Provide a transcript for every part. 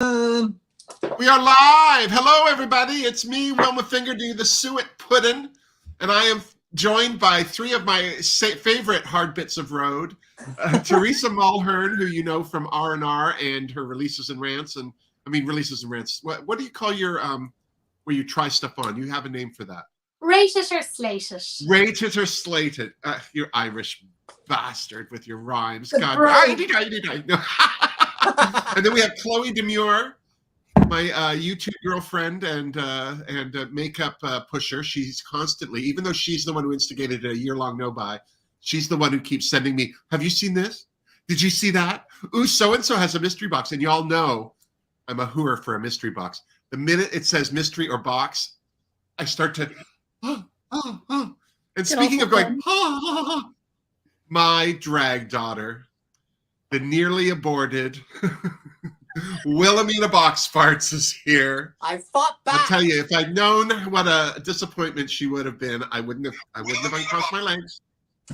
We are live. Hello, everybody. It's me, Wilma Fingerdew, the suet puddin', and I am joined by three of my favorite hard bits of road. Teresa Mulhern, who you know from R&R and her releases and rants, releases and rants. What do you call your where you try stuff on? You have a name for that. Rated or slated? Rated or slated. You Irish bastard with your rhymes. The God. And then we have Chloe Demure, my YouTube girlfriend and makeup pusher. She's constantly, even though she's the one who instigated a year-long no-buy, she's the one who keeps sending me, have you seen this? Did you see that? Ooh, so-and-so has a mystery box. And y'all know I'm a hooer for a mystery box. The minute it says mystery or box, I start to, And speaking of going, my drag daughter, the nearly aborted Wilhelmina Boxfarts is here. I fought back. I'll tell you, if I'd known what a disappointment she would have been, I wouldn't have uncrossed my legs.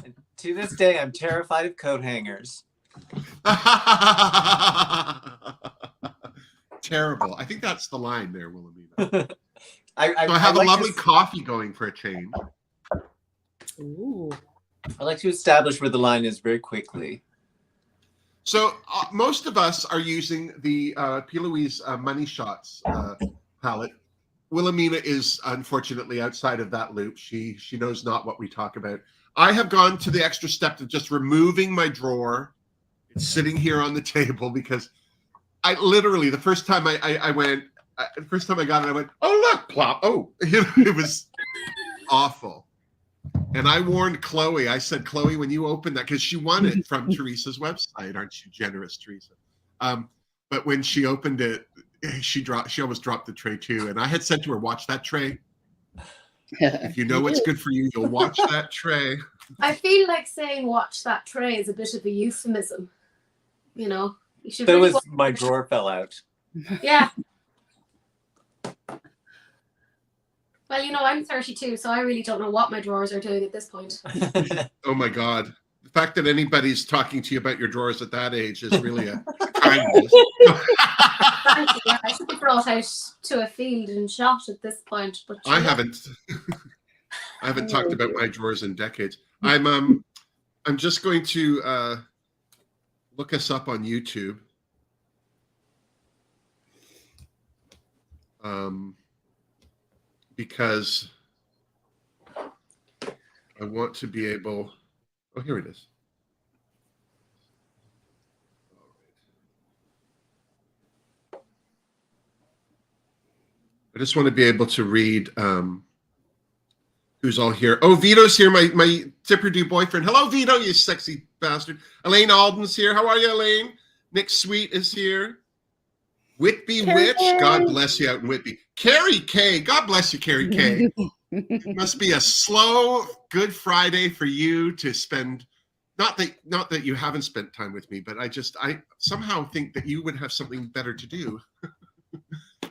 And to this day, I'm terrified of coat hangers. Terrible. I think that's the line there, Wilhelmina. I have like a lovely coffee going for a change. Ooh. I like to establish where the line is very quickly. So most of us are using the P. Louise Money Shots palette. Wilhelmina is unfortunately outside of that loop. She knows not what we talk about. I have gone to the extra step of just removing my drawer. It's sitting here on the table because I literally, the first time I got it, I went, oh, look, plop. Oh, it was awful. And I warned Chloe. I said, Chloe, when you open that, because she won it from Teresa's website, aren't you generous, Teresa? But when she opened it, she almost dropped the tray too. And I had said to her, watch that tray. If you know what's good for you, you'll watch that tray. I feel like saying watch that tray is a bit of a euphemism. You know, you should. That was my drawer fell out. Yeah. Well, you know, I'm 32, so I really don't know what my drawers are doing at this point. Oh my God. The fact that anybody's talking to you about your drawers at that age is really a kindness. Thank you. Yeah, I should be brought out to a field and shot at this point. But I haven't talked about my drawers in decades. I'm just going to look us up on YouTube. Because I want to be able, oh, here it is. I just want to be able to read who's all here. Oh, Vito's here, my Tipperdew boyfriend. Hello, Vito, you sexy bastard. Elaine Alden's here. How are you, Elaine? Nick Sweet is here. Whitby Witch, God bless you out in Whitby. Carrie K, God bless you, Carrie K. It must be a slow Good Friday for you to spend. Not that you haven't spent time with me, but I somehow think that you would have something better to do.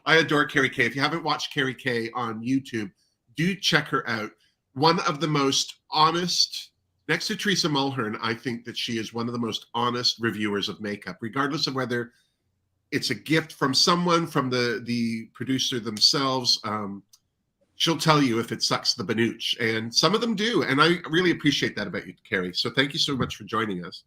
I adore Carrie K. If you haven't watched Carrie K on YouTube, do check her out. One of the most honest, next to Teresa Mulhern, I think that she is one of the most honest reviewers of makeup, regardless of whether it's a gift from someone, from the producer themselves. She'll tell you if it sucks the banooch, and some of them do. And I really appreciate that about you, Carrie. So thank you so much for joining us.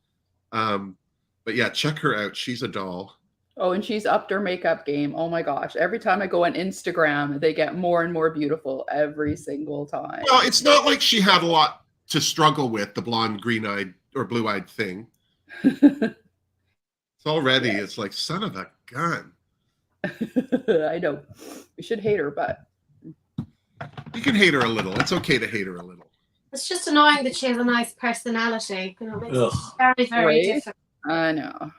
But yeah, check her out. She's a doll. Oh, and she's upped her makeup game. Oh my gosh. Every time I go on Instagram, they get more and more beautiful every single time. Well, it's not like she had a lot to struggle with, the blonde, green-eyed, or blue-eyed thing. Already, yeah. It's like, son of a gun. I know. We should hate her, but you can hate her a little. It's okay to hate her a little. It's just annoying that she has a nice personality. You know, it's very, very different. I know.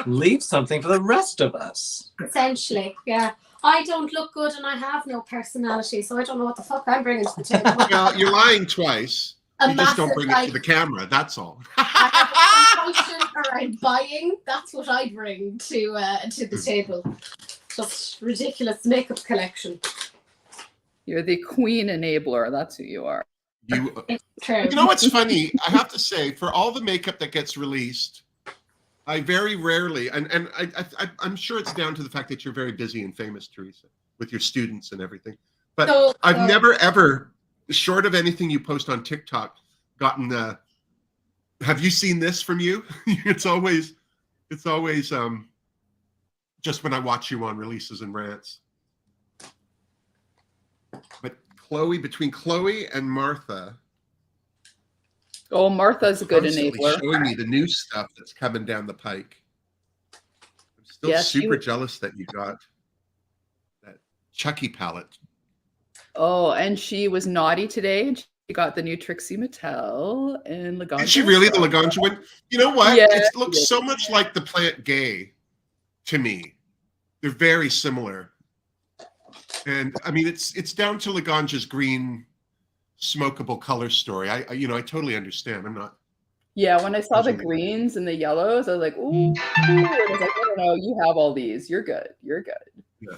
Leave something for the rest of us. Essentially, yeah. I don't look good and I have no personality, so I don't know what the fuck I'm bringing to the table. Well, you're lying twice. You just don't bring it to the camera, that's all. Around buying, that's what I bring to the table. Just ridiculous makeup collection. You're the queen enabler. That's who you are. It's true. You know what's funny? I have to say, for all the makeup that gets released, I very rarely, and I'm sure it's down to the fact that you're very busy and famous, Teresa, with your students and everything. But I've never ever, short of anything you post on TikTok, gotten have you seen this from you? It's always just when I watch you on releases and rants. But between Chloe and Martha. Oh, Martha's a good enabler. Showing me the new stuff that's coming down the pike. I'm still super jealous that you got that Chucky palette. Oh, and she was naughty today. And she got the new Trixie Mattel and Laganja. Did she really? The Laganja one? You know what? Yeah, it looks so much like the Plant Gay to me. They're very similar. And I mean, it's down to Laganja's green smokable color story. I totally understand. I'm not. Yeah, when I saw the greens and the yellows, I was like, ooh. And I was like, no, you have all these. You're good. You're good. Yeah.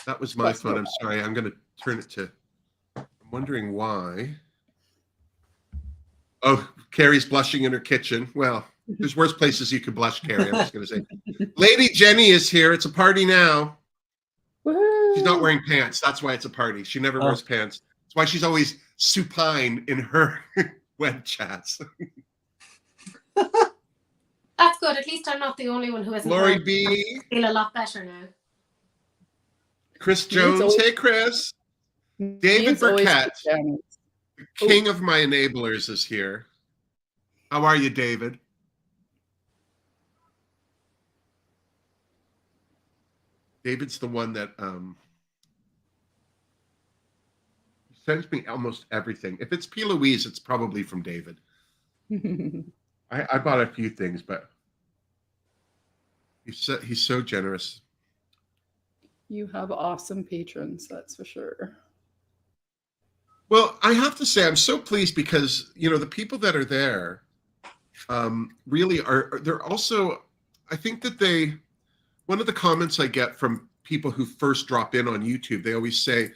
That was my fun. I'm sorry. I'm going to turn it to. I'm wondering why. Oh, Carrie's blushing in her kitchen. Well, there's worse places you could blush, Carrie. I'm just going to say. Lady Jenny is here. It's a party now. Woo-hoo. She's not wearing pants. That's why it's a party. She never wears pants. That's why she's always supine in her web chats. That's good. At least I'm not the only one who isn't. Lori B. I feel a lot better now. Chris Jones. Hey, Chris. David Burkett, the king of my enablers, is here. How are you, David? David's the one that sends me almost everything. If it's P. Louise, it's probably from David. I bought a few things, but he's so generous. You have awesome patrons, that's for sure. Well, I have to say I'm so pleased because the people that are there really are. They're also. I think that one of the comments I get from people who first drop in on YouTube, they always say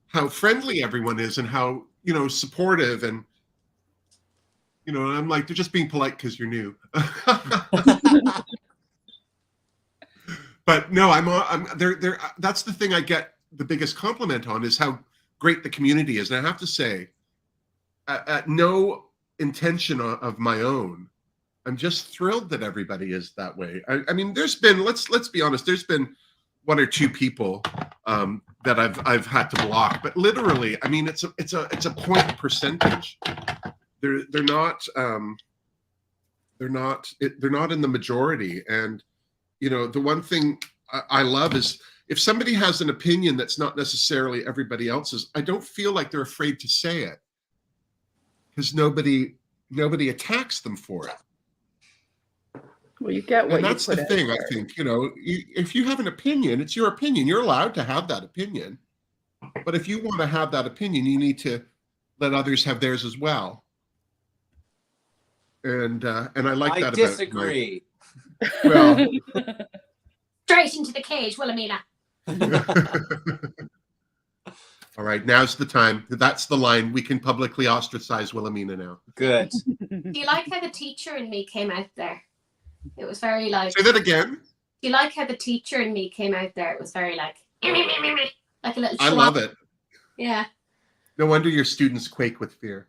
how friendly everyone is and how, supportive. And, and I'm like, they're just being polite because you're new. But no, I'm there. That's the thing I get the biggest compliment on is how great the community is. And I have to say, at no intention of my own, I'm just thrilled that everybody is that way. I mean, there's been, let's be honest, there's been one or two people that I've had to block, but literally, I mean, it's a point percentage. They're not in the majority. And the one thing I love is if somebody has an opinion that's not necessarily everybody else's, I don't feel like they're afraid to say it because nobody attacks them for it. Well, you get what and that's you put the thing. there. I think if you have an opinion, it's your opinion. You're allowed to have that opinion, but if you want to have that opinion, you need to let others have theirs as well. And I like that. I disagree. Well, Straight into the cage, Wilhelmina. all right, now's the time. That's the line. We can publicly ostracize Wilhelmina now. Good. Do you like how the teacher in me came out there? It was very like. Say that again. Do you like how the teacher in me came out there? It was very like a little. I love it. Yeah. No wonder your students quake with fear.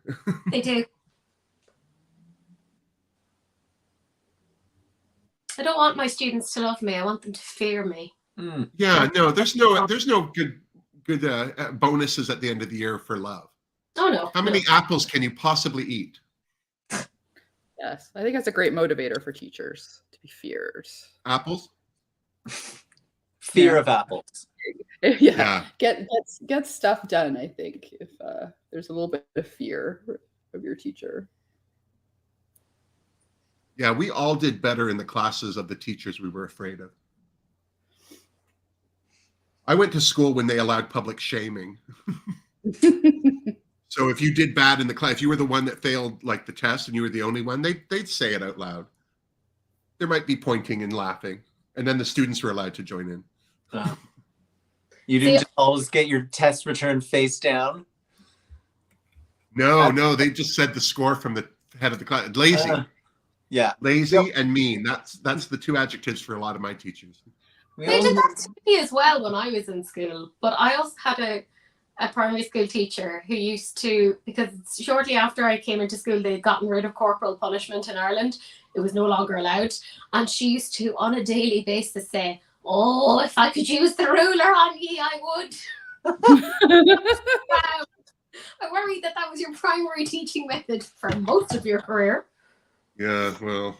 They do. I don't want my students to love me. I want them to fear me. Mm. Yeah, no, there's no good bonuses at the end of the year for love. Oh no. How many apples can you possibly eat? Yes, I think that's a great motivator for teachers to be feared. Apples? Fear of apples. Yeah. Get stuff done, I think, if there's a little bit of fear of your teacher. Yeah, we all did better in the classes of the teachers we were afraid of. I went to school when they allowed public shaming. So if you did bad in the class, if you were the one that failed like the test and you were the only one, they'd say it out loud. There might be pointing and laughing, and then the students were allowed to join in. You didn't always get your test returned face down? No, they just said the score from the head of the class. Lazy. Yeah. Lazy and mean. That's the two adjectives for a lot of my teachers. They did that to me as well when I was in school. But I also had a primary school teacher who used to, because shortly after I came into school, they'd gotten rid of corporal punishment in Ireland. It was no longer allowed. And she used to, on a daily basis, say, "Oh, if I could use the ruler on ye, I would." Wow. I worried that was your primary teaching method for most of your career. Yeah, well.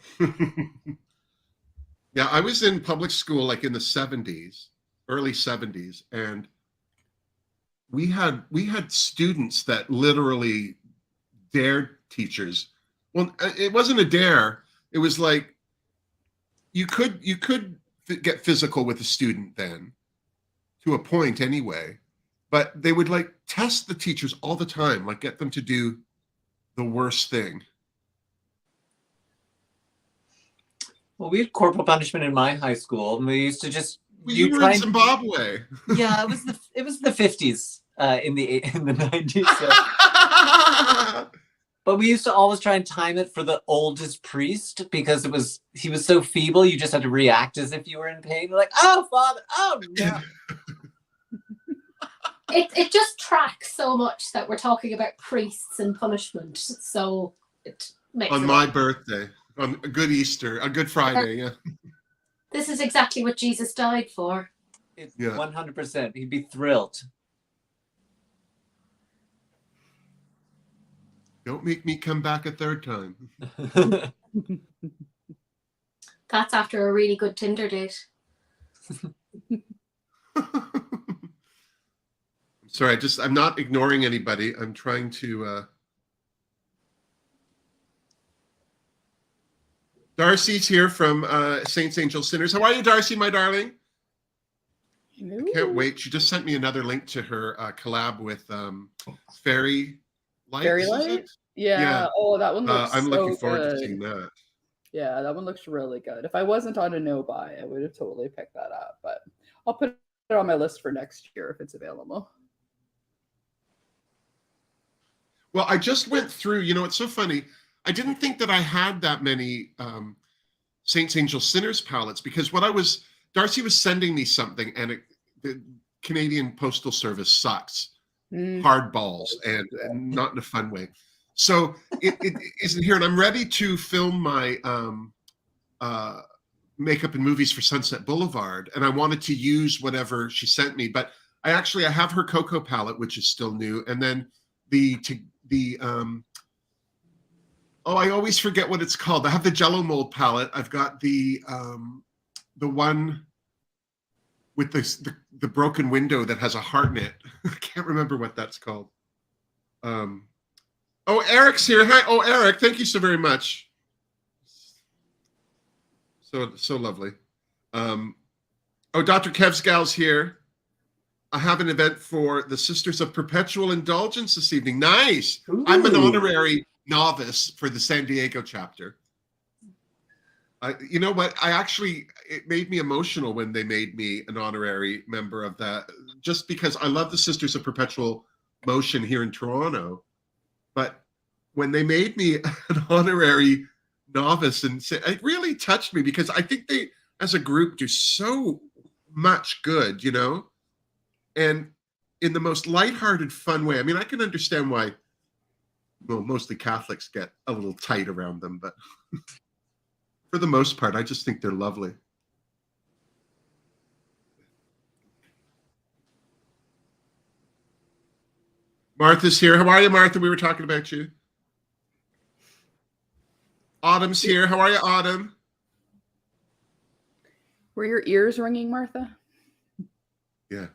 Yeah, I was in public school like in the 70s, early 70s, and we had students that literally dared teachers. Well, it wasn't a dare. It was like you could get physical with a student then, to a point anyway, but they would like test the teachers all the time, like get them to do the worst thing. Well, we had corporal punishment in my high school, and we used to just. Well, you were in Zimbabwe. Yeah, it was the 50s in the 90s. So. But we used to always try and time it for the oldest priest because he was so feeble. You just had to react as if you were in pain. You're like, "Oh, Father, oh no." It just tracks so much that we're talking about priests and punishment. So it makes on my birthday, on a good Easter, a Good Friday, yeah. This is exactly what Jesus died for. It's 100%. He'd be thrilled. Don't make me come back a third time. That's after a really good Tinder date. Sorry, I'm not ignoring anybody. I'm trying to. Darcy's here from Saints, Angels, Sinners. How are you, Darcy, my darling? I can't wait. She just sent me another link to her collab with Fairy Light. Fairy Light? Yeah. Oh, that one looks I'm so looking forward good. to seeing that. Yeah, that one looks really good. If I wasn't on a no-buy, I would have totally picked that up. But I'll put it on my list for next year if it's available. Well, I just went through, it's so funny. I didn't think that I had that many Saints, Angels, Sinners palettes because Darcy was sending me something and the Canadian Postal Service sucks. Hard balls and not in a fun way. So it isn't here. And I'm ready to film my makeup and movies for Sunset Boulevard. And I wanted to use whatever she sent me, but I have her Cocoa palette, which is still new. And then I always forget what it's called. I have the Jello mold palette. I've got the one with the broken window that has a heart in it. I can't remember what that's called. Eric's here. Hi. Oh, Eric, thank you so very much. So lovely. Dr. Kevsgal's here. I have an event for the Sisters of Perpetual Indulgence this evening. Nice. Ooh. I'm an honorary novice for the San Diego chapter. You know what? It made me emotional when they made me an honorary member of that, just because I love the Sisters of Perpetual Motion here in Toronto. But when they made me an honorary novice, it really touched me because I think they, as a group, do so much good, and in the most lighthearted, fun way. I mean, I can understand why, mostly Catholics get a little tight around them, but for the most part, I just think they're lovely. Martha's here. How are you, Martha? We were talking about you. Autumn's here. How are you, Autumn? Were your ears ringing, Martha? Yeah.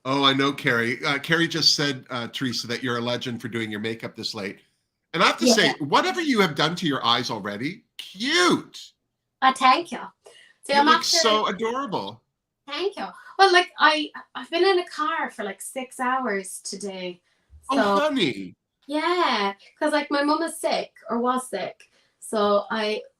Oh, I know, Carrie. Carrie just said, Teresa, that you're a legend for doing your makeup this late. And I have to say, whatever you have done to your eyes already, cute. Thank you. So you look so adorable. Thank you. Well, I've been in a car for 6 hours today. So, oh, honey. Yeah, because my mum is sick or was sick. So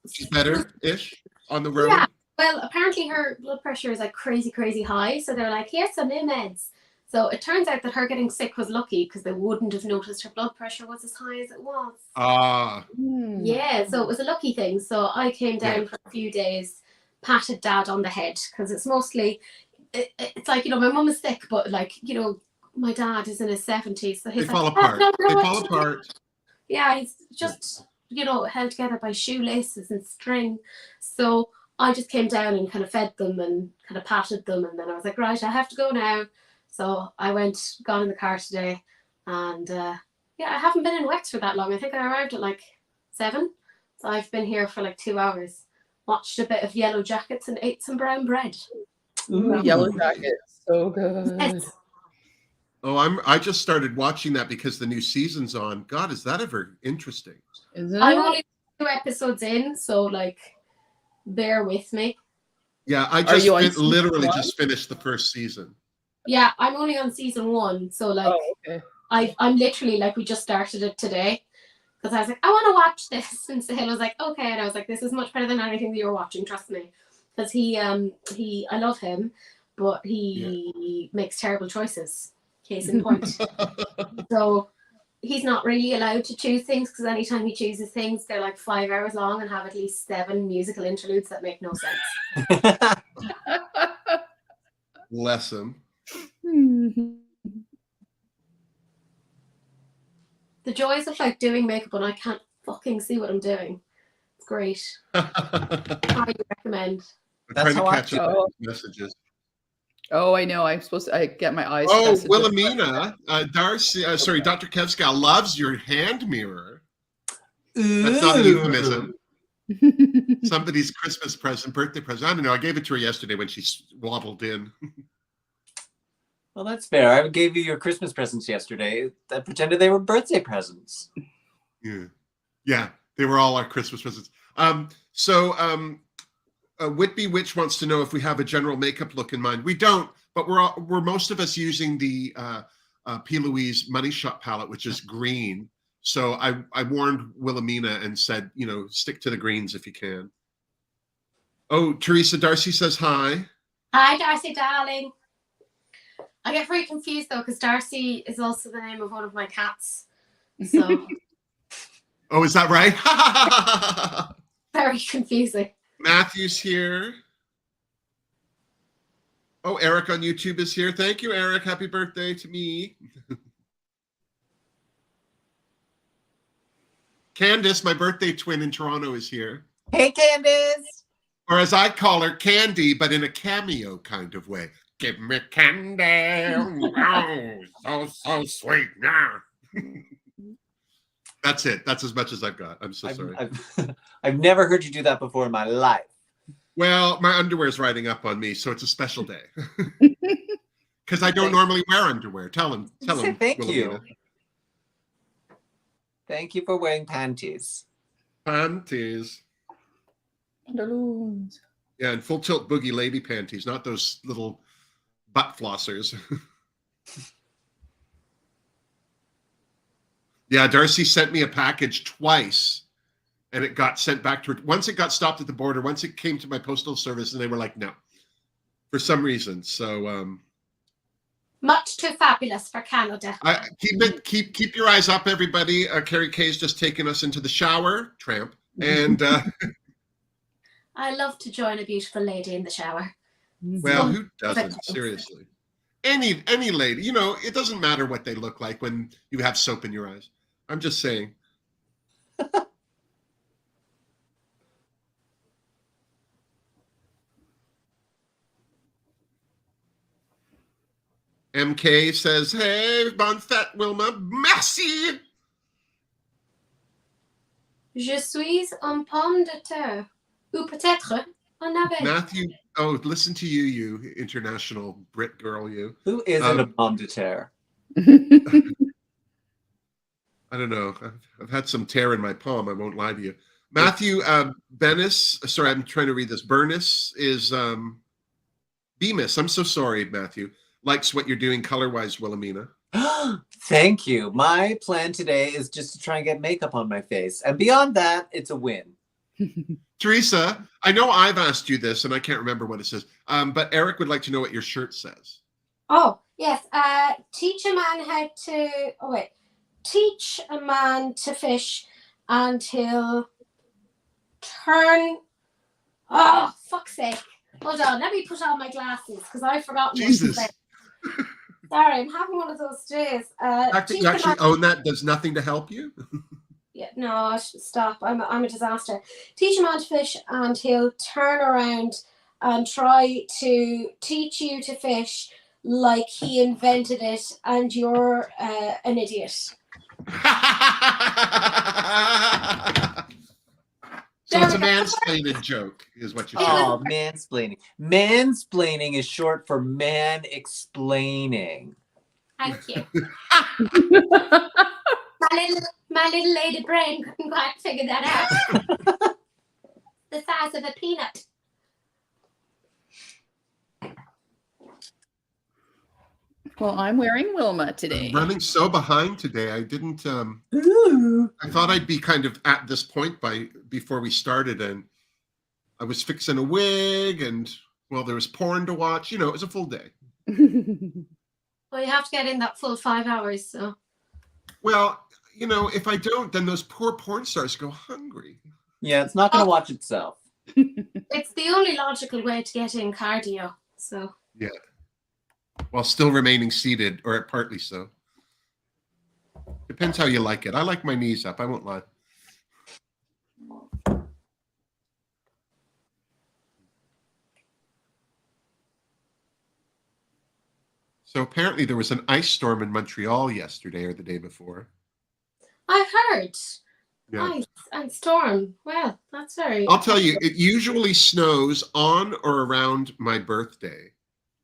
she's better-ish on the road? Yeah. Well, apparently her blood pressure is crazy, crazy high. So they're like, here's some new meds. So it turns out that her getting sick was lucky because they wouldn't have noticed her blood pressure was as high as it was. Ah. Yeah, so it was a lucky thing. So I came down for a few days, patted Dad on the head because it's mostly, it's like, you know, my mum is sick, but like, you know, my dad is in his 70s. So he's They like, fall apart. "Oh, no, They no, fall apart. Yeah, he's just, you know, held together by shoelaces and string. So I just came down and kind of fed them and kind of patted them. And then I was like, right, I have to go now. So I got in the car today. And yeah, I haven't been in Wex for that long. I think I arrived at like 7. So I've been here for like 2 hours. Watched a bit of Yellow Jackets and ate some brown bread. Ooh, Yellow Jacket, so good. Yes. Oh, I just started watching that because the new season's on. God, is that ever interesting? Isn't I'm it? only 2 episodes in, so like, bear with me. Yeah, I Are you on just season literally 1? just finished the first season. Yeah, I'm only on season 1, so like, Oh, okay. I'm literally like, we just started it today because I was like, I want to watch this, and Sahil was like, okay, and I was like, this is much better than anything that you're watching, trust me, because I love him, but he makes terrible choices. Case in point. So he's not really allowed to choose things because anytime he chooses things, they're like 5 hours long and have at least 7 musical interludes that make no sense. Bless him. The joys of like doing makeup when I can't fucking see what I'm doing. It's great. Highly recommend. That's how I catch up do. on messages. Oh, I know. I'm supposed to. I get my eyes. Oh, tested before- Wilhelmina, Darcy, sorry, Dr. Kevska loves your hand mirror. That's not a euphemism. Somebody's Christmas present, birthday present. I don't know. I gave it to her yesterday when she waddled in. Well, that's fair. I gave you your Christmas presents yesterday. I pretended they were birthday presents. Yeah, they were all our Christmas presents. Whitby Witch wants to know if we have a general makeup look in mind. We don't, but we're most of us using the P. Louise Money Shot palette, which is green. So I warned Wilhelmina and said, you know, stick to the greens if you can. Oh, Teresa, Darcy says hi. Hi, Darcy, darling. I get very confused though because Darcy is also the name of one of my cats. So. Oh, is that right? Very confusing. Matthew's here. Oh, Eric on YouTube is here. Thank you, Eric. Happy birthday to me. Candace, my birthday twin in Toronto, is here. Hey, Candace. Or as I call her, Candy, but in a cameo kind of way. Give me candy. Oh, so sweet. That's it. That's as much as I've got. I'm so sorry. I've never heard you do that before in my life. Well, my underwear's riding up on me, so it's a special day. Because I don't normally wear underwear. Tell him. Thank you. Thank you for wearing panties. Panties. Pantaloons. Yeah, and full tilt boogie lady panties, not those little butt flossers. Yeah, Darcy sent me a package twice, and it got sent back to her. Once it got stopped at the border, once it came to my postal service, and they were like, no, for some reason. So much too fabulous for Canada. Keep your eyes up, everybody. Carrie Kay's just taken us into the shower, tramp, and I love to join a beautiful lady in the shower. Well, who doesn't? Seriously, any lady. You know, it doesn't matter what they look like when you have soap in your eyes. I'm just saying. MK says, hey, bon fête, Wilma. Merci. Je suis un pomme de terre. Ou peut-être un navet. Matthew, oh, listen to you, you international Brit girl, you. Who isn't a pomme de terre? I don't know. I've had some tear in my palm. I won't lie to you. Matthew Benis, sorry, I'm trying to read this. Bernis is Bemis. I'm so sorry, Matthew. Likes what you're doing color-wise, Wilhelmina. Thank you. My plan today is just to try and get makeup on my face. And beyond that, it's a win. Teresa, I know I've asked you this, and I can't remember what it says, but Eric would like to know what your shirt says. Oh, yes. Teach a man how to. Oh, wait. Teach a man to fish and he'll turn. Oh, fuck's sake. Hold on. Let me put on my glasses because I've forgotten what to Jesus. say. Sorry, I'm having one of those days. You actually own that? Does nothing to help you? Yeah, no, stop. I'm a disaster. Teach a man to fish and he'll turn around and try to teach you to fish like he invented it and you're an idiot. So it's a mansplaining joke, is what you're saying. Oh, mansplaining. Mansplaining is short for man explaining. Thank you. My little lady brain couldn't quite figure that out. The size of a peanut. Well, I'm wearing Wilma today. I'm running so behind today. I didn't. I thought I'd be kind of at this point before we started, and I was fixing a wig, and well, there was porn to watch. It was a full day. Well, you have to get in that full 5 hours, so. Well, if I don't, then those poor porn stars go hungry. Yeah, it's not going to watch itself. It's the only logical way to get in cardio, so. Yeah. While still remaining seated, or partly so. Depends how you like it. I like my knees up. I won't lie. So apparently there was an ice storm in Montreal yesterday or the day before. I heard. Yeah. Ice and storm. Well, that's very. I'll tell you, it usually snows on or around my birthday.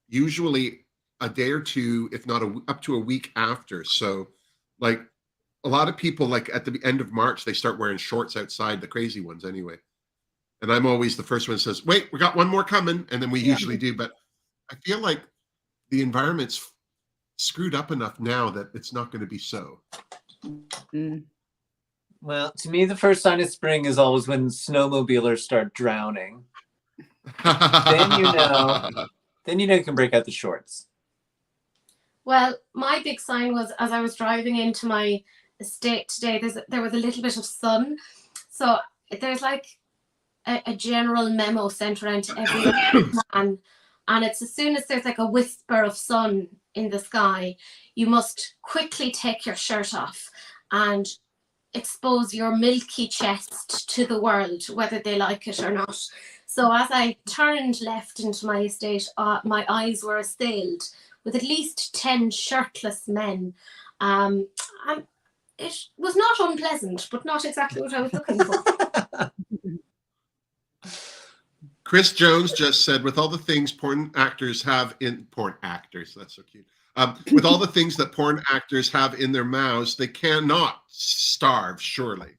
Usually a day or two, if not up to a week after. So, like, a lot of people, like at the end of March, they start wearing shorts outside, the crazy ones anyway. And I'm always the first one that says, wait, we got one more coming. And then we usually do. But I feel like the environment's screwed up enough now that it's not going to be so. Mm. Well, to me, the first sign of spring is always when snowmobilers start drowning. Then you can break out the shorts. Well, my big sign was as I was driving into my estate today, there was a little bit of sun. So there's like a general memo sent around to every man. And it's as soon as there's like a whisper of sun in the sky, you must quickly take your shirt off and expose your milky chest to the world, whether they like it or not. So as I turned left into my estate, my eyes were assailed with at least 10 shirtless men. It was not unpleasant, but not exactly what I was looking for. Chris Jones just said, with all the things porn actors have in porn actors, that's so cute. With all the things that porn actors have in their mouths, they cannot starve, surely.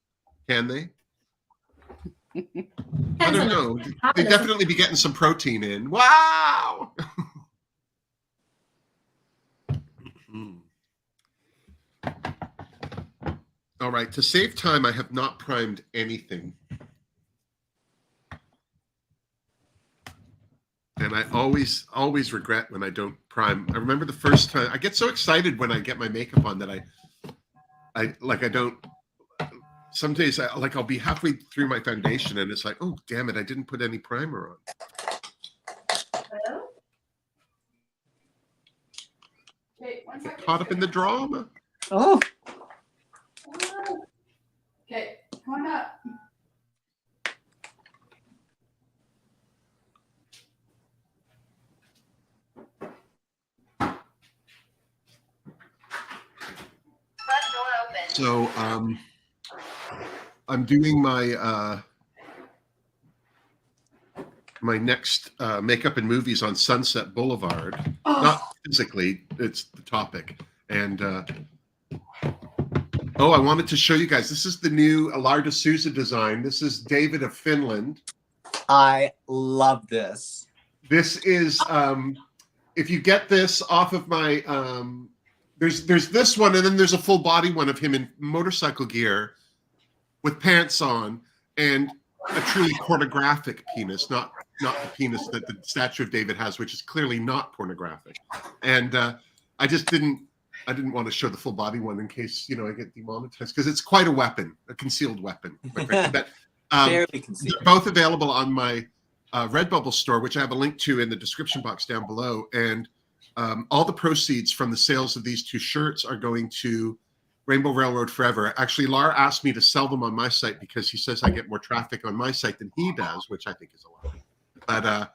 Can they? I don't know. They definitely be getting some protein in. Wow! All right. To save time, I have not primed anything. And I always regret when I don't prime. I remember the first time, I get so excited when I get my makeup on that I don't, some days I'll be halfway through my foundation and it's like, oh, damn it, I didn't put any primer on. Hello? Okay, one second. Caught up in the drama. Oh. Okay, come on up. So I'm doing my my next makeup and movies on Sunset Boulevard. Oh. Not physically, it's the topic. And I wanted to show you guys. This is the new Alarda Souza design. This is David of Finland. I love this. This is if you get this off of my there's this one, and then there's a full body one of him in motorcycle gear with pants on and a truly pornographic penis, not not the penis that the statue of David has, which is clearly not pornographic. And I just didn't want to show the full body one in case, I get demonetized, because it's quite a weapon, a concealed weapon. But Barely concealed. they're both available on my Redbubble store, which I have a link to in the description box down below. And all the proceeds from the sales of these two shirts are going to Rainbow Railroad Forever. Actually, Lara asked me to sell them on my site because he says I get more traffic on my site than he does, which I think is a lot. But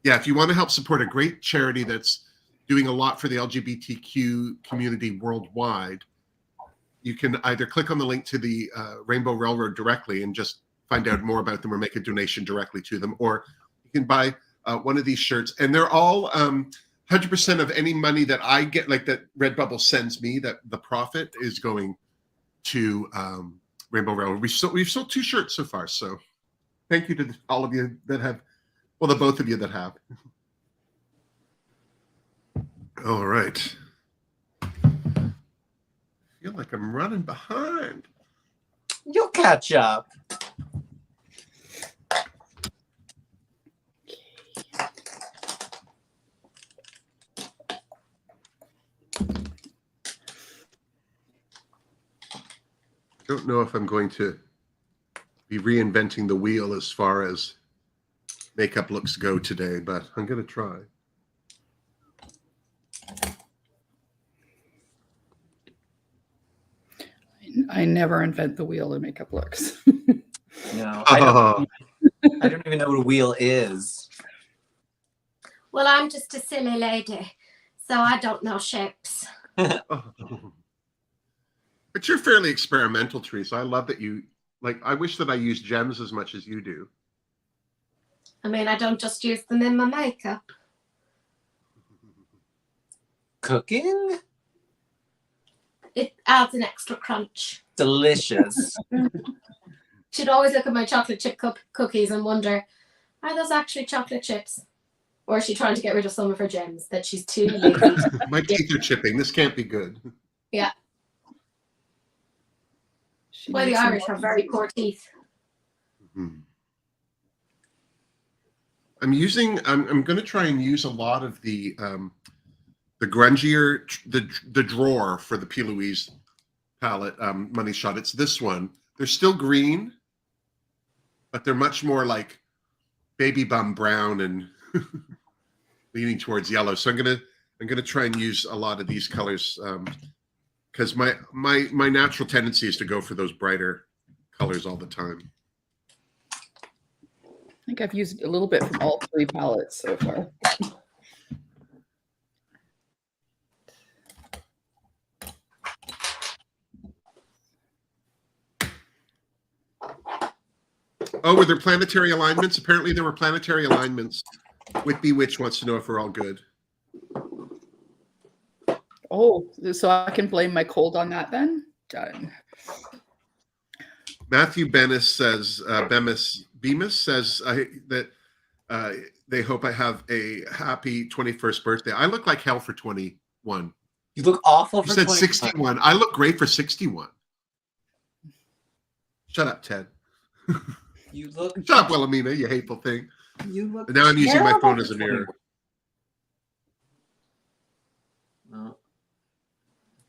yeah, if you want to help support a great charity that's doing a lot for the LGBTQ community worldwide, you can either click on the link to the Rainbow Railroad directly and just find out more about them or make a donation directly to them, or you can buy one of these shirts. And they're all 100% of any money that I get, like that Redbubble sends me, that the profit is going to Rainbow Railroad. We've sold 2 shirts so far, so thank you to all of you that have, well, the both of you that have. All right. I feel like I'm running behind. You'll catch up. Don't know if I'm going to be reinventing the wheel as far as makeup looks go today, but I'm going to try. I never invent the wheel in makeup looks. No, I don't even know what a wheel is. Well, I'm just a silly lady, so I don't know shapes. But you're fairly experimental, Teresa. I love that you, I wish that I used gems as much as you do. I mean, I don't just use them in my makeup. Cooking? It adds an extra crunch. Delicious. She'd always look at my chocolate chip cookies and wonder, are those actually chocolate chips? Or is she trying to get rid of some of her gems that she's too lazy? My teeth are chipping. This can't be good. Yeah. Well, the Irish have very poor teeth. Mm-hmm. I'm going to try and use a lot of the grungier, the drawer for the P. Louise palette Money Shot. It's this one. They're still green, but they're much more like baby bum brown and leaning towards yellow. So I'm gonna try and use a lot of these colors because my natural tendency is to go for those brighter colors all the time. I think I've used a little bit from all 3 palettes so far. Oh, were there planetary alignments? Apparently there were planetary alignments. Whitby Witch wants to know if we're all good. Oh, so I can blame my cold on that then? Done. Matthew Bemis says, Bemis says that they hope I have a happy 21st birthday. I look like hell for 21. You look awful for You said 21. 61. I look great for 61. Shut up, Ted. You look. Shut up, Wilhelmina, you hateful thing. You look. And now I'm using my terrible phone for as a mirror. 21. No.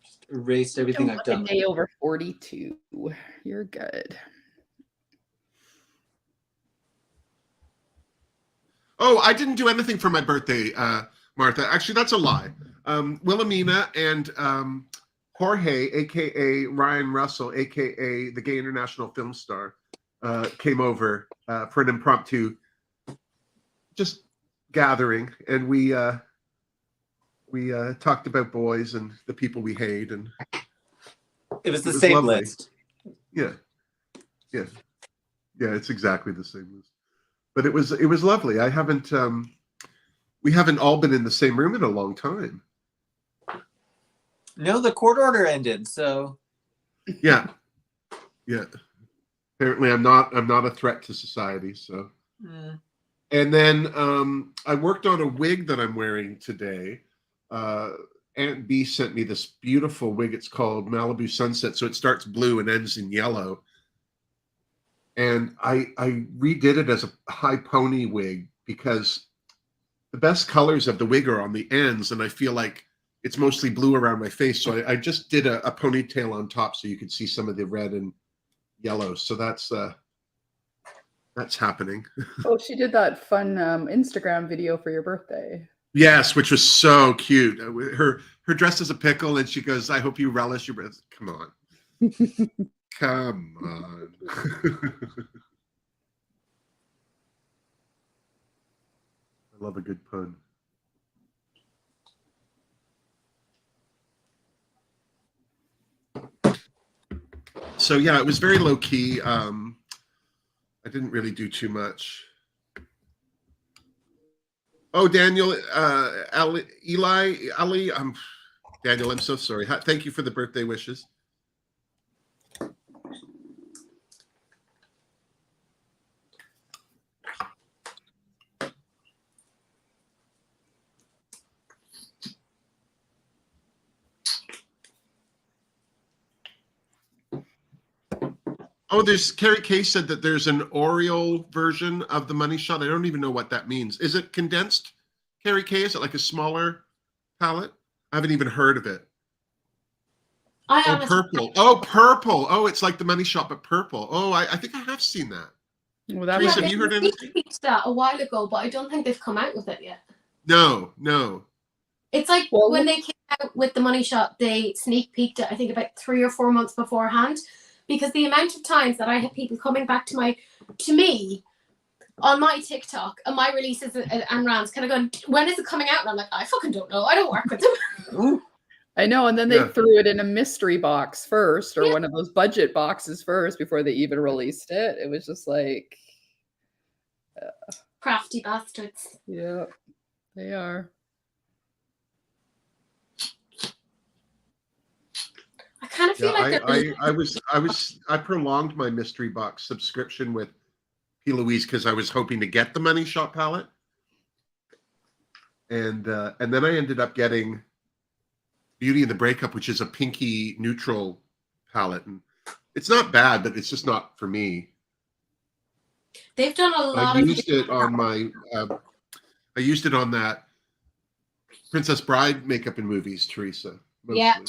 Just erased everything I've done. A day over 42. You're good. Oh, I didn't do anything for my birthday, Martha. Actually, that's a lie. Wilhelmina and Jorge, a.k.a. Ryan Russell, a.k.a. the Gay International Film Star, came over for an impromptu just gathering. And we talked about boys and the people we hate. And It was the same lovely. list. Yeah. It's exactly the same list. But it was lovely. I haven't we haven't all been in the same room in a long time. No, the court order ended, so Yeah. Apparently I'm not a threat to society, so. And then I worked on a wig that I'm wearing today. Aunt B sent me this beautiful wig. It's called Malibu Sunset. So it starts blue and ends in yellow. And I redid it as a high pony wig because the best colors of the wig are on the ends, and I feel like it's mostly blue around my face. So I just did a ponytail on top so you could see some of the red and yellow. So that's happening. Oh, she did that fun Instagram video for your birthday. Yes, which was so cute. Her dressed as a pickle, and she goes, "I hope you relish your breath." Come on. Come on. I love a good pun. So yeah, it was very low key. I didn't really do too much. Oh, Daniel, Ali, Daniel, I'm so sorry. Thank you for the birthday wishes. Oh, Carrie Kay said that there's an Oriole version of the Money Shot. I don't even know what that means. Is it condensed, Carrie Kay? Is it like a smaller palette? I haven't even heard of it. Purple. Oh, purple. Oh, it's like the Money Shot, but purple. Oh, I think I have seen that. Well, that Teresa, have you heard anything? They that a while ago, but I don't think they've come out with it yet. No. It's like when they came out with the Money Shot, they sneak peeked it, I think, about 3 or 4 months beforehand. Because the amount of times that I had people coming back to me on my TikTok and my releases and rants kind of going, when is it coming out? And I'm like, I fucking don't know. I don't work with them. I know. And then they threw it in a mystery box first, or one of those budget boxes first before they even released it. It was just like crafty bastards. Yeah, they are. I kind of feel like I prolonged my mystery box subscription with P. Louise because I was hoping to get the Money Shot palette, and then I ended up getting Beauty and the Breakup, which is a pinky neutral palette, and it's not bad, but it's just not for me. They've done a lot. I used it on my. I used it on that Princess Bride makeup in movies, Teresa. Mostly. Yeah.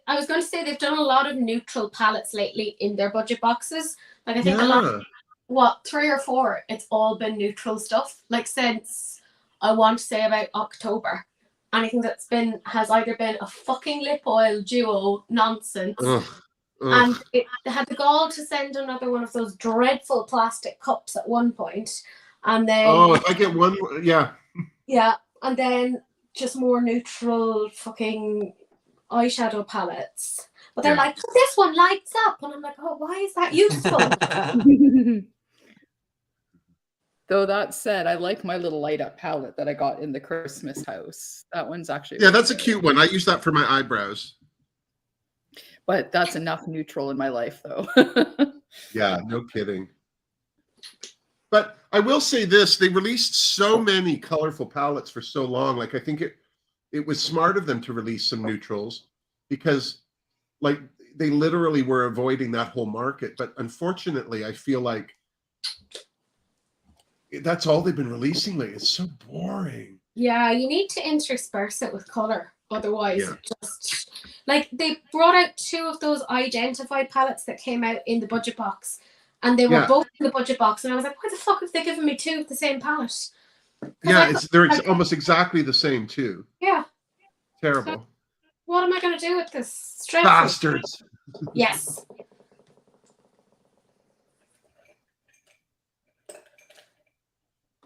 I was going to say they've done a lot of neutral palettes lately in their budget boxes. Like I think a lot, 3 or 4, it's all been neutral stuff. Like since I want to say about October, anything that's has either been a fucking lip oil duo nonsense, and it had the gall to send another one of those dreadful plastic cups at one point, and then if I get one, and then just more neutral fucking eyeshadow palettes. But they're like, this one lights up. And I'm like, oh, why is that useful? Though that said, I like my little light up palette that I got in the Christmas house. That one's actually that's a cute one. I use that for my eyebrows. But that's enough neutral in my life, though. Yeah, no kidding. But I will say this, they released so many colorful palettes for so long. Like, I think it was smart of them to release some neutrals because, like, they literally were avoiding that whole market. But unfortunately, I feel like that's all they've been releasing lately. It's so boring. Yeah, you need to intersperse it with color. Otherwise, just like they brought out 2 of those identified palettes that came out in the budget box. And they were both in the budget box, and I was like, "Why the fuck have they given me 2 of the same palette?" Yeah, they're almost exactly the same too. Yeah, terrible. So, what am I going to do with this? Bastards. Yes.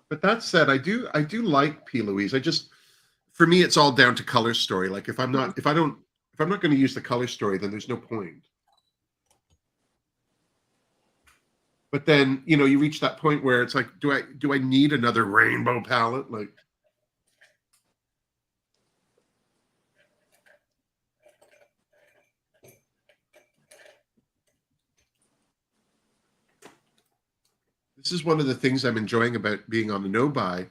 But that said, I do like P. Louise. For me, it's all down to color story. Like if I'm not going to use the color story, then there's no point. But then, you reach that point where it's like, do I need another rainbow palette? Like, this is one of the things I'm enjoying about being on the no buy,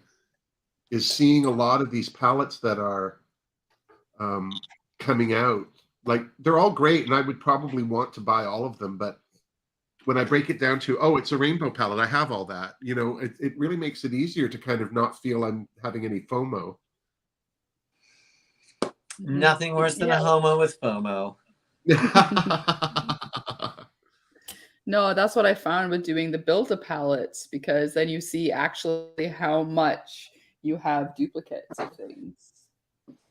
is seeing a lot of these palettes that are coming out Like, they're all great, and I would probably want to buy all of them, but when I break it down to, oh, it's a rainbow palette, I have all that, you know, it really makes it easier to kind of not feel I'm having any FOMO. Nothing worse than a homo with FOMO. No, that's what I found with doing the build-a-palettes, because then you see actually how much you have duplicates of things.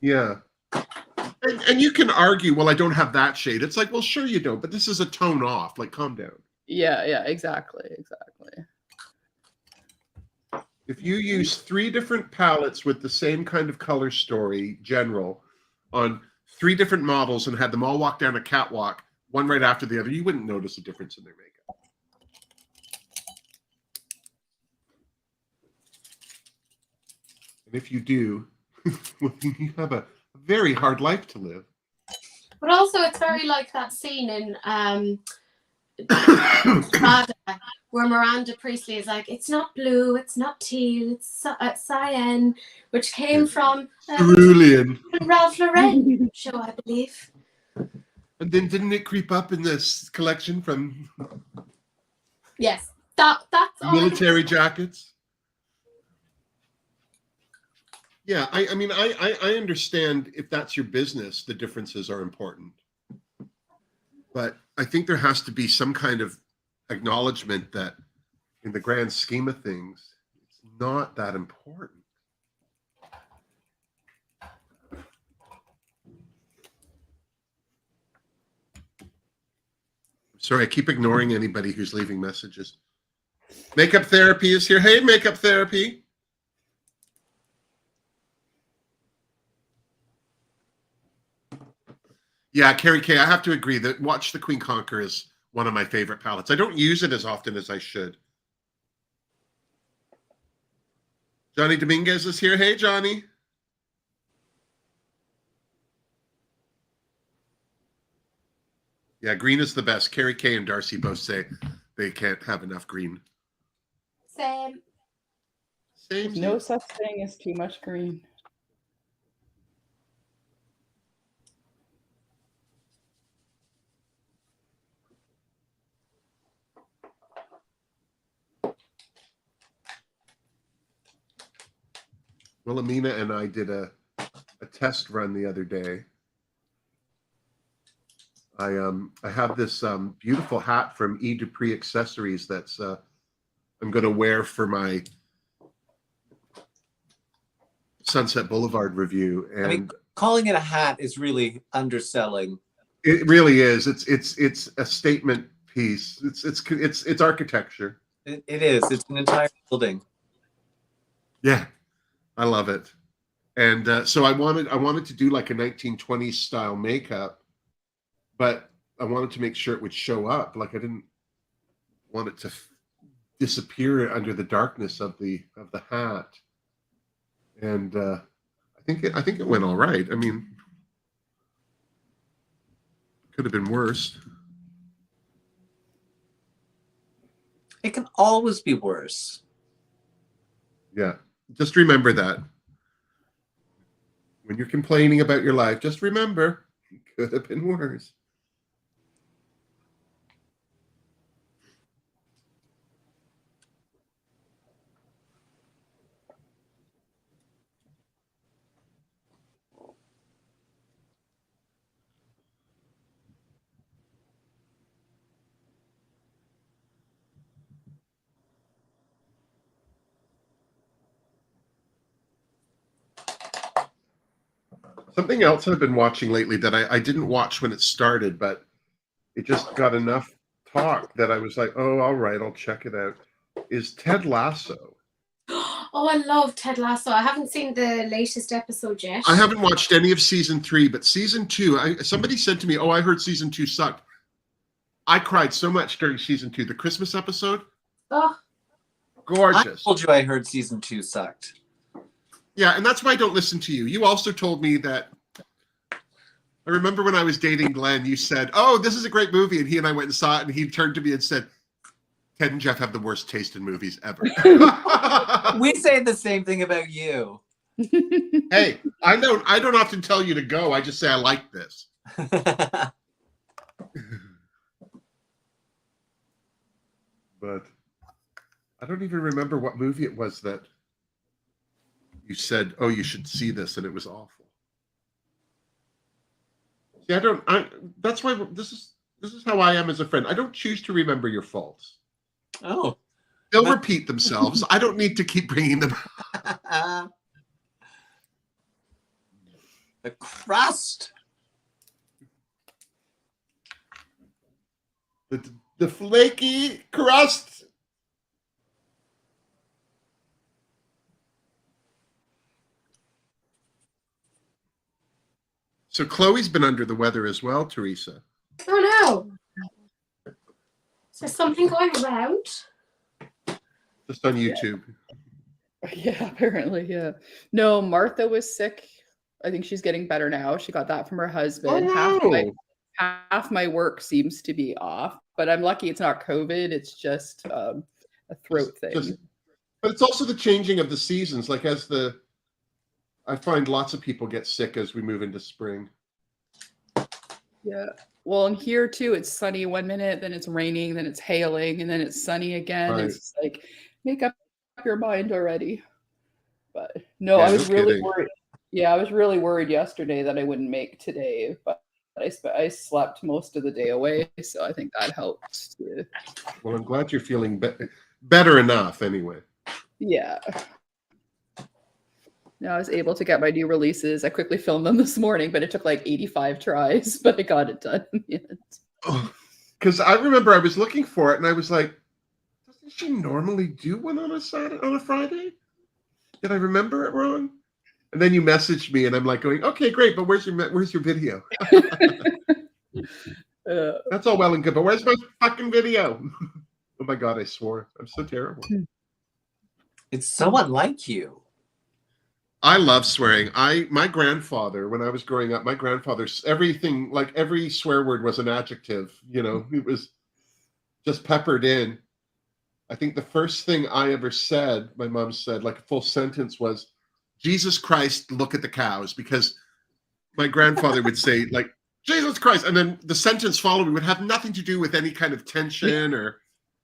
Yeah. And you can argue, well, I don't have that shade. It's like, well, sure you don't, but this is a tone off. Like, calm down. Yeah, exactly. If you use 3 different palettes with the same kind of color story, general, on 3 different models and had them all walk down a catwalk, one right after the other, you wouldn't notice a difference in their makeup. And if you do, you have a very hard life to live. But also, it's very like that scene in Prada, where Miranda Priestley is like, it's not blue, it's not teal, it's cyan, which came from Cerulean. Ralph Lauren show, I believe. And then didn't it creep up in this collection from Yes, that's all. military jackets? Yeah, I mean, I understand if that's your business, the differences are important. But I think there has to be some kind of acknowledgement that in the grand scheme of things, it's not that important. Sorry, I keep ignoring anybody who's leaving messages. Makeup Therapy is here. Hey, Makeup Therapy. Yeah, Carrie K, I have to agree that Watch the Queen Conquer is one of my favorite palettes. I don't use it as often as I should. Johnny Dominguez is here. Hey, Johnny. Yeah, green is the best. Carrie K and Darcy both say they can't have enough green. Same. There's no such thing as too much green. Wilhelmina and I did a test run the other day. I have this beautiful hat from E. Dupree Accessories that's I'm going to wear for my Sunset Boulevard review. And I mean, calling it a hat is really underselling. It really is. It's a statement piece. It's architecture. It is. It's an entire building. Yeah. I love it. And so I wanted to do like a 1920s style makeup, but I wanted to make sure it would show up. Like I didn't want it to disappear under the darkness of the hat. And I think it went all right. I mean, could have been worse. It can always be worse. Yeah. Just remember that. When you're complaining about your life, just remember, it could have been worse. Something else I've been watching lately that I didn't watch when it started, but it just got enough talk that I was like, oh, all right, I'll check it out, is Ted Lasso. Oh, I love Ted Lasso. I haven't seen the latest episode yet. I haven't watched any of season 3, but season 2, somebody said to me, oh, I heard season 2 sucked. I cried so much during season 2, the Christmas episode. Oh. Gorgeous. I told you I heard season 2 sucked. Yeah, and that's why I don't listen to you. You also told me that. I remember when I was dating Glenn, you said, oh, this is a great movie. And he and I went and saw it, and he turned to me and said, Ted and Jeff have the worst taste in movies ever. We say the same thing about you. Hey, I don't often tell you to go. I just say I like this. But I don't even remember what movie it was that you said, "Oh, you should see this," and it was awful. See, that's why this is how I am as a friend. I don't choose to remember your faults. Oh. They'll repeat themselves. I don't need to keep bringing them. The crust. The flaky crust. So Chloe's been under the weather as well, Teresa. Oh no. Is there something going around? Just on YouTube. Yeah, apparently, yeah. No, Martha was sick. I think she's getting better now. She got that from her husband. Oh, no. Half my work seems to be off, but I'm lucky it's not COVID. It's just a throat thing. But it's also the changing of the seasons. Like I find lots of people get sick as we move into spring. Yeah. Well, and here too, it's sunny one minute, then it's raining, then it's hailing, and then it's sunny again. Right. It's just like, make up your mind already. But no, Yeah, I was no really kidding. worried. Yeah, I was really worried yesterday that I wouldn't make today, but I slept most of the day away, so I think that helped too. Well, I'm glad you're feeling better enough anyway. Yeah. Now I was able to get my new releases. I quickly filmed them this morning, but it took like 85 tries, but I got it done in the end. Because I remember I was looking for it and I was like, doesn't she normally do one on a Friday? Did I remember it wrong? And then you messaged me and I'm like going, okay, great, but where's your video? That's all well and good, but where's my fucking video? Oh my God, I swore. I'm so terrible. It's so unlike you. I love swearing. My grandfather, when I was growing up, everything, like every swear word was an adjective. You know, it was just peppered in. I think the first thing I ever said, my mom said, like a full sentence was, Jesus Christ, look at the cows. Because my grandfather would say, like, Jesus Christ. And then the sentence following would have nothing to do with any kind of tension or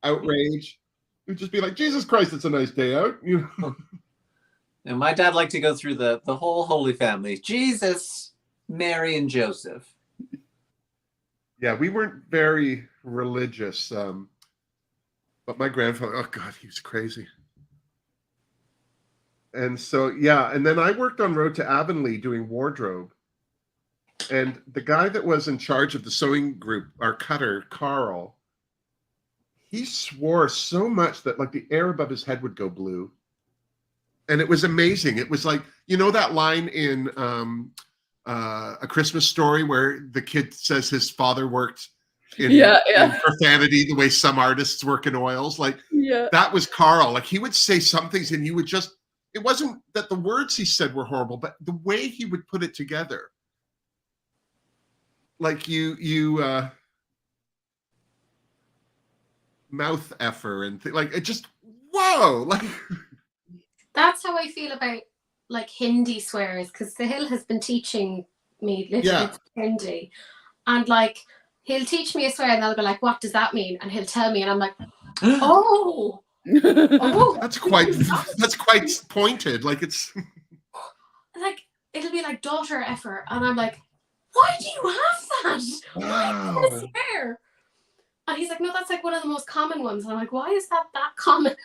outrage. It would just be like, Jesus Christ, it's a nice day out. You know? And my dad liked to go through the whole Holy Family. Jesus, Mary, and Joseph. Yeah, we weren't very religious. But my grandfather, oh God, he was crazy. And so, yeah, and then I worked on Road to Avonlea doing wardrobe. And the guy that was in charge of the sewing group, our cutter, Carl, he swore so much that like the air above his head would go blue. And it was amazing. It was like, you know that line in A Christmas Story where the kid says his father worked in profanity the way some artists work in oils? Like, that was Carl. Like, he would say some things and you would just, it wasn't that the words he said were horrible, but the way he would put it together. Like you mouth effer and like it just, whoa, like. That's how I feel about like Hindi swears, because Sahil has been teaching me little Hindi, and like he'll teach me a swear and I'll be like, what does that mean? And he'll tell me and I'm like, oh, that's quite pointed. Like it's like it'll be like daughter effer and I'm like, why do you have that? Wow. Why do you swear? And he's like, no, that's like one of the most common ones. And I'm like, why is that common?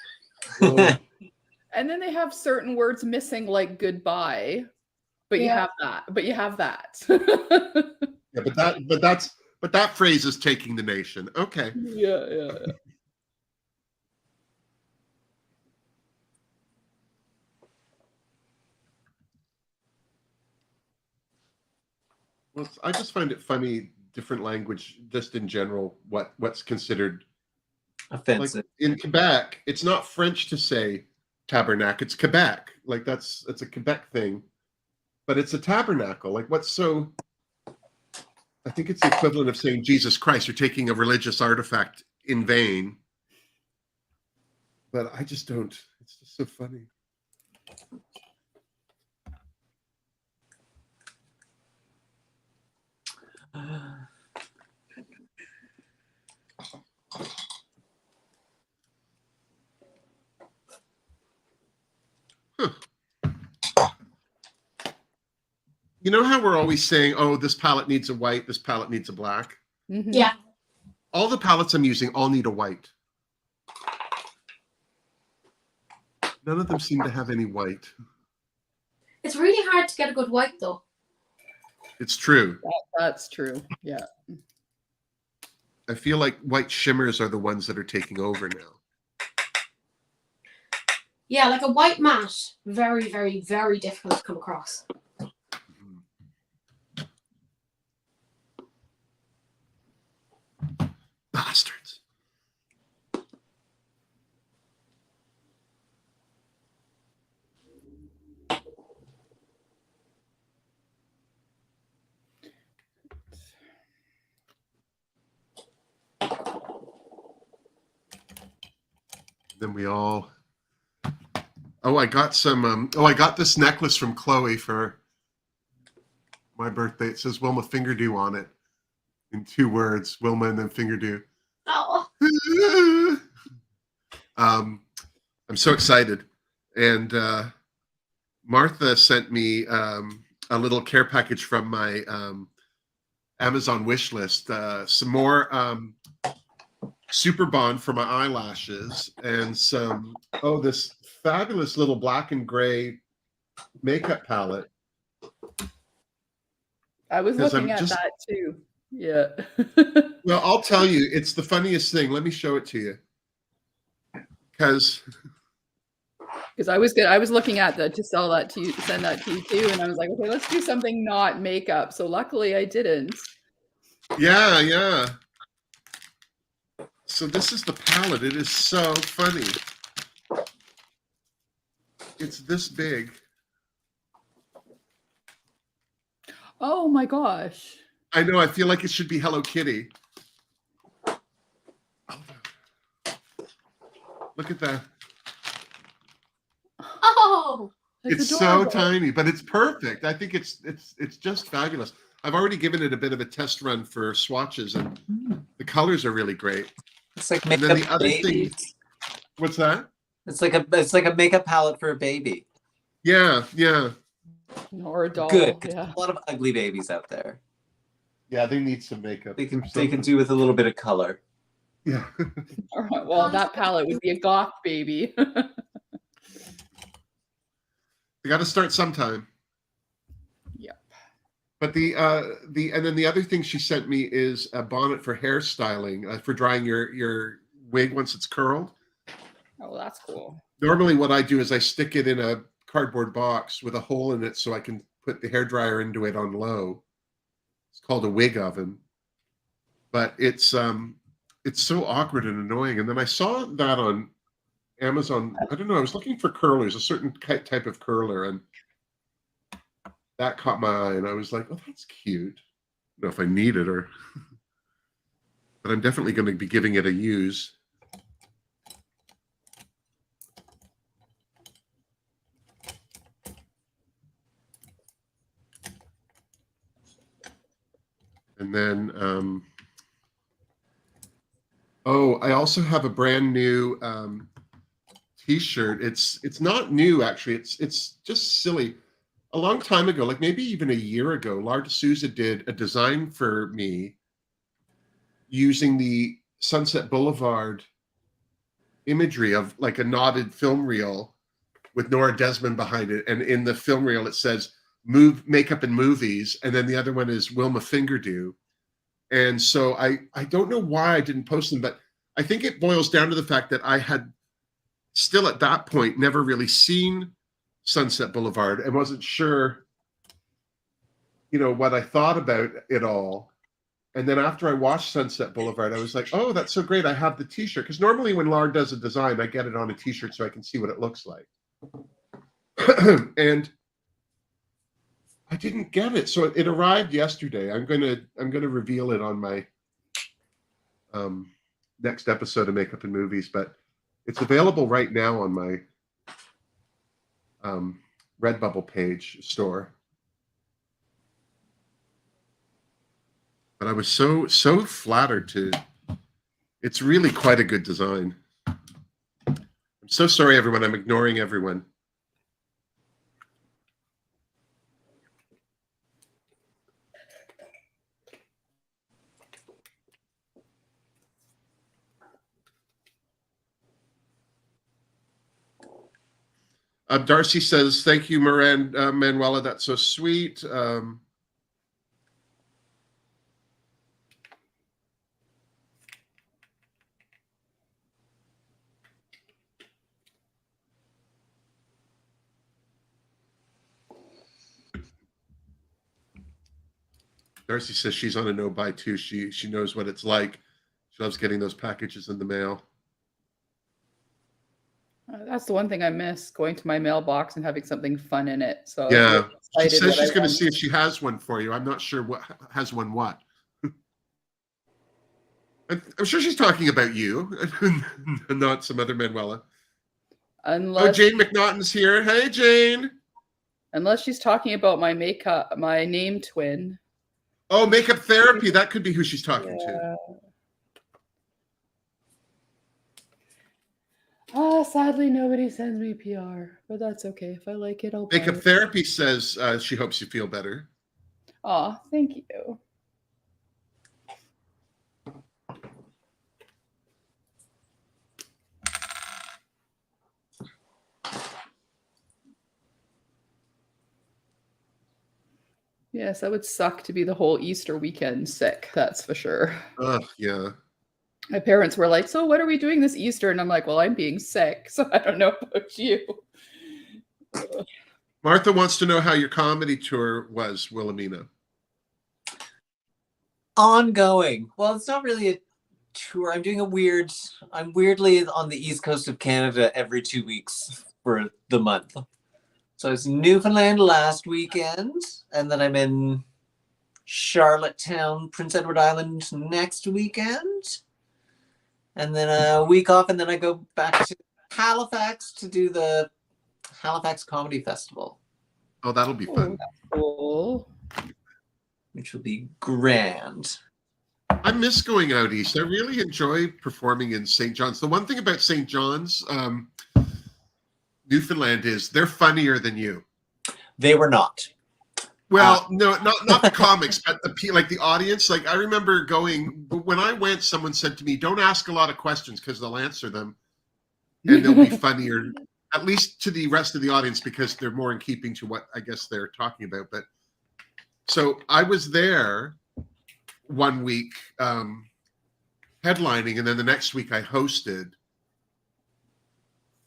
And then they have certain words missing, like goodbye, but you have that. But you have that. but that phrase is taking the nation. Okay. Yeah. Well, I just find it funny, different language, just in general, what's considered offensive. Like in Quebec, it's not French to say tabernacle, it's Quebec. Like it's a Quebec thing, but it's a tabernacle. Like what's so? I think it's the equivalent of saying Jesus Christ. You're taking a religious artifact in vain. But I just don't. It's just so funny. You know how we're always saying, oh, this palette needs a white, this palette needs a black? Mhm. Yeah. All the palettes I'm using all need a white. None of them seem to have any white. It's really hard to get a good white though. It's true. That's true. Yeah. I feel like white shimmers are the ones that are taking over now. Yeah, like a white matte, very, very, very difficult to come across. Bastards. Then we all. Oh, I got some. I got this necklace from Chloe for my birthday. It says Wilma Fingerdew on it in 2 words, Wilma and then Fingerdew. Oh. I'm so excited. And Martha sent me a little care package from my Amazon wish list. Some more Super Bond for my eyelashes and some, this fabulous little black and gray makeup palette. I was 'Cause looking I'm at just- that too. Yeah. Well, I'll tell you, it's the funniest thing. Let me show it to you. Because I was looking at that to sell that to you, send that to you too, and I was like, okay, let's do something not makeup. So luckily I didn't. yeah. So this is the palette. It is so funny. It's this big. Oh my gosh. I know. I feel like it should be Hello Kitty. Look at that. Oh. That's It's adorable. so tiny, but it's perfect. I think it's just fabulous. I've already given it a bit of a test run for swatches, and the colors are really great. It's like And then makeup the other thing, babies. what's that? It's like a makeup palette for a baby. Yeah. Or a doll. Good. 'Cause Yeah. there's a lot of ugly babies out there. Yeah, they need some makeup. They or can something. do with a little bit of color. Yeah. All right, well, that palette would be a goth baby. You got to start sometime. Yep. But and then the other thing she sent me is a bonnet for hairstyling, for drying your wig once it's curled. Oh, that's cool. Normally what I do is I stick it in a cardboard box with a hole in it so I can put the hairdryer into it on low. It's called a wig oven. But it's so awkward and annoying. And then I saw that on Amazon. I don't know. I was looking for curlers, a certain type of curler, and that caught my eye. And I was like, "Oh, that's cute." I don't know if I need it or, but I'm definitely going to be giving it a use. And then, I also have a brand new T-shirt. It's not new actually. It's just silly. A long time ago, like maybe even a year ago, Lara D'Souza did a design for me using the Sunset Boulevard imagery of like a knotted film reel with Nora Desmond behind it, and in the film reel it says makeup and movies, and then the other one is Wilma Fingerdew. And so I don't know why I didn't post them, but I think it boils down to the fact that I had still at that point never really seen Sunset Boulevard and wasn't sure, what I thought about it all. And then after I watched Sunset Boulevard, I was like, oh, that's so great. I have the T-shirt. Because normally when Lara does a design, I get it on a T-shirt so I can see what it looks like. And I didn't get it. So it arrived yesterday. I'm gonna reveal it on my next episode of Makeup and Movies, but it's available right now on my Redbubble page store. But I was so flattered to. It's really quite a good design. I'm so sorry, everyone. I'm ignoring everyone. Darcy says, thank you, Manuela. That's so sweet. Darcy says she's on a no-buy too. She knows what it's like. She loves getting those packages in the mail. That's the one thing I miss, going to my mailbox and having something fun in it. So yeah, she says she's going to see if she has one for you. I'm not sure what has one what. I'm sure she's talking about you, and not some other Manuela. Unless Jane McNaughton's here. Hey, Jane. Unless she's talking about my name twin. Oh, makeup therapy. That could be who she's talking to. Oh, sadly, nobody sends me PR, but that's okay. If I like it, I'll buy Makeup it. therapy says she hopes you feel better. Oh, thank you. Yes, that would suck to be the whole Easter weekend sick. That's for sure. Yeah. My parents were like, so what are we doing this Easter? And I'm like, well, I'm being sick, so I don't know about you. Martha wants to know how your comedy tour was, Wilhelmina. Ongoing. Well, it's not really a tour. I'm weirdly on the east coast of Canada every 2 weeks for the month. So I was in Newfoundland last weekend, and then I'm in Charlottetown, Prince Edward Island next weekend. And then a week off, and then I go back to Halifax to do the Halifax Comedy Festival. Oh, that'll be fun. Cool. Which will be grand. I miss going out east. I really enjoy performing in St. John's. The one thing about St. John's, Newfoundland, is they're funnier than you. They were not. Well, no, not the comics, but the audience. Like, I remember going, when I went, someone said to me, don't ask a lot of questions because they'll answer them and they'll be funnier, at least to the rest of the audience, because they're more in keeping to what I guess they're talking about. But so I was there 1 week headlining, and then the next week I hosted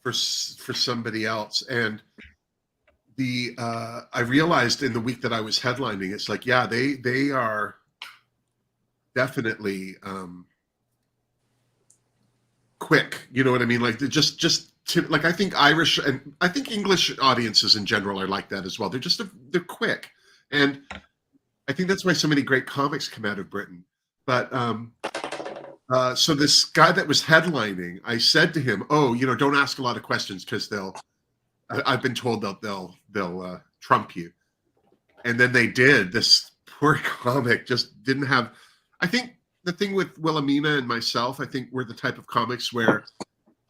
for somebody else. And I realized in the week that I was headlining, it's like, yeah, they are definitely quick. You know what I mean? Like, they're like, I think Irish and I think English audiences in general are like that as well. They're quick, and I think that's why so many great comics come out of Britain. But so this guy that was headlining, I said to him, "Oh, don't ask a lot of questions because I've been told they'll trump you." And then they did. This poor comic just didn't have. I think the thing with Wilhelmina and myself, I think we're the type of comics where,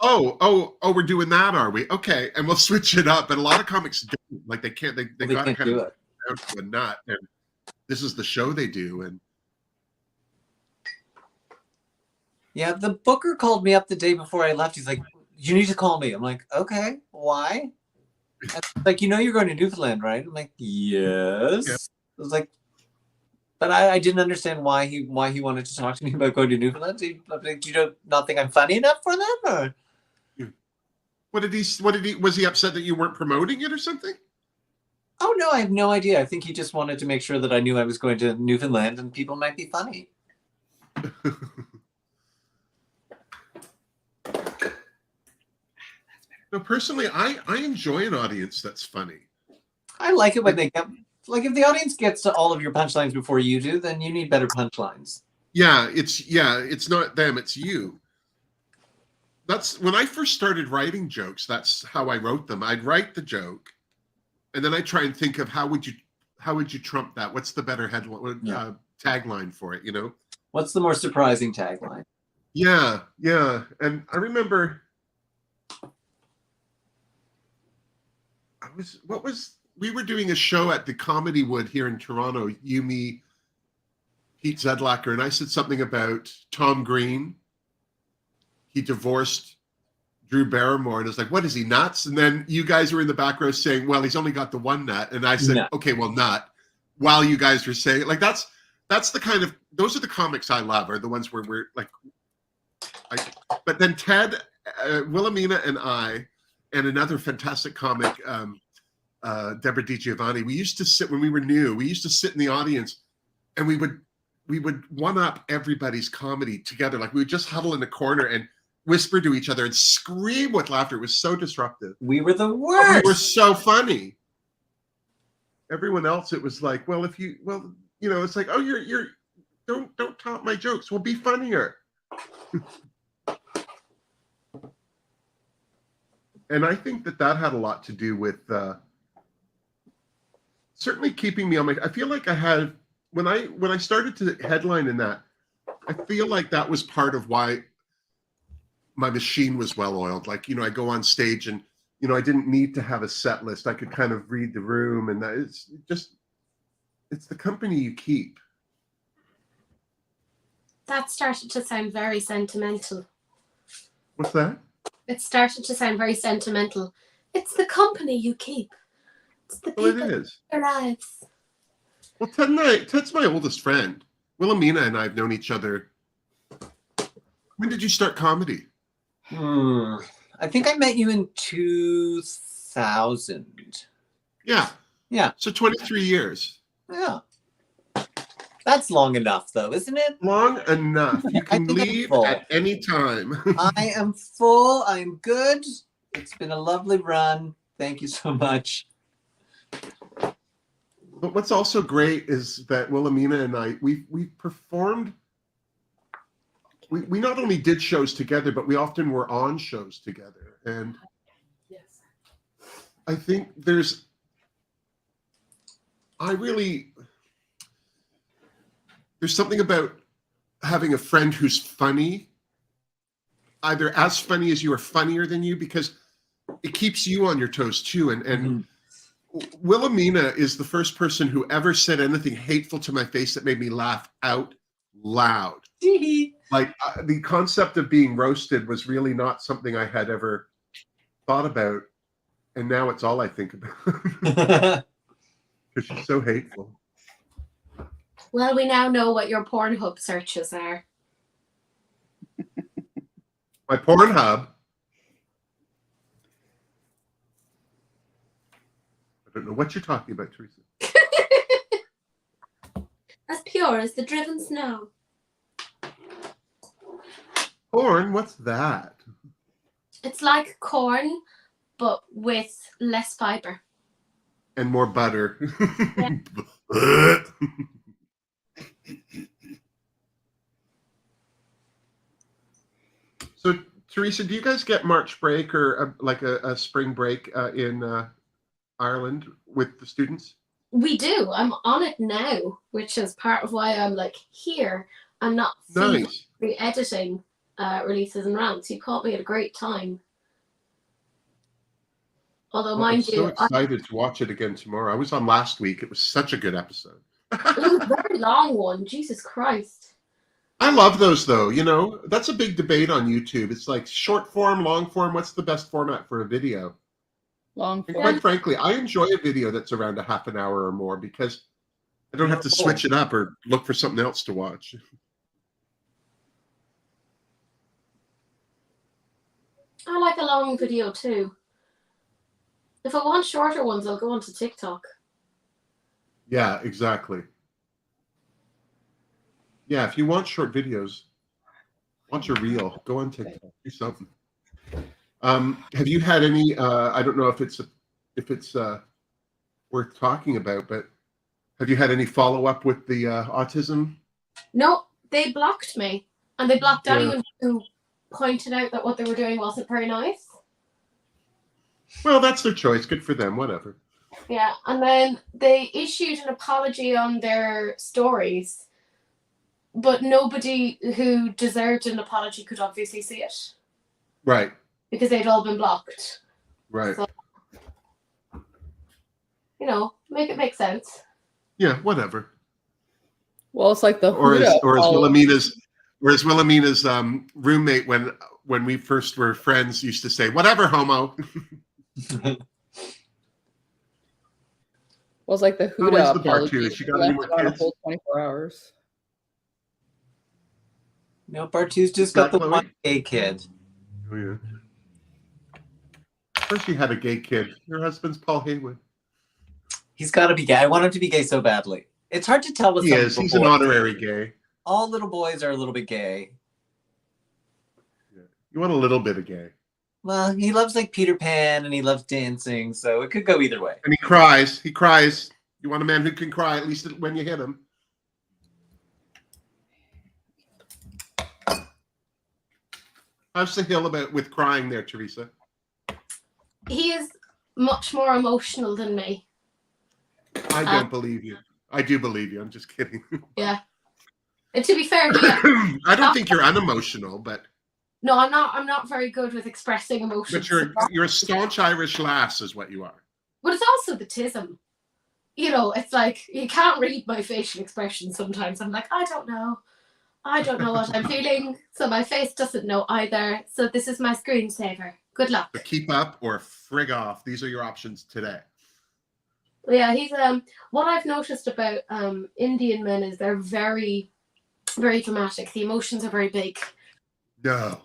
oh, we're doing that, are we? Okay, and we'll switch it up. But a lot of comics don't. Like, they can't. They got to kind of down to a nut. And this is the show they do. And yeah, the booker called me up the day before I left. He's like, "You need to call me." I'm like, "Okay, why?" Like, you're going to Newfoundland, right? I'm like, yes. Yeah. I was like, but I didn't understand why he wanted to talk to me about going to Newfoundland. Do you not think I'm funny enough for them? Or was he upset that you weren't promoting it or something? Oh no, I have no idea. I think he just wanted to make sure that I knew I was going to Newfoundland and people might be funny. No, personally, I enjoy an audience that's funny. I like it when they get, like, if the audience gets to all of your punchlines before you do, then you need better punchlines. Yeah, it's not them, it's you. That's when I first started writing jokes. That's how I wrote them. I'd write the joke, and then I try and think of how would you trump that? What's the better headline? tagline for it, you know? What's the more surprising tagline? Yeah, yeah. And I remember we were doing a show at the Comedy Wood here in Toronto, you, me, Pete Zedlacker, and I said something about Tom Green. He divorced Drew Barrymore, and it's like, what is he, nuts? And then you guys were in the back row saying, well, he's only got the one nut. And I said, No. okay, well, nut. While you guys were saying, like, that's the kind of, those are the comics I love, are the ones where we're like, but then Ted, Wilhelmina and I, and another fantastic comic, Deborah DiGiovanni, we used to sit, when we were new, we used to sit in the audience and we would one-up everybody's comedy together. Like we would just huddle in a corner and whisper to each other and scream with laughter. It was so disruptive. We were the worst. We were so funny. Everyone else, it was like, well, you know, it's like, oh, you're don't top my jokes. Well, be funnier. And I think that had a lot to do with certainly keeping me on my. I feel like I had when I started to headline in that. I feel like that was part of why my machine was well oiled. Like, you know, I go on stage and, you know, I didn't need to have a set list. I could kind of read the room, and it's the company you keep. That started to sound very sentimental. What's that? It started to sound very sentimental. It's the company you keep. It's the Well, people it is. in your lives. Well, Ted's my oldest friend. Wilhelmina and I have known each other. When did you start comedy? I think I met you in 2000. Yeah. Yeah. So 23 years. Yeah. That's long enough, though, isn't it? Long enough. You can leave at any time. I am full. I'm good. It's been a lovely run. Thank you so much. But what's also great is that Wilhelmina and I, we performed. We not only did shows together, but we often were on shows together. And Yes. I think there's something about having a friend who's funny, either as funny as you or funnier than you, because it keeps you on your toes too. And Wilhelmina is the first person who ever said anything hateful to my face that made me laugh out loud. Like the concept of being roasted was really not something I had ever thought about. And now it's all I think about. Because she's so hateful. Well, we now know what your Pornhub searches are. My Pornhub. I don't know what you're talking about, Teresa. As pure as the driven snow. Corn? What's that? It's like corn, but with less fiber. And more butter. Yeah. So, Teresa, do you guys get March break or like a spring break in Ireland with the students? We do. I'm on it now, which is part of why I'm like here. I'm not Nice. the editing releases and rants. You caught me at a great time. Although, Well, I'm mind so you, excited to watch it again tomorrow. I was on last week. It was such a good episode. it was a very long one. Jesus Christ. I love those, though. You know, that's a big debate on YouTube. It's like short form, long form. What's the best format for a video? Long And form. quite frankly, I enjoy a video that's around a half an hour or more because I don't have to switch it up or look for something else to watch. I like a long video too. If I want shorter ones, I'll go onto TikTok. Yeah, exactly. Yeah, if you want short videos, watch a reel. Go on TikTok. Do something. Have you had any? I don't know if it's worth talking about, but have you had any follow up with the autism? No, they blocked me, and they blocked Yeah. anyone who pointed out that what they were doing wasn't very nice. Well, that's their choice. Good for them. Whatever. Yeah, and then they issued an apology on their stories, but nobody who deserved an apology could obviously see it. Right. Because they'd all been blocked. Right. So, you know, make it make sense. Yeah, whatever. Well, it's like the Or as Huda Wilhelmina's roommate when we first were friends used to say, "Whatever, homo." Well, it's like the Where's Huda the bar apology. too? She got any more On a kids? full 24 hours. No, Bartu's just got the Chloe? one gay kid. Oh yeah. First, she had a gay kid. Her husband's Paul Haywood. He's got to be gay. I want him to be gay so badly. It's hard to tell with He some is. little He's an boys. honorary gay. All little boys are a little bit gay. Yeah. You want a little bit of gay. Well, he loves like Peter Pan and he loves dancing, so it could go either way. And he cries. He cries. You want a man who can cry, at least when you hit him. How's the hill about with crying there, Teresa? He is much more emotional than me. I don't believe you. I do believe you. I'm just kidding. Yeah. And to be fair, I don't think you're unemotional, but no, I'm not. I'm not very good with expressing emotions. but you're a staunch Irish lass, is what you are. But it's also the tism. You know, it's like you can't read my facial expression sometimes. I'm like, I don't know what I'm feeling, so my face doesn't know either. So this is my screensaver. Good luck. But keep up or frig off. These are your options today. Yeah, he's what I've noticed about Indian men is they're very, very dramatic. The emotions are very big. No.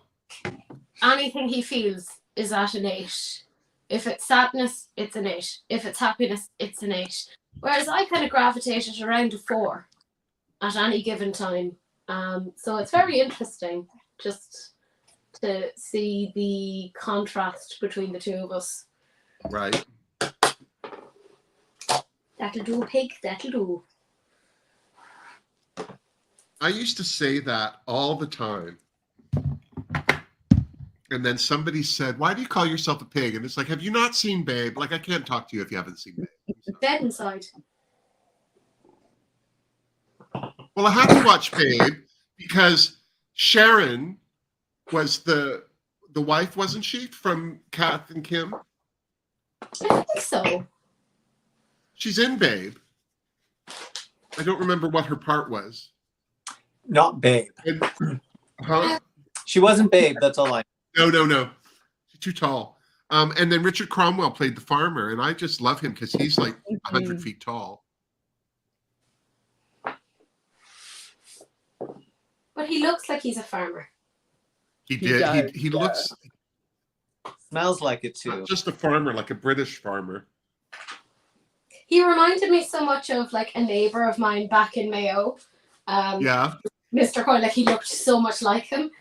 Anything he feels is at an 8. If it's sadness, it's an 8. If it's happiness, it's an 8. Whereas I kind of gravitated around a 4 at any given time. So it's very interesting just to see the contrast between the two of us. Right. That'll do, pig, that'll do. I used to say that all the time. And then somebody said, "Why do you call yourself a pig?" And it's like, have you not seen Babe? Like, I can't talk to you if you haven't seen Babe. Dead inside. Well, I had to watch Babe because Sharon was the wife, wasn't she, from Kath and Kim? I think so. She's in Babe. I don't remember what her part was. Not Babe. And, huh? She wasn't Babe, that's all I No. She's too tall. And then Richard Cromwell played the farmer, and I just love him because he's like 100 feet tall. But he looks like he's a farmer. He did. does, He yeah. looks Smells like it too. not just a farmer, like a British farmer. He reminded me so much of like a neighbour of mine back in Mayo. Yeah. Mr. Coyle, like he looked so much like him.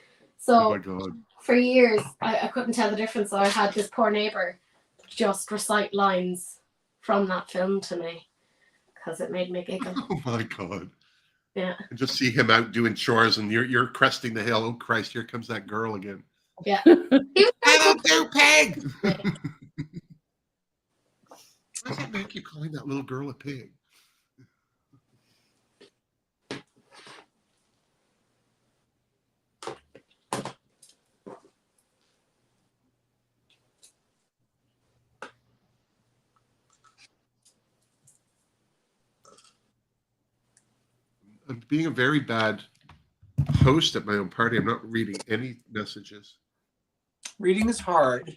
Oh my So God. for years, I couldn't tell the difference. So I had this poor neighbour just recite lines from that film to me because it made me giggle. Oh my God. Yeah. And just see him out doing chores, and you're cresting the hill. Oh Christ, here comes that girl again. Yeah. He was I very don't do pig. Why does that man keep calling that little girl a pig? I'm being a very bad host at my own party. I'm not reading any messages. Reading is hard.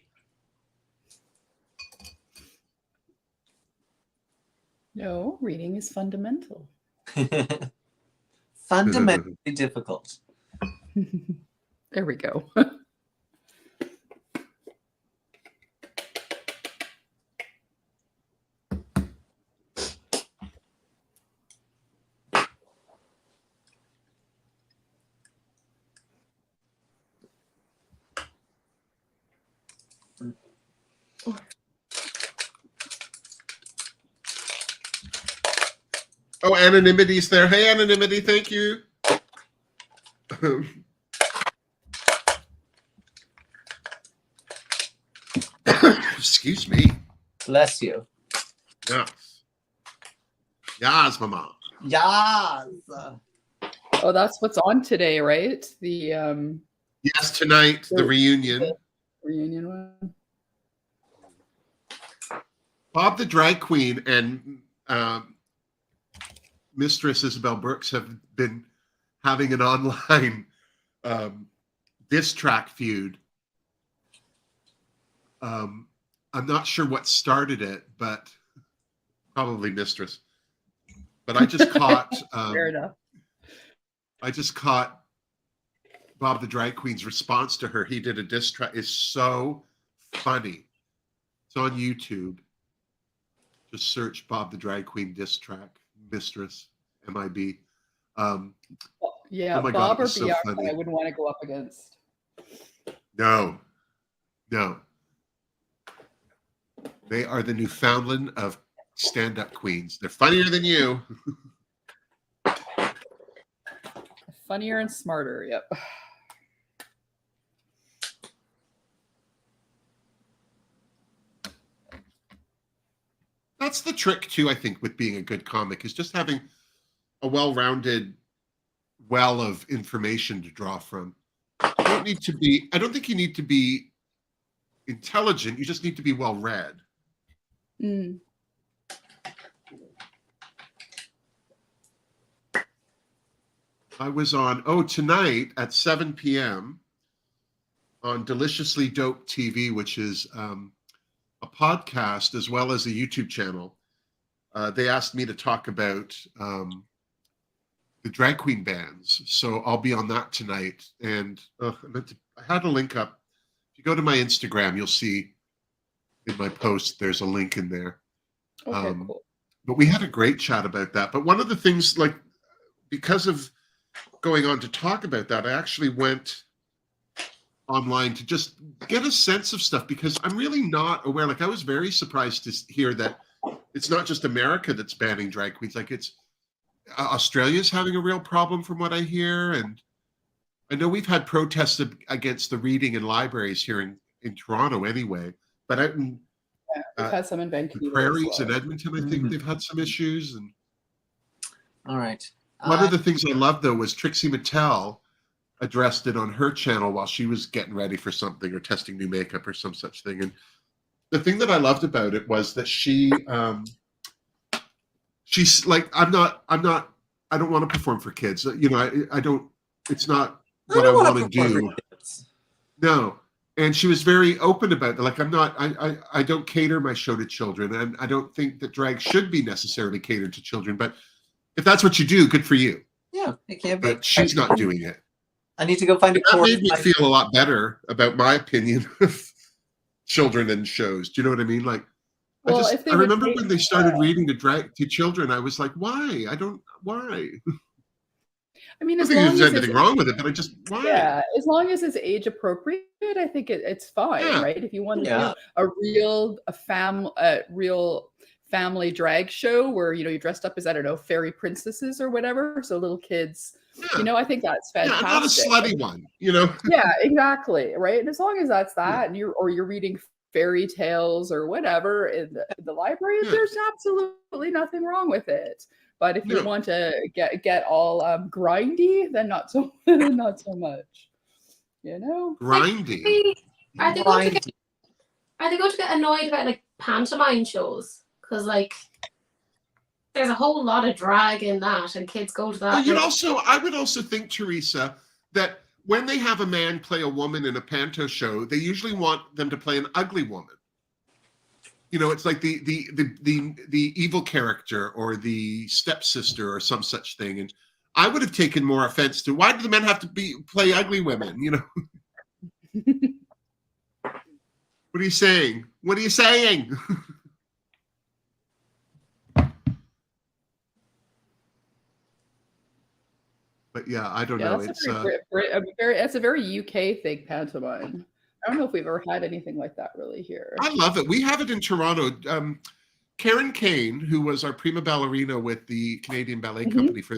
No, reading is fundamental. Fundamentally difficult. There we go. Oh, anonymity's there. Hey, anonymity, thank you. Excuse me. Bless you. Yes. Yes, mama. Yes. Oh, that's what's on today, right? The Yes, tonight, the reunion. reunion one. Bob the drag queen and Mistress Isabel Brooks have been having an online diss track feud. I'm not sure what started it, but probably Mistress. But I just caught Fair enough. I just caught Bob the drag queen's response to her. He did a diss track. It's so funny. It's on YouTube. Just search Bob the drag queen diss track, Mistress, MIB. Yeah, oh my Bob God, or it's so Bianca, funny. I wouldn't want to go up against. No. They are the Newfoundland of stand-up queens. They're funnier than you. Funnier and smarter, yep. That's the trick too, I think, with being a good comic, is just having a well-rounded well of information to draw from. You don't need to be, I don't think you need to be intelligent, you just need to be well-read. Mm. I was on, tonight at 7 p.m. on Deliciously Dope TV, which is a podcast as well as a YouTube channel. They asked me to talk about the drag queen bands. So I'll be on that tonight. And I had a link up. If you go to my Instagram, you'll see in my post, there's a link in there. Okay, cool. But we had a great chat about that. But one of the things, like, because of going on to talk about that, I actually went online to just get a sense of stuff, because I'm really not aware. Like, I was very surprised to hear that it's not just America that's banning drag queens. Like, it's Australia's having a real problem from what I hear. And I know we've had protests against the reading in libraries here in Toronto anyway, but out in we've had some in the Vancouver prairies as well. and Edmonton, I think they've had some issues. And All right. one of the things I loved, though, was Trixie Mattel addressed it on her channel while she was getting ready for something or testing new makeup or some such thing. And the thing that I loved about it was that she's like, I don't want to perform for kids. You know, I don't, it's not what I want to do. No. And she was very open about it. Like, I don't cater my show to children, and I don't think that drag should be necessarily catered to children, but if that's what you do, good for you. Yeah, it can be. But she's not doing it. I need to go find a That course. made me feel a lot better about my opinion of children and shows. Do you know what I mean? Like, Well, I remember when they started reading to children, I was like, why? Why? I mean, I as don't think long there's as anything wrong with it, but why? yeah, as long as it's age appropriate, I think it's fine, Yeah. right? If you want to do a real family drag show where, you know, you dressed up as, I don't know, fairy princesses or whatever, so little kids, you know, I think that's fantastic. Yeah, not a slutty one, you know? Yeah, exactly, right? And as long as that's that, and you're reading fairy tales or whatever in the library, there's absolutely nothing wrong with it. But if you want to get all grindy, then not so much. You know, grindy. Are they going to get annoyed about like pantomime shows? Because like there's a whole lot of drag in that, and kids go to that. Well, I would also think, Teresa, that when they have a man play a woman in a panto show, they usually want them to play an ugly woman. You know, it's like the evil character or the stepsister or some such thing. And I would have taken more offense to, why do the men have to play ugly women? You know, what are you saying? What are you saying? But yeah, I don't know. It's a very UK thing, pantomime. I don't know if we've ever had anything like that really here. I love it. We have it in Toronto. Karen Kane, who was our prima ballerina with the Canadian Ballet Company for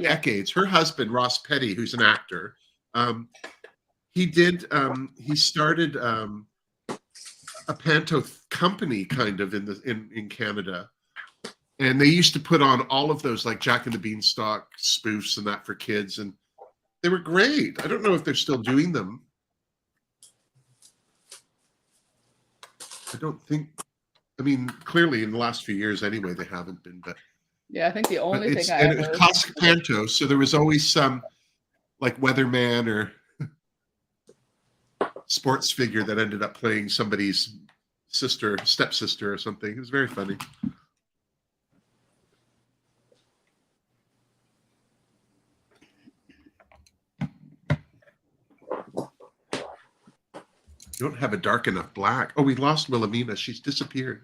decades, her husband, Ross Petty, who's an actor, he started a panto company kind of in Canada. And they used to put on all of those like Jack and the Beanstalk spoofs and that for kids, and they were great. I don't know if they're still doing them. I don't think. I mean, clearly in the last few years, anyway, they haven't been. But Yeah, I think the only thing and it was classic panto, so there was always some like weatherman or sports figure that ended up playing somebody's stepsister or something. It was very funny. You don't have a dark enough black. Oh, we lost Wilhelmina. She's disappeared.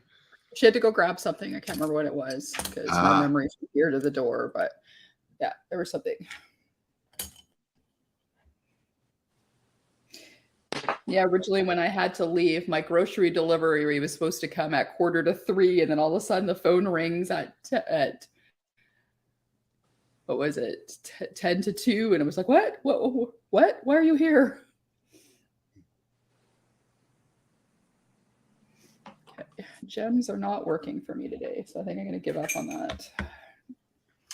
She had to go grab something. I can't remember what it was because my memory's from here to the door. But yeah, there was something. Yeah, originally when I had to leave, my grocery delivery was supposed to come at 2:45, and then all of a sudden the phone rings at what was it, 10 to 2, and it was like, what? Why are you here? Okay. Gems are not working for me today, so I think I'm going to give up on that.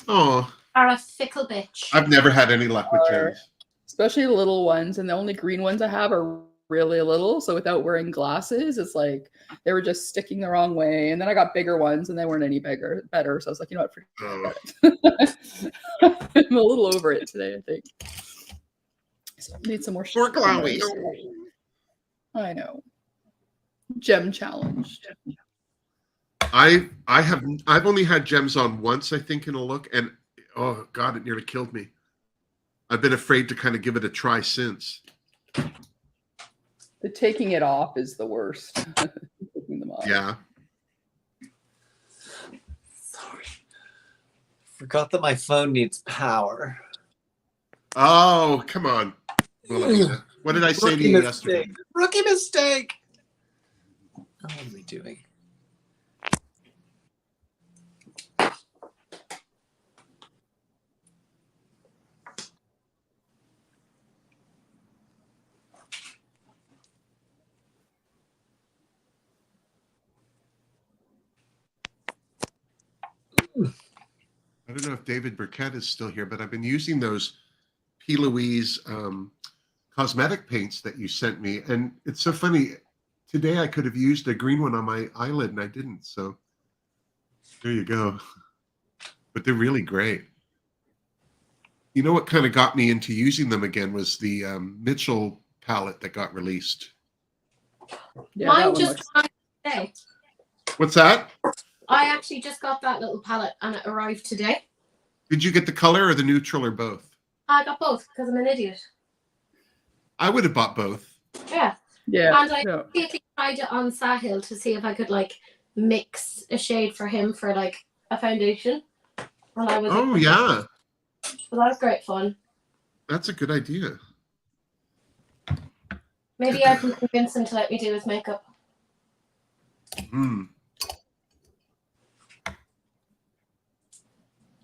Oh, Are a fickle bitch. I've never had any luck with gems. Especially the little ones, and the only green ones I have are really little, so without wearing glasses, it's like they were just sticking the wrong way. And then I got bigger ones, and they weren't any better. So I was like, you know what, forget it. I'm a little over it today, I think. So I need some more. More glowy. I know. Gem challenged. I've only had gems on once, I think, in a look, and oh god, it nearly killed me. I've been afraid to kind of give it a try since. The taking it off is the worst. Taking them off. Yeah. Sorry. Forgot that my phone needs power. Oh, come on. Wilhelmina. What did I say to you yesterday? Rookie mistake. What are we doing? I don't know if David Burkett is still here, but I've been using those P. Louise cosmetic paints that you sent me. And it's so funny. Today I could have used a green one on my eyelid and I didn't. So there you go. But they're really great. You know what kind of got me into using them again was the Mitchell palette that got released. Yeah, Mine just arrived today. What's that? I actually just got that little palette and it arrived today. Did you get the color or the neutral or both? I got both because I'm an idiot. I would have bought both. Yeah. Yeah. And I immediately tried it on Sahil to see if I could like mix a shade for him for like a foundation. And I was yeah. So that was great fun. That's a good idea. Maybe I can convince him to let me do his makeup. Hmm.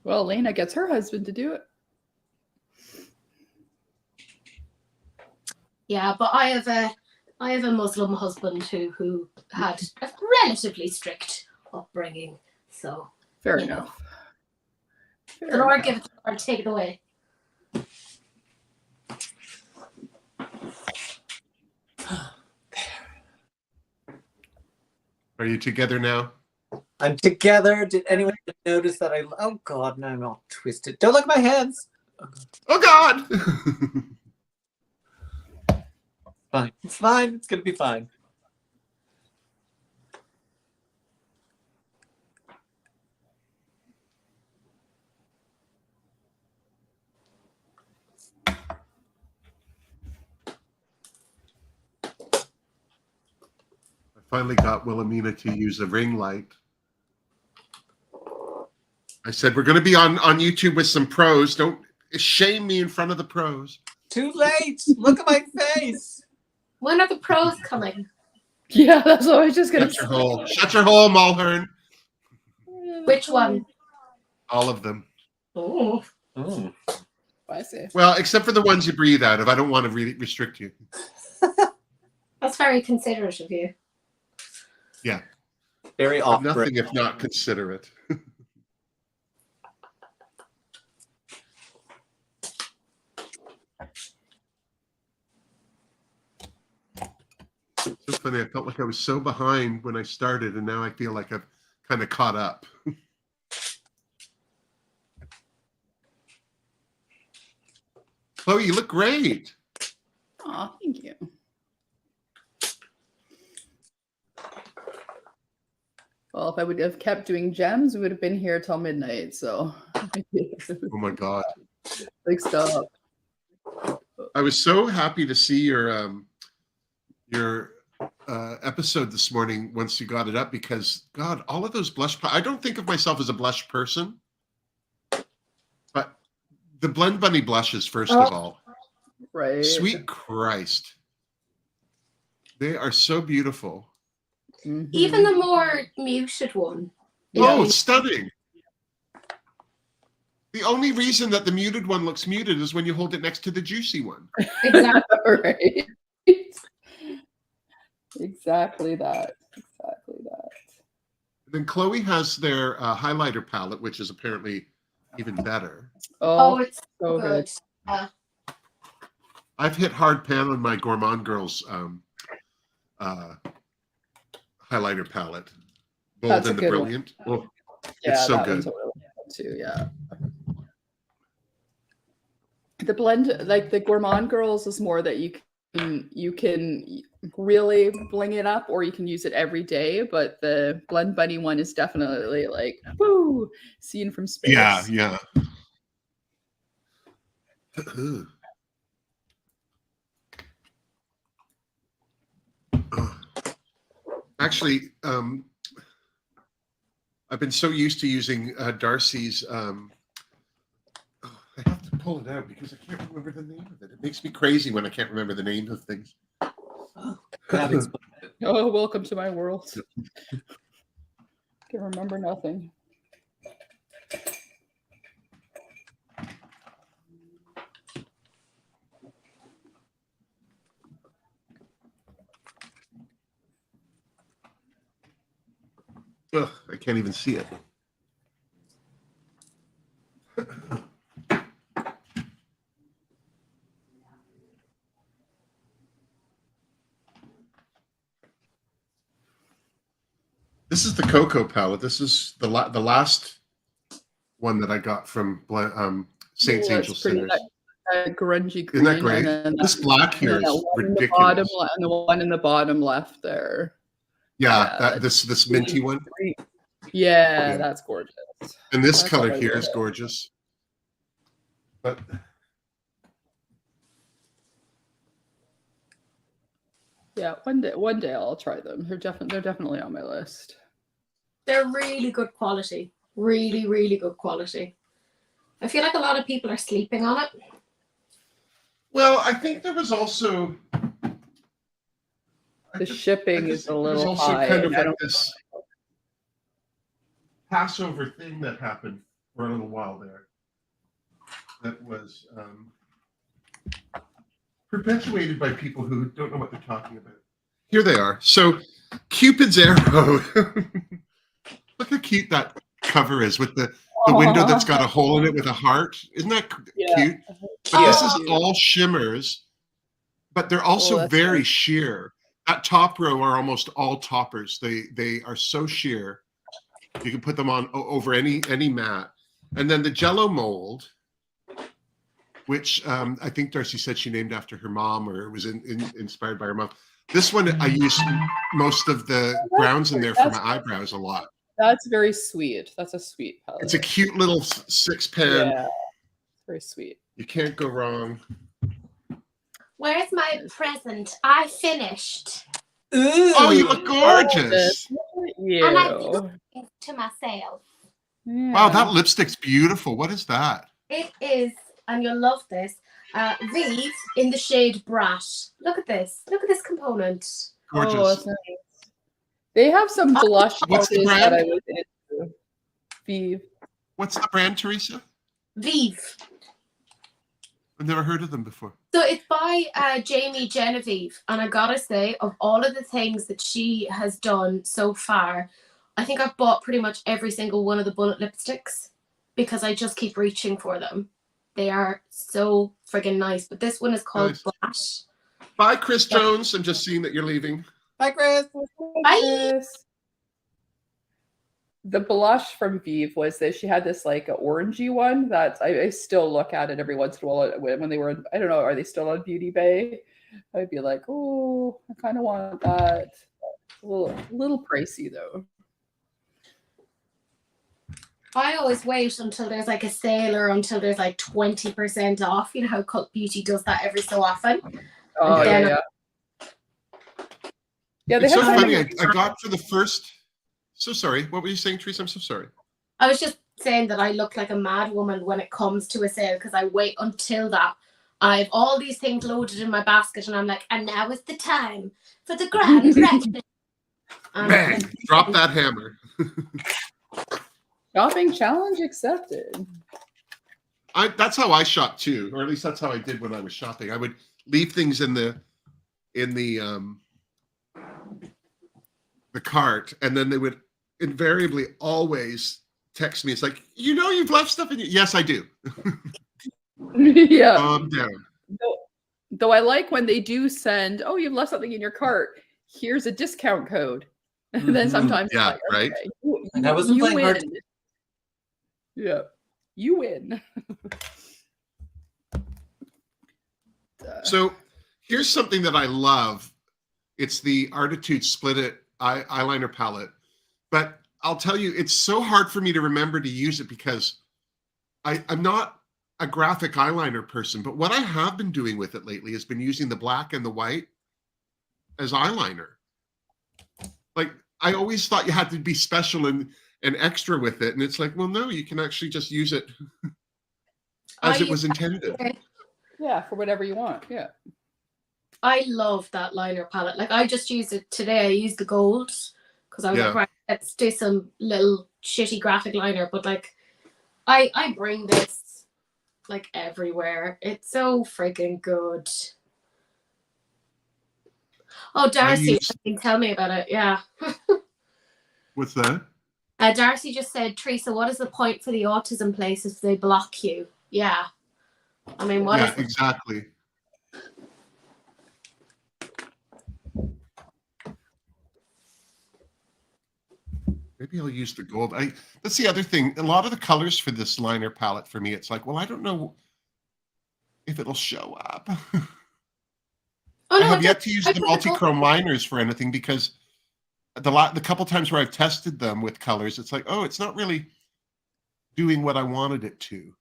Well, Elena gets her husband to do it. Yeah, but I have a Muslim husband who had a relatively strict upbringing. So Fair you enough. know, the Lord give it to the Lord, take it away. Are you together now? I'm together. Did anyone notice that oh god, now I'm all twisted. Don't look at my hands. Oh god! Fine. It's fine. It's gonna be fine. I finally got Wilhelmina to use a ring light. I said, we're going to be on YouTube with some pros. Don't shame me in front of the pros. Too late. Look at my face. When are the pros coming? Yeah, that's what I was just going to Shut say. your hole. Shut your hole, Mulhern. Which one? All of them. Oh. Oh. I see. Well, except for the ones you breathe out of. I don't want to really restrict you. That's very considerate of you. Yeah. Very off. Nothing if not considerate. So funny. I felt like I was so behind when I started, and now I feel like I've kind of caught up. Chloe, you look great. Oh, thank you. Well, if I would have kept doing gems, we would have been here till midnight. So, Oh my God. like, stop. I was so happy to see your episode this morning once you got it up, because God, all of those blush. I don't think of myself as a blush person, but the Blend Bunny blushes, first of all. Right. Sweet Christ. They are so beautiful. Mhm. Even the more muted one. Oh, is- stunning. The only reason that the muted one looks muted is when you hold it next to the juicy one. Exactly. Right. Exactly that. Exactly that. Then Chloe has their highlighter palette, which is apparently even better. Oh, Oh, it's so so good. I've hit hard pan on my Gourmand Girls highlighter palette. Bold That's a and the good one. Brilliant. Oh, yeah, it's so that good. one's a really good one too. Yeah. The blend, like the Gourmand Girls, is more that you can really bling it up, or you can use it every day. But the Blend Bunny one is definitely like, woo, seen from space. Yeah, yeah. Actually, I've been so used to using Darcy's. I have to pull it out because I can't remember the name of it. It makes me crazy when I can't remember the name of things. Oh, welcome to my world. Can remember nothing. Ugh, I can't even see it. This is the Cocoa palette. This is the last one that I got from Saints Oh, Angel it's pretty, Sinners. that grungy green. Isn't that great? And then This black here that is one in the ridiculous. bottom, and the one in the bottom left there. Yeah, Yeah, this minty one. Yeah, Yeah. that's gorgeous. And this That's color what I here love. is gorgeous. But Yeah, one day I'll try them. They're definitely on my list. They're really good quality. Really, really good quality. I feel like a lot of people are sleeping on it. well, I think there was also The shipping is a there was little also high. kind of I like don't- this Passover thing that happened for a little while there. That was perpetuated by people who don't know what they're talking about. Here they are. So, Cupid's arrow. Look how cute that cover is with the window that's got a hole in it with a heart. Isn't that Yeah. cute? But Oh. this is all shimmers, but they're also that's very nice. sheer. That top row are almost all toppers. They are so sheer. You can put them on over any mat. And then the Jello mold, which I think Darcy said she named after her mom, or it was inspired by her mom. This one, I use most of the browns in there for my eyebrows a lot. That's very sweet. That's a sweet palette. It's a cute little 6-pan. Yeah, it's very sweet. You can't go wrong. Where's my present? I finished. Ooh. Oh, you look gorgeous. Yeah. And I did it to myself. Wow, that lipstick's beautiful. What is that? It is, and you'll love this, Vive in the shade Brat. Look at this. Look at this component. Gorgeous. Oh, it's nice. They have some blush What's the that brand? I was into. Vive. What's the brand, Teresa? Vive. I've never heard of them before. So it's by Jamie Genevieve, and I gotta say, of all of the things that she has done so far, I think I've bought pretty much every single one of the bullet lipsticks because I just keep reaching for them. They are so friggin' nice. But this one is called Nice. Brat. Bye, Chris Jones. I'm just seeing that you're leaving. Bye, Chris. Bye. The blush from Vive was that she had this like orangey one that I still look at it every once in a while when they were, I don't know, are they still on Beauty Bay? I'd be like, oh, I kind of want that. A little pricey though. I always wait until there's like a sale or until there's like 20% off. You know how Cult Beauty does that every so often. Oh yeah. Yeah, they it's so have funny. I got for the first. So sorry. What were you saying, Teresa? I'm so sorry. I was just saying that I look like a mad woman when it comes to a sale because I wait until that. I have all these things loaded in my basket and I'm like, and now is the time for the grand reckoning. Bang! Drop that hammer. Shopping challenge accepted. That's how I shop too, or at least that's how I did when I was shopping. I would leave things in the cart, and then they would invariably always text me. It's like, you've left stuff in. Yes, I do. Yeah. Calm down. Though I like when they do send, oh, you've left something in your cart. Here's a discount code. And then sometimes, yeah, like, right. Okay, I wasn't playing hard. Yeah, you win. So here's something that I love. It's the Artitude Split It eyeliner palette. But I'll tell you, it's so hard for me to remember to use it because I'm not a graphic eyeliner person. But what I have been doing with it lately has been using the black and the white as eyeliner. Like, I always thought you had to be special and extra with it. And it's like, well, no, you can actually just use it as it was intended. Yeah, for whatever you want. Yeah. I love that liner palette. Like, I just used it today. I used the gold because I was like, right, let's do some little shitty graphic liner. But like, I bring this like everywhere. It's so freaking good. Oh, Darcy, tell me about it. Yeah. What's that? Darcy just said, Teresa, what is the point for the autism places if they block you? Yeah. I mean, what is it? Exactly. Maybe I'll use the gold. That's the other thing. A lot of the colors for this liner palette for me, it's like, well, I don't know if it'll show up. Oh, no, I have yet to use the multi-chrome liners for anything because the couple times where I've tested them with colors, it's like, oh, it's not really doing what I wanted it to.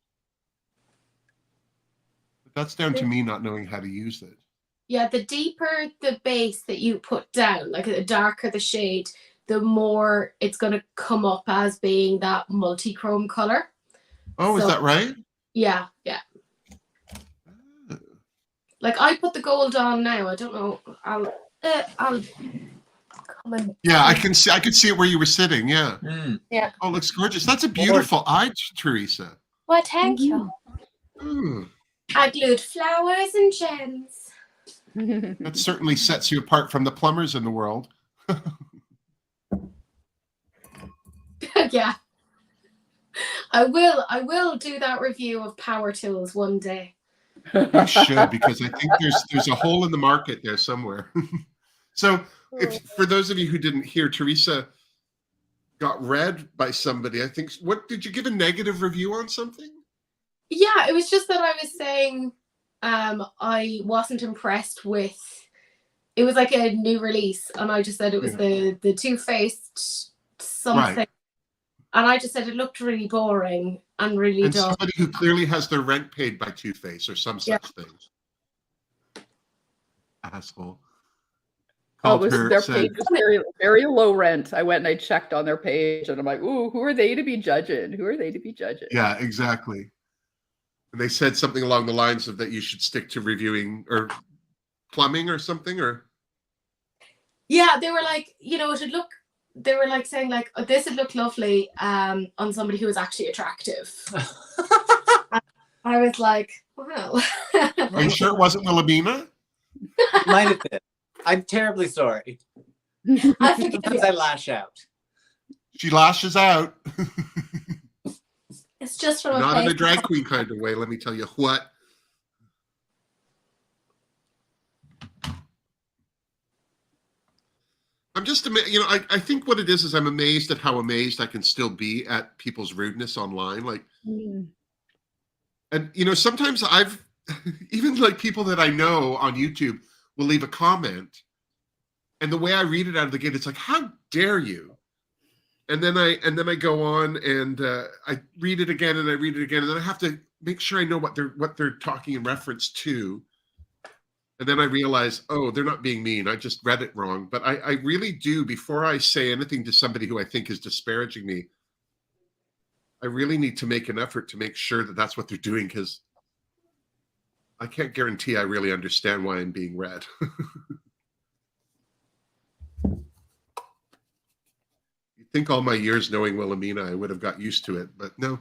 But that's down to me not knowing how to use it. Yeah, the deeper the base that you put down, like the darker the shade, the more it's going to come up as being that multi-chrome color. Oh, is that right? Yeah, yeah. Like, I put the gold on now. I don't know. I'll come and... Yeah, I could see it where you were sitting. Yeah. Yeah. Oh, it looks gorgeous. That's a beautiful eye, Teresa. Well, thank you. Mm. I glued flowers and gems. That certainly sets you apart from the plumbers in the world. Yeah. I will do that review of power tools one day. You should, because I think there's a hole in the market there somewhere. So for those of you who didn't hear, Teresa got read by somebody. I think, what did you give a negative review on something? Yeah, it was just that I was saying I wasn't impressed with, it was like a new release and I just said it was the Too Faced something. Right. And I just said it looked really boring and really dull. Somebody who clearly has their rent paid by Too Faced or some such things. Asshole. Oh, their page was very, very low rent. I went and I checked on their page and I'm like, ooh, who are they to be judging? Who are they to be judging? Yeah, exactly. And they said something along the lines of that you should stick to reviewing or plumbing or something, or? Yeah, they were like, they were like saying like, oh, this would look lovely on somebody who was actually attractive. I was like, wow. Are you sure it wasn't Wilhelmina? Might have been. I'm terribly sorry. I think sometimes I lash out. She lashes out. It's just from not in a drag queen kind of way, let me tell you what. I'm just you know, I think what it is I'm amazed at how amazed I can still be at people's rudeness online. Like, and you know, sometimes I've even like people that I know on YouTube will leave a comment, and the way I read it out of the gate, it's like, how dare you? And then I go on and I read it again and I read it again, and then I have to make sure I know what they're talking in reference to. And then I realize, oh, they're not being mean. I just read it wrong. But I really do, before I say anything to somebody who I think is disparaging me, I really need to make an effort to make sure that that's what they're doing, because I can't guarantee I really understand why I'm being read. You'd think all my years knowing Wilhelmina, I would have got used to it, but no.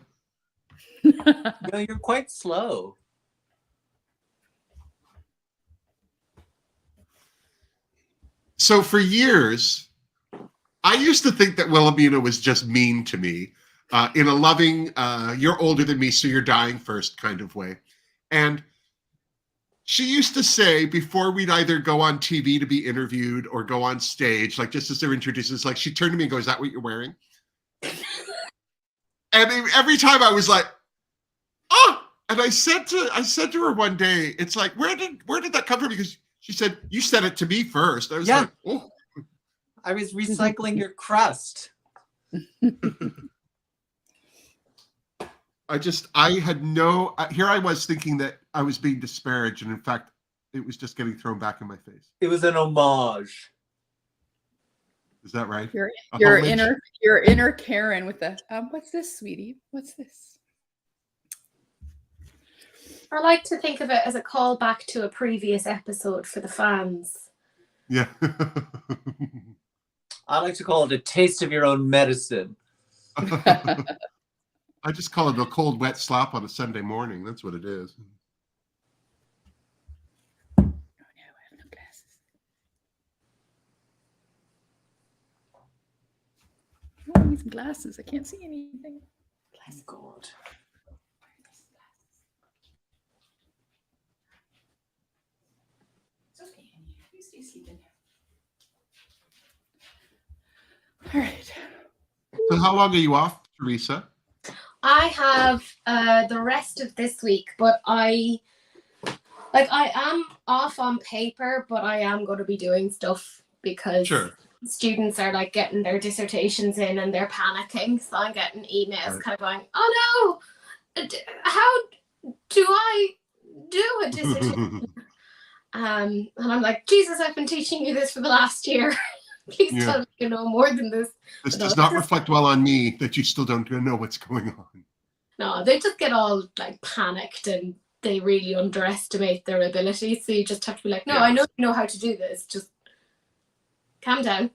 No, you're quite slow. So for years, I used to think that Wilhelmina was just mean to me in a loving, you're older than me, so you're dying first kind of way. And she used to say, before we'd either go on TV to be interviewed or go on stage, like just as they're introduced, it's like she turned to me and goes, "Is that what you're wearing?" And every time I was like, "Oh!" And I said to her one day, it's like, where did that come from? Because she said, "You said it to me first." I was like, "Oh." I was recycling your crust. I had no, here I was thinking that I was being disparaged, and in fact, it was just getting thrown back in my face. It was an homage. Is that right? Your inner Karen with the, what's this, sweetie? What's this? I like to think of it as a callback to a previous episode for the fans. Yeah. I like to call it a taste of your own medicine. I just call it a cold, wet slap on a Sunday morning. That's what it is. Oh no, I have no glasses. I need some glasses. I can't see anything. Bless God. It's okay, honey. You stay sleeping. All right. So how long are you off, Teresa? I have the rest of this week, but I am off on paper, but I am going to be doing stuff because students are like getting their dissertations in and they're panicking. So I'm getting emails kind of going, "Oh no, how do I do a dissertation?" And I'm like, "Jesus, I've been teaching you this for the last year. Please tell me you know more than this." This does not reflect well on me that you still don't know what's going on. No, they just get all like panicked and they really underestimate their abilities. So you just have to be like, "No, I know you know how to do this. Just calm down,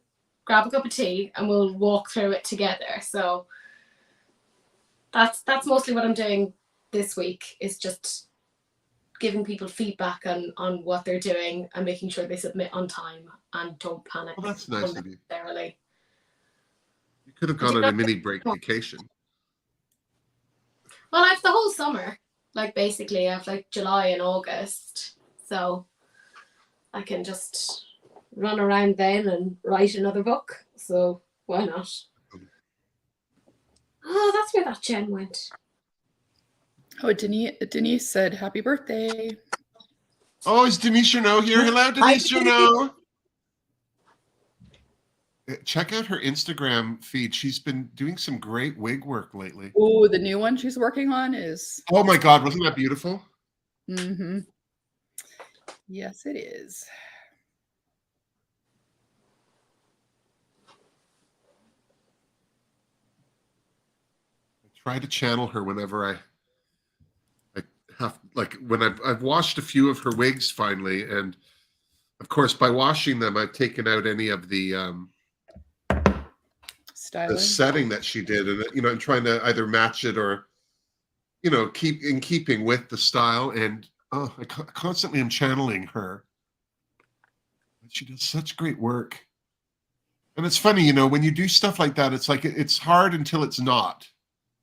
grab a cup of tea, and we'll walk through it together." So that's mostly what I'm doing this week, is just giving people feedback on what they're doing and making sure they submit on time and don't panic. Well, that's nice of you. You could have gone on a mini break vacation. Well, I have the whole summer. Like basically I have like July and August. So I can just run around then and write another book. So why not? Oh, that's where that Jen went. Oh, Denise said happy birthday. Oh, is Denise Cherneau here? Hello, Denise Cherneau. Check out her Instagram feed. She's been doing some great wig work lately. Oh, the new one she's working on is... Oh my God, wasn't that beautiful? Mm-hmm. Yes, it is. I try to channel her whenever I have, like when I've washed a few of her wigs finally, and of course by washing them I've taken out any of the setting that she did, and you know, I'm trying to either match it or, you know, keep in keeping with the style. And I constantly am channeling her. She does such great work. And it's funny, you know, when you do stuff like that, it's like it's hard until it's not.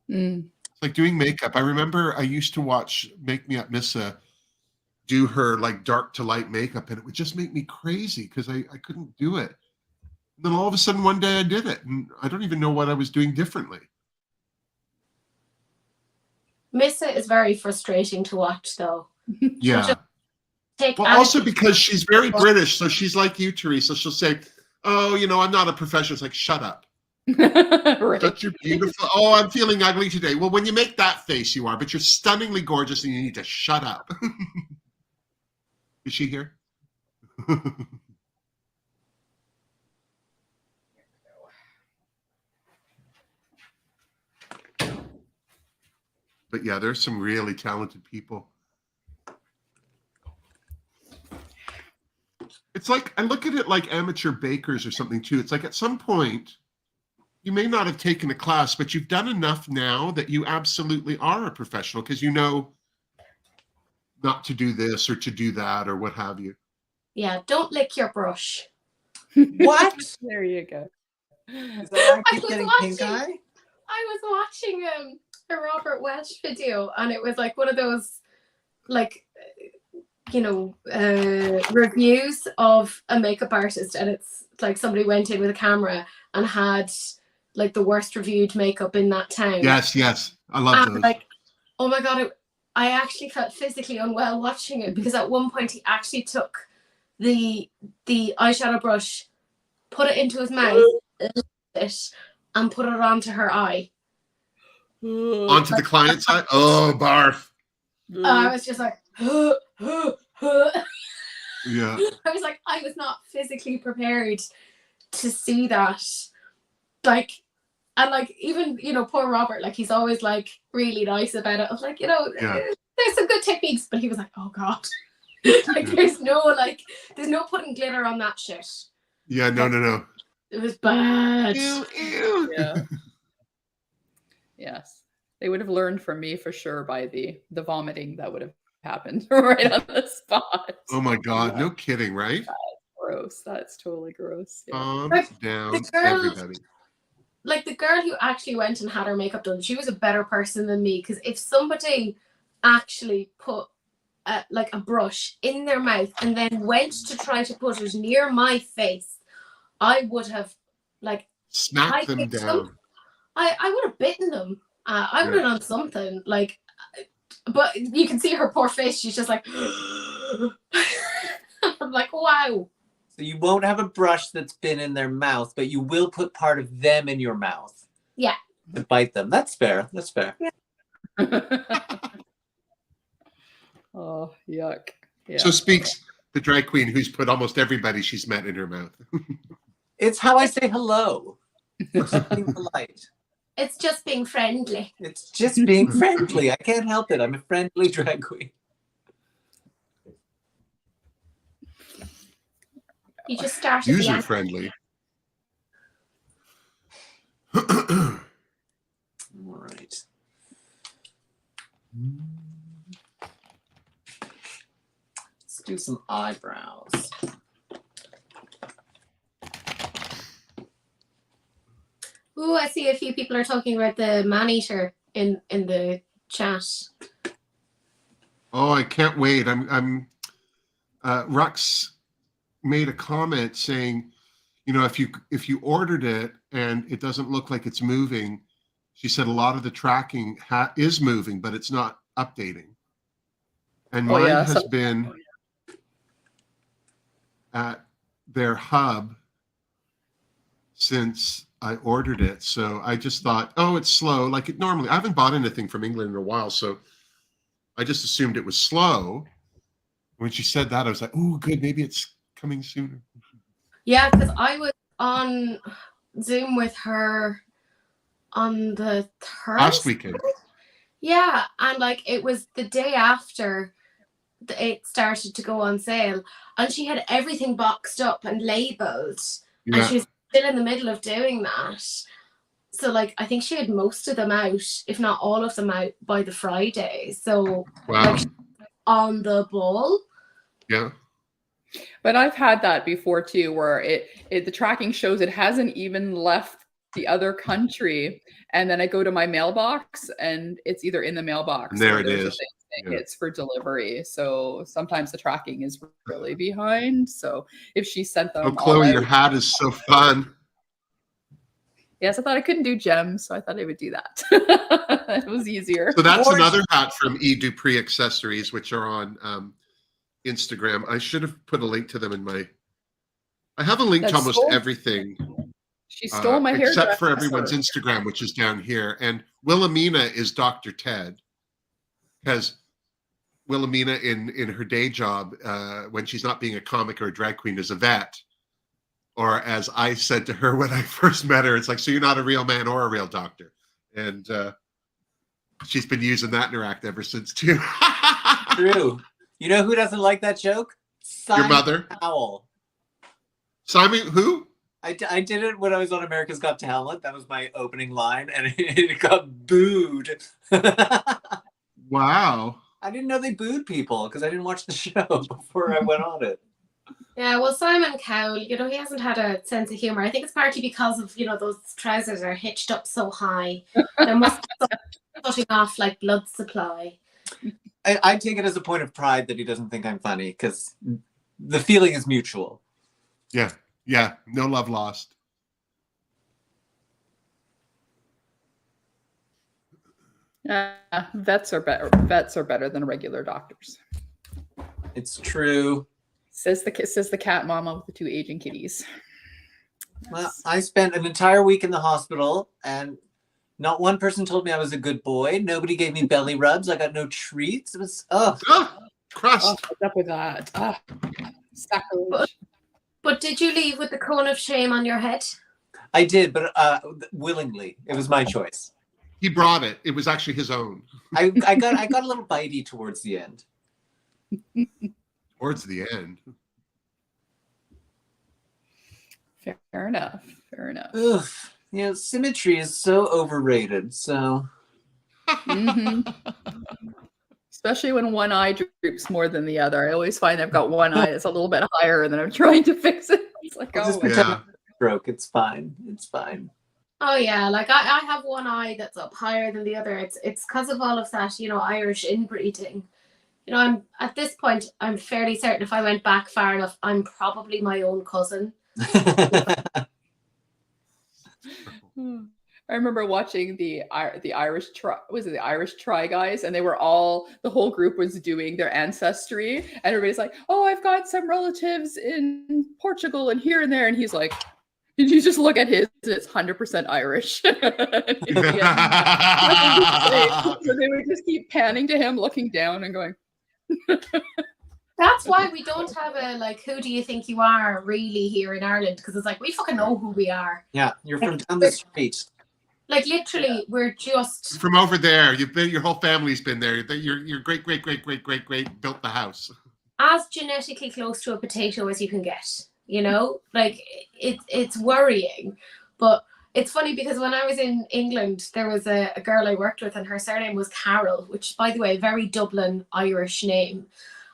It's like doing makeup. I remember I used to watch Make Me Up Missa do her like dark to light makeup, and it would just make me crazy because I couldn't do it. Then all of a sudden one day I did it, and I don't even know what I was doing differently. Missa is very frustrating to watch, though. Yeah. Well, also because she's very British, so she's like you, Teresa. She'll say, "Oh, I'm not a professional." It's like, shut up. Right. Such a beautiful. Oh, I'm feeling ugly today. Well, when you make that face, you are, but you're stunningly gorgeous, and you need to shut up. Is she here? But yeah, there's some really talented people. It's like, I look at it like amateur bakers or something too. It's like at some point, you may not have taken a class, but you've done enough now that you absolutely are a professional because you know not to do this or to do that or what have you. Yeah, don't lick your brush. What? There you go. Is that why I keep getting pink eye? I was watching a Robert Welsh video, and it was like one of those, like, reviews of a makeup artist, and it's like somebody went in with a camera and had like the worst reviewed makeup in that town. Yes, I love those. Like, oh my god, I actually felt physically unwell watching it, because at one point he actually took the eyeshadow brush, put it into his mouth, and put it onto her eye. Onto the client's eye? Oh, barf. I was just like, yeah. I was like, I was not physically prepared to see that. Like, and like, even, poor Robert, like, he's always like really nice about it. I was like, there's some good techniques, but he was like, oh God. Like, there's no putting glitter on that shit. Yeah, no. It was bad. Ew. Yeah. Yes. They would have learned from me for sure by the vomiting that would have happened right on the spot. Oh my God, no kidding, right? That's gross. That's totally gross. Yeah. Calm down, everybody. Like, the girl who actually went and had her makeup done, she was a better person than me, because if somebody actually put a brush in their mouth and then went to try to put it near my face, I would have smacked them down. I would have bitten them. I would have done something, like, but you can see her poor face. She's just like, I'm like, wow. So you won't have a brush that's been in their mouth, but you will put part of them in your mouth. Yeah. To bite them. That's fair. That's fair. Yeah. Oh, yuck. Yeah. So speaks the drag queen who's put almost everybody she's met in her mouth. It's how I say hello. It's just being polite. It's just being friendly. It's just being friendly. I can't help it. I'm a friendly drag queen. You just started User friendly. All right. Let's do some eyebrows. Ooh, I see a few people are talking about the man-eater in the chat. Oh, I can't wait. Rux made a comment saying, if you ordered it and it doesn't look like it's moving, she said a lot of the tracking is moving, but it's not updating. And mine has been at their hub since I ordered it. So I just thought, oh, it's slow. Like it normally, I haven't bought anything from England in a while. So I just assumed it was slow. When she said that, I was like, oh, good. Maybe it's coming sooner. Yeah, because I was on Zoom with her on the Thursday. Last weekend. Yeah, and like it was the day after it started to go on sale, and she had everything boxed up and labeled, and she was still in the middle of doing that. So like I think she had most of them out, if not all of them out, by the Friday. So like on the ball. Yeah. But I've had that before too, where the tracking shows it hasn't even left the other country, and then I go to my mailbox and it's either in the mailbox. And there it is. tickets for delivery. So sometimes the tracking is really behind. So if she sent them Oh, all Chloe, out, your hat is so fun. yes, I thought I couldn't do gems, so I thought I would do that. It was easier. So that's another hat from E. Dupree Accessories, which are on Instagram. I should have put a link to them in my. I have a link to almost everything. She stole my hair, except for everyone's Instagram, which is down here. And Wilhelmina is Dr. Ted, because Wilhelmina in her day job, when she's not being a comic or a drag queen, is a vet. Or as I said to her when I first met her, it's like, so you're not a real man or a real doctor. And she's been using that in her act ever since too. True. You know who doesn't like that joke? Simon Your mother. Cowell. Simon who? I did it when I was on America's Got Talent. That was my opening line, and it got booed. Wow. I didn't know they booed people because I didn't watch the show before I went on it. Yeah, well, Simon Cowell, he hasn't had a sense of humor. I think it's partly because of, those trousers are hitched up so high. There must be something cutting off like blood supply. I take it as a point of pride that he doesn't think I'm funny because the feeling is mutual. Yeah. No love lost. Vets are better. Vets are better than regular doctors. It's true. Says the cat mama with the 2 aging kitties. Well, I spent an entire week in the hospital, and not one person told me I was a good boy. Nobody gave me belly rubs. I got no treats. It was crust. What's up with that? Sacrilege. But did you leave with the cone of shame on your head? I did, but willingly. It was my choice. He brought it. It was actually his own. I got a little bitey towards the end. Towards the end. Fair enough. Ugh. Symmetry is so overrated. So. Especially when one eye droops more than the other. I always find I've got one eye that's a little bit higher, and then I'm trying to fix it. It's like, stroke. It's fine. It's fine. Oh yeah, like I have one eye that's up higher than the other. It's because of all of that, Irish inbreeding. I'm at this point, I'm fairly certain if I went back far enough, I'm probably my own cousin. I remember watching the Irish Try Guys, and they were the whole group was doing their ancestry, and everybody's like, "Oh, I've got some relatives in Portugal and here and there," and he's like, "Did you just look at his? It's 100% Irish." So they would just keep panning to him, looking down, and going. That's why we don't have a who do you think you are really here in Ireland, because it's like we fucking know who we are. Yeah, you're from down the street. Like literally, we're just from over there. Your whole family's been there. Your great built the house. As genetically close to a potato as you can get. It's worrying, but it's funny because when I was in England, there was a girl I worked with, and her surname was Carol, which, by the way, very Dublin Irish name.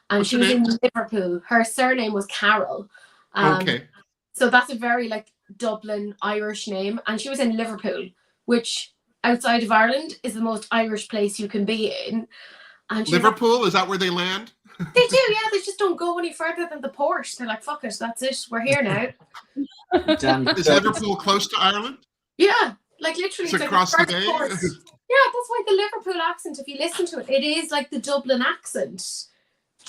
And she was in Liverpool. Her surname was Carol. Okay. So that's a very Dublin Irish name. And she was in Liverpool, which outside of Ireland is the most Irish place you can be in. And Liverpool, is that where they land? They do, yeah. They just don't go any further than the port. They're like, fuck it, that's it. We're here now. Is Liverpool close to Ireland? Yeah, literally. It's across the bay? Yeah, that's why the Liverpool accent, if you listen to it, it is like the Dublin accent.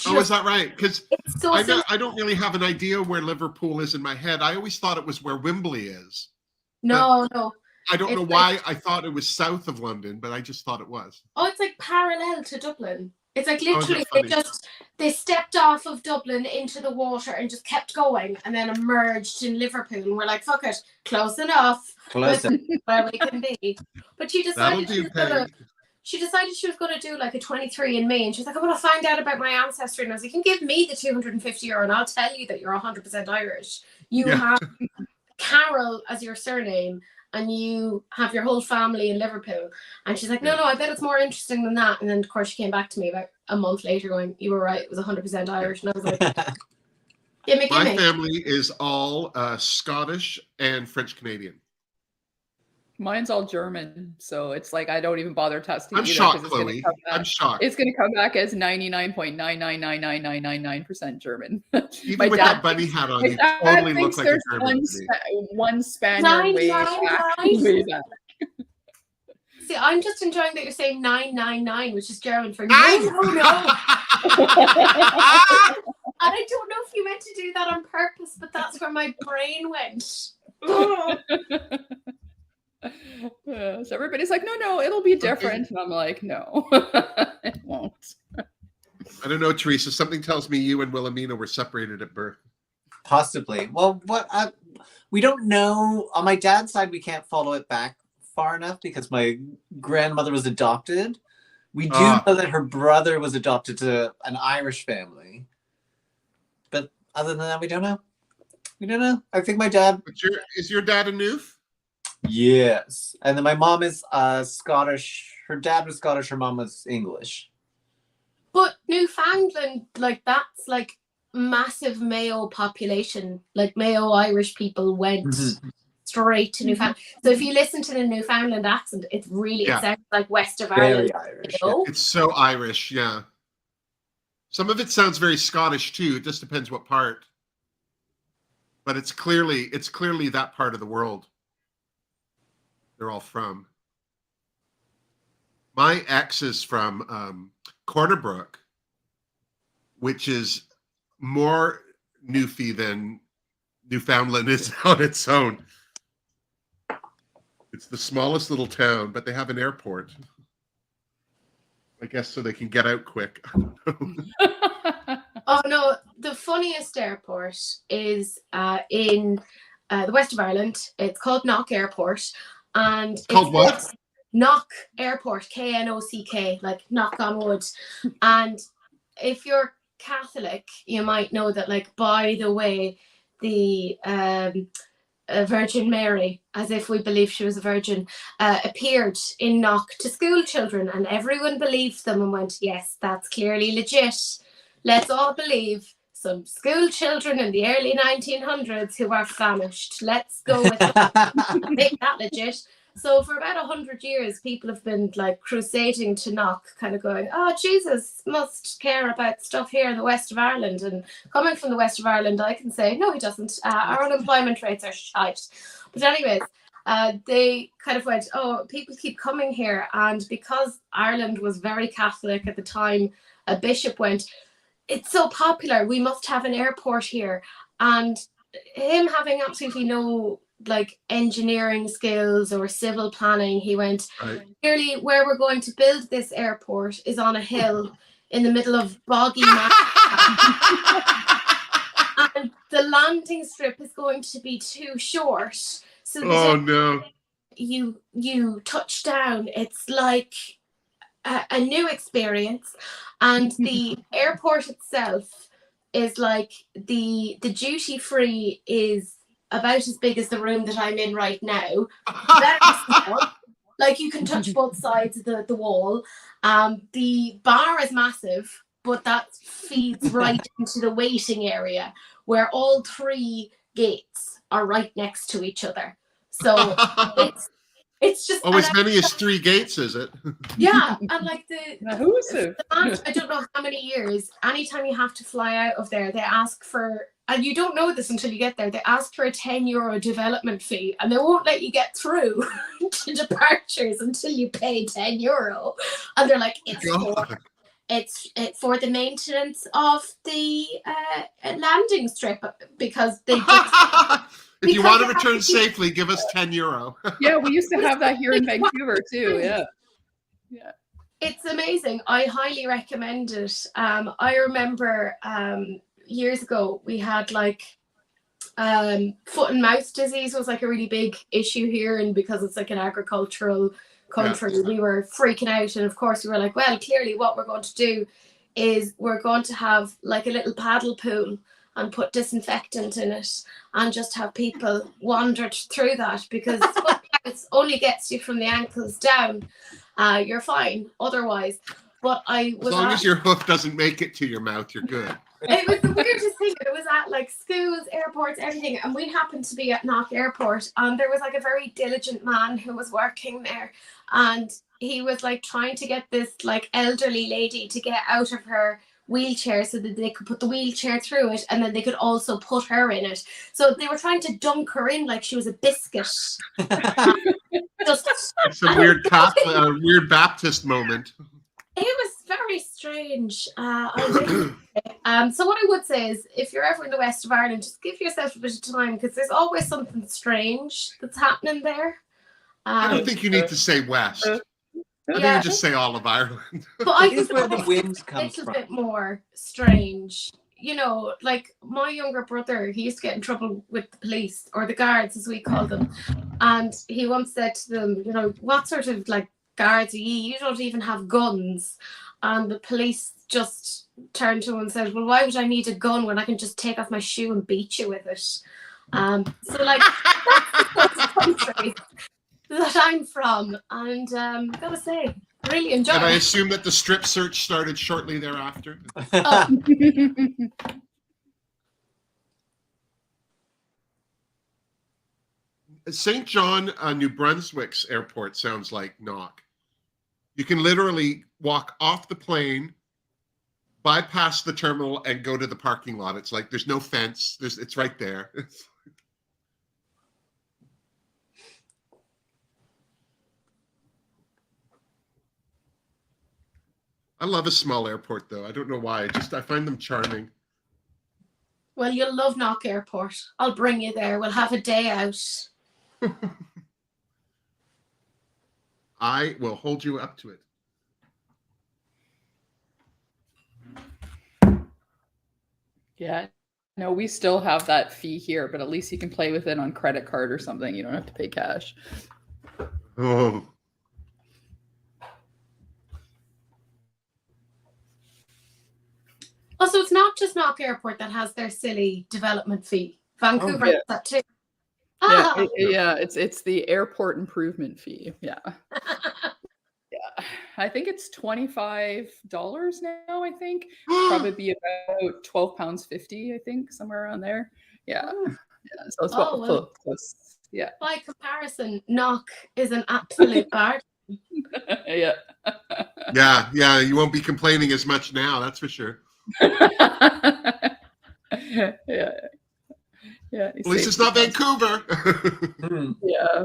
Is that right? Because so I don't really have an idea where Liverpool is in my head. I always thought it was where Wembley is. No. I don't know why I thought it was south of London, but I just thought it was. Oh, it's parallel to Dublin. It's literally they stepped off of Dublin into the water and just kept going, and then emerged in Liverpool. And we're like, fuck it, close enough. Close where we can be. But she decided she was going to do a 23andMe, and she's like, I want to find out about my ancestry. And I was like, you can give me the €250 and I'll tell you that you're 100% Irish. You have Carol as your surname, and you have your whole family in Liverpool. And she's like, no, I bet it's more interesting than that. And then, of course, she came back to me about a month later going, you were right, it was 100% Irish. And I was like, gimme. My family is all Scottish and French Canadian. Mine's all German, so it's like I don't even bother testing. I'm either, shocked, 'cause Chloe. I'm shocked. It's going to come back as 99.9999999% German. Even My with dad that bunny thinks- hat on, my you dad totally thinks look like a there's German. one Spaniard way back. 999. Way back. See, I'm just enjoying that you're saying 999, which is German for Nine! no. And I don't know if you meant to do that on purpose, but that's where my brain went. So everybody's like, no, it'll be different. And I'm like, no, it won't. I don't know, Teresa. Something tells me you and Wilhelmina were separated at birth. Possibly. Well, we don't know. On my dad's side, we can't follow it back far enough because my grandmother was adopted. We do know that her brother was adopted to an Irish family. But other than that, we don't know. We don't know. I think my dad... Is your dad a Newf? Yes. And then my mom is Scottish. Her dad was Scottish. Her mom was English. But Newfoundland, like that's like massive Mayo population. Like Mayo Irish people went straight to Newfoundland. So if you listen to the Newfoundland accent, it sounds like west of Ireland. Very Irish. Mayo. It's so Irish, yeah. Some of it sounds very Scottish too. It just depends what part. But it's clearly that part of the world they're all from. My ex is from Cornerbrook, which is more Newfie than Newfoundland is on its own. It's the smallest little town, but they have an airport. I guess so they can get out quick. Oh no, the funniest airport is in the west of Ireland. It's called Knock Airport. And it's called what? Knock Airport, Knock, like knock on wood. And if you're Catholic, you might know that, like, by the way, the Virgin Mary, as if we believe she was a virgin, appeared in Knock to school children, and everyone believed them and went, yes, that's clearly legit. Let's all believe some school children in the early 1900s who are famished. Let's go with that. Make that legit. So for about 100 years, people have been like crusading to Knock, kind of going, oh, Jesus must care about stuff here in the west of Ireland. And coming from the west of Ireland, I can say, no, he doesn't. Our unemployment rates are shite. But anyways, they kind of went, oh, people keep coming here. And because Ireland was very Catholic at the time, a bishop went, it's so popular, we must have an airport here. And him having absolutely no like engineering skills or civil planning, he went, clearly where we're going to build this airport is on a hill in the middle of boggy and the landing strip is going to be too short. So no. You touch down, it's like a new experience. And the airport itself is like the duty free is about as big as the room that I'm in right now. Very small. Like you can touch both sides of the wall. The bar is massive, but that feeds right into the waiting area where all three gates are right next to each other. So it's just as many as 3 gates, is it? Yeah, and like the I don't know how many years, anytime you have to fly out of there, they ask for, and you don't know this until you get there, they ask for a €10 development fee, and they won't let you get through to departures until you pay €10. And they're like, it's for the maintenance of the landing strip, because they just if you want to return safely, give us €10. Yeah, we used to have that here in Vancouver too. Yeah. It's amazing. I highly recommend it. I remember years ago we had like foot and mouth disease was like a really big issue here, and because it's like an agricultural country, we were freaking out. And of course we were like, well, clearly what we're going to do is we're going to have like a little paddle pool and put disinfectant in it and just have people wander through that, because it only gets you from the ankles down. You're fine otherwise. But I was as long as your hoof doesn't make it to your mouth, you're good. It was the weirdest thing. It was at like schools, airports, everything. And we happened to be at Knock Airport, and there was like a very diligent man who was working there. And he was like trying to get this like elderly lady to get out of her wheelchair so that they could put the wheelchair through it, and then they could also put her in it. So they were trying to dunk her in like she was a biscuit. It's a weird weird Baptist moment. It was very strange. So what I would say is, if you're ever in the west of Ireland, just give yourself a bit of time, because there's always something strange that's happening there. I don't think you need to say west. I think you just say all of Ireland. But I think where the wind comes from. A little from. bit more strange. You know, like my younger brother, he used to get in trouble with the police, or the guards as we call them. And he once said to them, you know, what sort of like guards are you? You don't even have guns. And the police just turned to him and said, well, why would I need a gun when I can just take off my shoe and beat you with it? So like, that's the country that I'm from. And gotta say, really enjoyed And I it. assume that the strip search started shortly thereafter. St. John, New Brunswick's airport sounds like Knock. You can literally walk off the plane, bypass the terminal, and go to the parking lot. It's like there's no fence. It's right there. I love a small airport, though. I don't know why. I find them charming. Well, you'll love Knock Airport. I'll bring you there. We'll have a day out. I will hold you up to it. Yeah. No, we still have that fee here, but at least you can play with it on credit card or something. You don't have to pay cash. Oh. Also, it's not just Knock Airport that has their silly development fee. Vancouver has that too. It's the airport improvement fee. Yeah. Yeah. I think it's $25 now, I think. Probably be about £12.50, I think, somewhere around there. Yeah. Yeah. So it's close. Yeah. By comparison, Knock is an absolute bargain. Yeah. Yeah. You won't be complaining as much now, that's for sure. Yeah. At least it's not Vancouver. Yeah.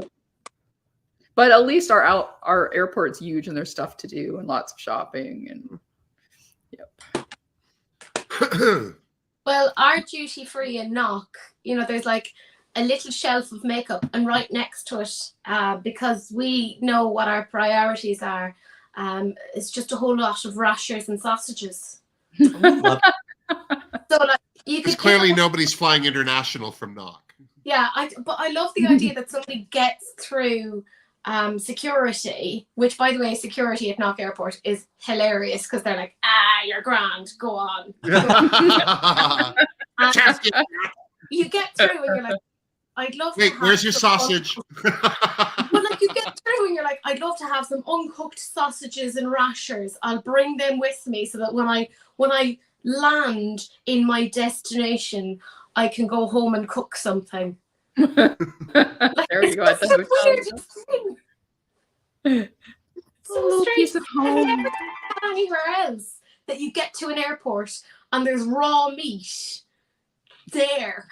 But at least our airport's huge and there's stuff to do and lots of shopping and Well, our duty free in Knock, you know, there's like a little shelf of makeup, and right next to it, because we know what our priorities are, it's just a whole lot of rashers and sausages. So like you could clearly nobody's flying international from Knock. Yeah, but I love the idea that somebody gets through security, which, by the way, security at Knock Airport is hilarious, because they're like, you're grand, go on. You get through and you're like, I'd love to have where's your sausage? But like, you get through and you're like, I'd love to have some uncooked sausages and rashers. I'll bring them with me so that when I land in my destination, I can go home and cook something. There you go. At the hotel. So a little strange. piece of home. I've never done anywhere else that you get to an airport and there's raw meat there.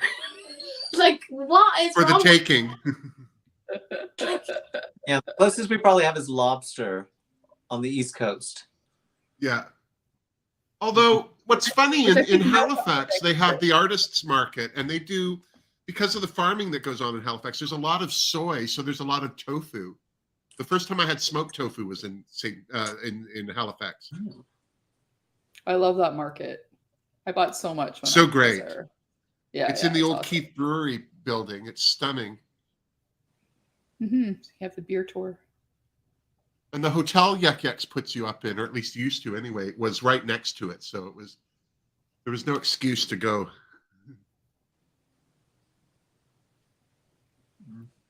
Like, what is for the wrong taking? Yeah, the closest we probably have is lobster on the East Coast. Yeah. Although, what's funny, in Halifax, they have the artists market, and they do, because of the farming that goes on in Halifax, there's a lot of soy, so there's a lot of tofu. The first time I had smoked tofu was in Halifax. I love that market. I bought so much. When So I was great. there. Yeah, It's in the old awesome. Keith Brewery building. It's stunning. Mm-hmm. You have the beer tour. And the hotel Yek Yek's puts you up in, or at least used to anyway, was right next to it. So there was no excuse to go.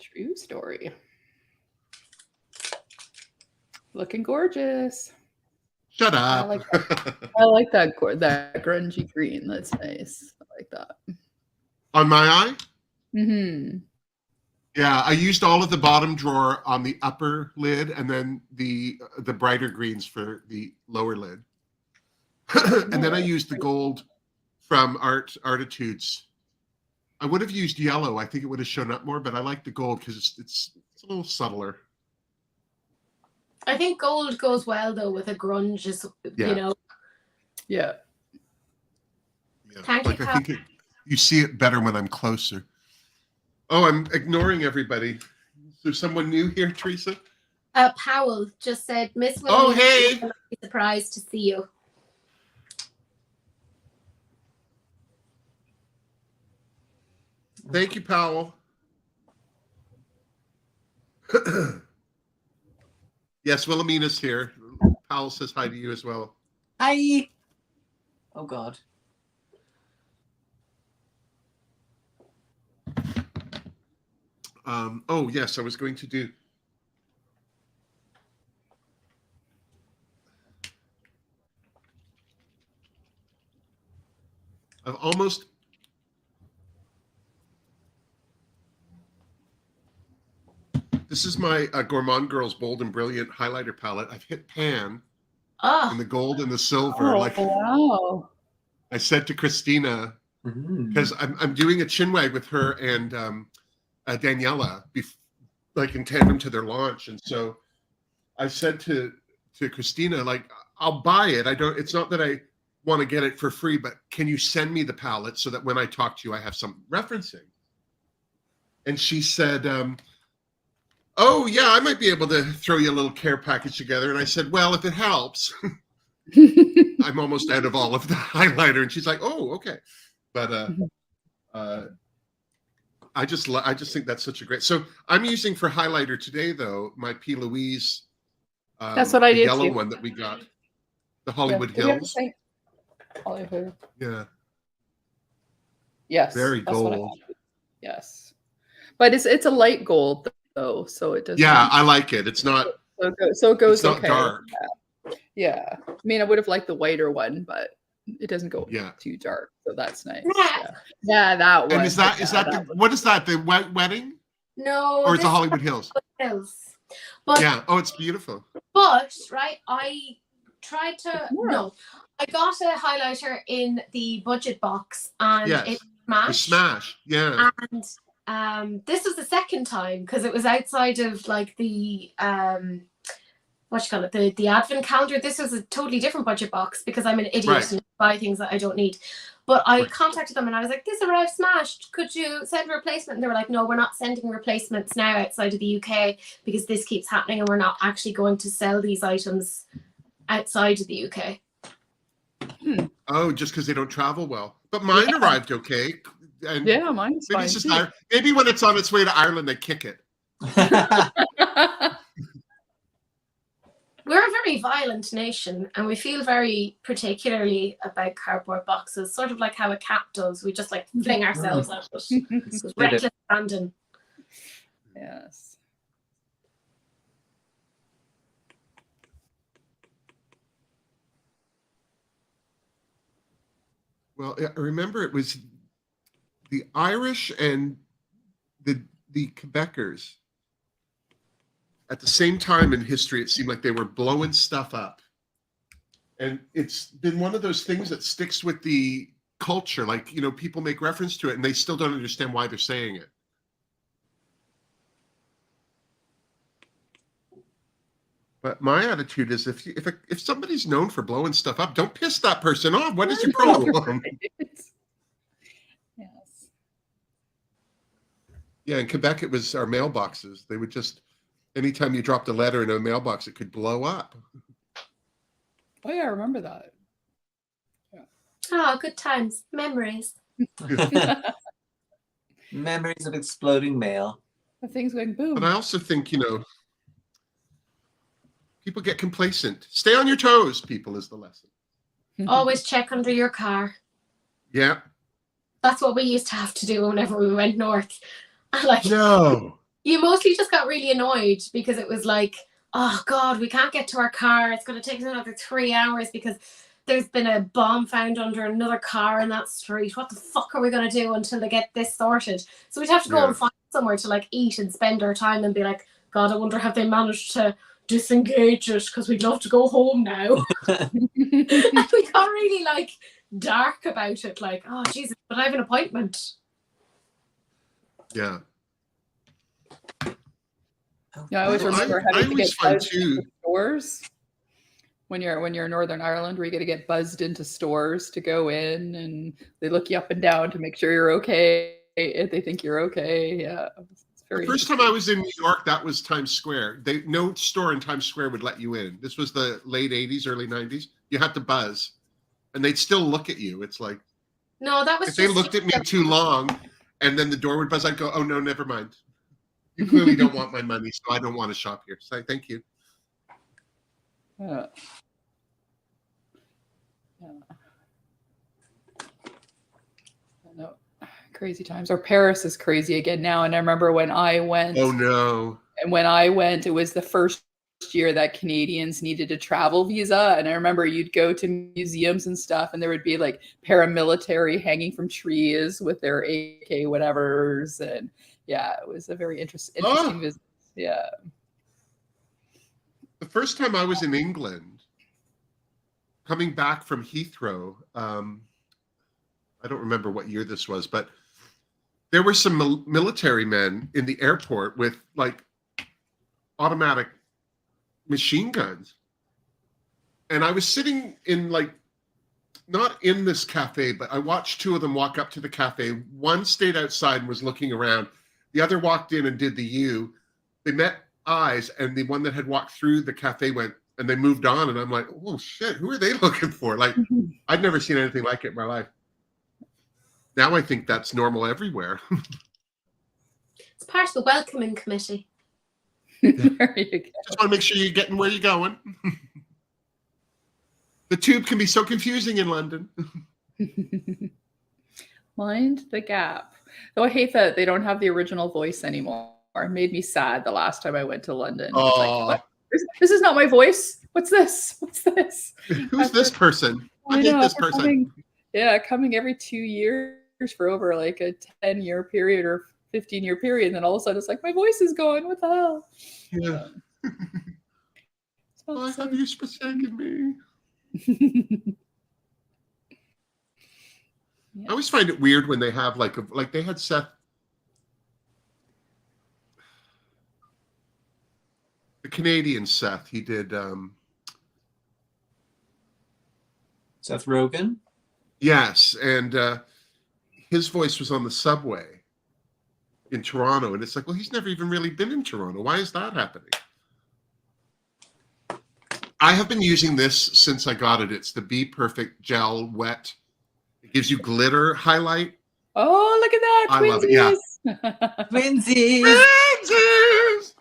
True story. Looking gorgeous. Shut I up. like I like that grungy green. That's nice. I like that. On my eye? Mm-hmm. Yeah, I used all of the bottom drawer on the upper lid, and then the brighter greens for the lower lid. And then I used the gold from Artitudes. I would have used yellow. I think it would have shown up more, but I like the gold because it's a little subtler. I think gold goes well though with a grunge, Yeah. you know. Yeah. Yeah. Thank like you, I think you see it better when I'm closer. Oh, I'm ignoring everybody. Is there someone new here, Teresa? Powell just said, Miss Oh, Wilhelmina, hey. I'm surprised to see you. Thank you, Powell. Yes, Wilhelmina's here. Powell says hi to you as well. Hi. Oh God. Oh, yes, I was going to do. I've almost. This is my Gourmand Girls Bold and Brilliant highlighter palette. I've hit pan in the gold and the silver. Oh, like wow. I said to Christina, because I'm doing a chinwag with her and Daniela, like in tandem to their launch, and so I said to Christina, like, I'll buy it. It's not that I want to get it for free, but can you send me the palette so that when I talk to you, I have some referencing? And she said, oh yeah, I might be able to throw you a little care package together. And I said, well, if it helps. I'm almost out of all of the highlighter. And she's like, oh, okay. But I just think that's such a great. So I'm using for highlighter today, though, my P. Louise. That's what I did. Yellow too. one that we got, the Hollywood Yeah. Hills. Hollywood. Yeah. Yes. Very that's what I gold. have. Yes. But it's a light gold though, so it doesn't. Yeah, I like it. It's not. So it goes It's not okay. dark. Yeah. I mean, I would have liked the whiter one, but it doesn't go Yeah. too dark, so that's nice. Yeah, that one. And is that what is that? The wedding? No. Or it's this a Hollywood Hills? But, Yeah. Oh, it's beautiful. But right, I tried to I got a highlighter in the budget box and it smashed. The smash. Yeah. And this was the second time because it was outside of like the what you call it, the advent calendar. This was a totally different budget box because I'm an idiot and buy things that I don't need. But I contacted them and I was like, this arrived smashed. Could you send a replacement? And they were like, no, we're not sending replacements now outside of the UK because this keeps happening and we're not actually going to sell these items outside of the UK. Oh, just because they don't travel well. But mine arrived okay. And yeah, mine's maybe fine. Maybe when it's on its way to Ireland, they kick it. We're a very violent nation and we feel very particularly about cardboard boxes, sort of like how a cat does. We just like fling ourselves at it. It's reckless abandon. Yes. Well, I remember it was the Irish and the Quebecers. At the same time in history, it seemed like they were blowing stuff up. And it's been one of those things that sticks with the culture. Like, you know, people make reference to it and they still don't understand why they're saying it. But my attitude is if somebody's known for blowing stuff up, don't piss that person off. What is your problem? Yes. Yeah, in Quebec, it was our mailboxes. They would just, anytime you dropped a letter in a mailbox, it could blow up. Oh yeah, I remember that. Yeah. Oh, good times. Memories. Memories of exploding mail. The things going boom. But I also think, you know, people get complacent. Stay on your toes, people, is the lesson. Always check under your car. Yeah. That's what we used to have to do whenever we went north. Like, no. You mostly just got really annoyed because it was like, oh God, we can't get to our car. It's going to take us another 3 hours because there's been a bomb found under another car in that street. What the fuck are we going to do until they get this sorted? So we'd have to go and find somewhere to like eat and spend our time and be like, God, I wonder have they managed to disengage it because we'd love to go home now. And we got really like dark about it, like, oh Jesus, but I have an appointment. Yeah. Yeah, I always remember having to get buzzed too. into stores when you're in Northern Ireland, where you got to get buzzed into stores to go in, and they look you up and down to make sure you're okay. If they think you're okay, yeah. It's very the first time I was in New York, that was Times Square. No store in Times Square would let you in. This was the late 80s, early 90s. You had to buzz, and they'd still look at you. It's like, no, that was if they looked at me too long, and then the door would buzz, I'd go, oh no, never mind. You clearly don't want my money, so I don't want to shop here. So thank you. Yeah. No, crazy times. Or Paris is crazy again now. And I remember when I went. Oh no. And when I went, it was the first year that Canadians needed a travel visa. And I remember you'd go to museums and stuff, and there would be like paramilitary hanging from trees with their AK whatevers. And yeah, it was a very interesting visit. Yeah. The first time I was in England, coming back from Heathrow, I don't remember what year this was, but there were some military men in the airport with like automatic machine guns. And I was sitting in like, not in this cafe, but I watched two of them walk up to the cafe. One stayed outside and was looking around. The other walked in and did the U. They met eyes, and the one that had walked through the cafe went, and they moved on. And I'm like, oh shit, who are they looking for? Like, I'd never seen anything like it in my life. Now I think that's normal everywhere. It's part of the welcoming committee. There you go. Just want to make sure you're getting where you're going. The tube can be so confusing in London. Mind the gap. Though I hate that they don't have the original voice anymore. It made me sad the last time I went to London. Oh, like, what? This is not my voice. What's this? What's this? Who's this person? I hate this person. Coming every 2 years for over like a 10-year period or 15-year period, and then all of a sudden it's like my voice is gone. What the hell? Yeah. Why have you forsaken me? Yeah. I always find it weird when they have like they had Seth, the Canadian Seth. He did Seth Rogen. yes, and his voice was on the subway in Toronto, and it's like, well, he's never even really been in Toronto. Why is that happening? I have been using this since I got it. It's the Be Perfect Gel Wet. It gives you glitter highlight. Oh, look at that. I love it, yeah. Twinsies. Twinsies!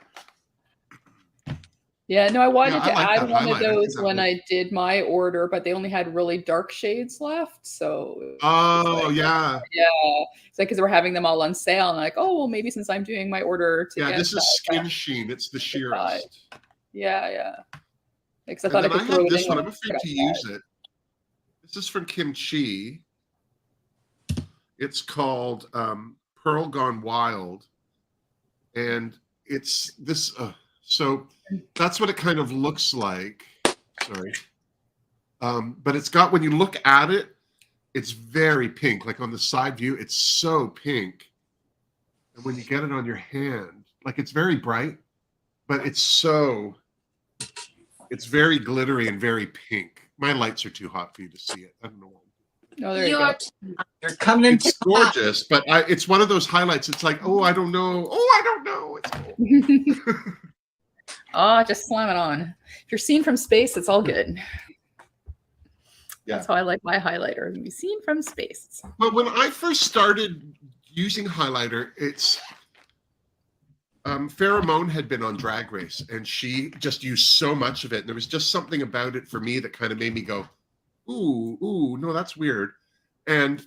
Yeah, no, I wanted to I like add that one of highlighter. those when I did my order, but they only had really dark shades left. So Oh, yeah. It's like because we're having them all on sale, and I'm like, oh, well, maybe since I'm doing my order to Yeah, get this is that, Skin Sheen. It's the sheerest. Yeah. Because I And thought I then could I throw have it this in one. when I'm I afraid got to that. use it. This is from Kimchi. It's called Pearl Gone Wild. And it's this. So that's what it kind of looks like. Sorry. But it's got, when you look at it, it's very pink. Like on the side view, it's so pink. And when you get it on your hand, like it's very bright, but it's very glittery and very pink. My lights are too hot for you to see it. I don't know why. Oh, there you go. You're coming in. It's gorgeous, but it's one of those highlights. It's like, oh, I don't know. Oh, I don't know. It's cool. Oh, just slam it on. If you're seen from space, it's all good. Yeah. That's how I like my highlighter. Be seen from space. But when I first started using highlighter, it's Pheromone had been on Drag Race, and she just used so much of it. And there was just something about it for me that kind of made me go, ooh, no, that's weird. And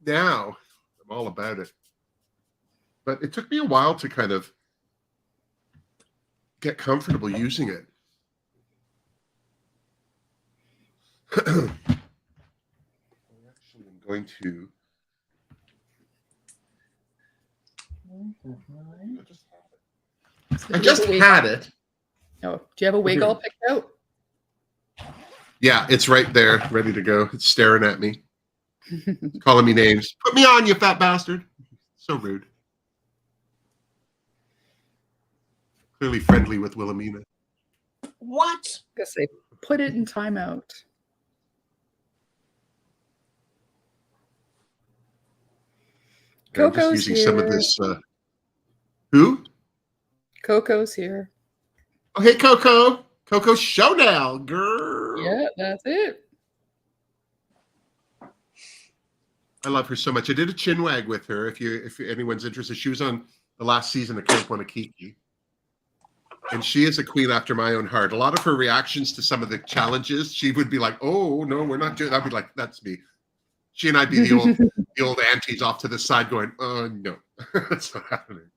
now I'm all about it. But it took me a while to kind of get comfortable using it. Actually, I'm going to. I just had it. Oh, do you have a wig all picked out? Yeah, it's right there, ready to go. It's staring at me, calling me names. Put me on, you fat bastard. So rude. Clearly friendly with Wilhelmina. What? I guess they put it in timeout. I'm just Coco's using here. some of this. Who? Coco's here. Oh, hey, Coco. Coco Showdown, girl. Yeah, that's it. I love her so much. I did a chin wag with her. If anyone's interested, she was on the last season of Camp Wanakiki, and she is a queen after my own heart. A lot of her reactions to some of the challenges, she would be like, "Oh no, we're not doing that." I'd be like, "That's me." She and I'd be the old aunties off to the side, going, "Oh no, that's not happening."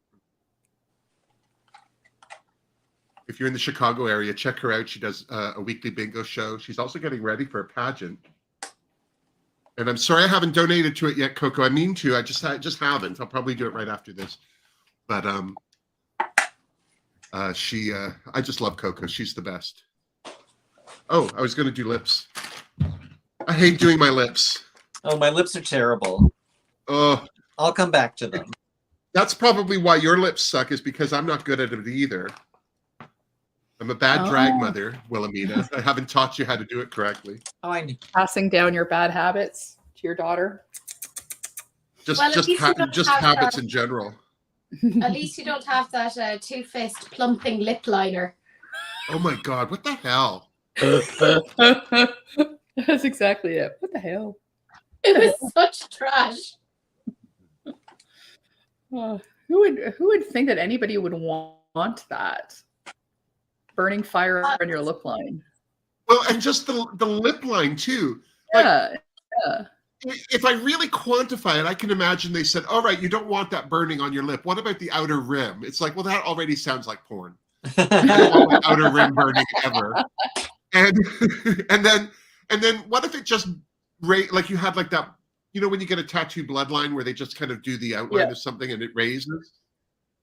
If you're in the Chicago area, check her out. She does a weekly bingo show. She's also getting ready for a pageant. And I'm sorry I haven't donated to it yet, Coco. I mean to. I just haven't. I'll probably do it right after this. But I just love Coco. She's the best. Oh, I was going to do lips. I hate doing my lips. Oh, my lips are terrible. Oh, I'll come back to them. that's probably why your lips suck, is because I'm not good at it either. I'm a bad drag mother, Wilhelmina. I haven't taught you how to do it correctly. Oh, I knew. Passing down your bad habits to your daughter. Just Well, at least you don't have habits that. in general. At least you don't have that two-faced plumping lip liner. Oh my God, what the hell? That's exactly it. What the hell? It was such trash. Who would think that anybody would want that? Burning fire on your lip line. Well, and just the lip line too. Like, Yeah. if I really quantify it, I can imagine they said, "All right, you don't want that burning on your lip. What about the outer rim?" It's like, well, that already sounds like porn. I don't want my outer rim burning ever. And then what if it just like you had like that, you know, when you get a tattoo bloodline where they just kind of do the outline of something and it raises,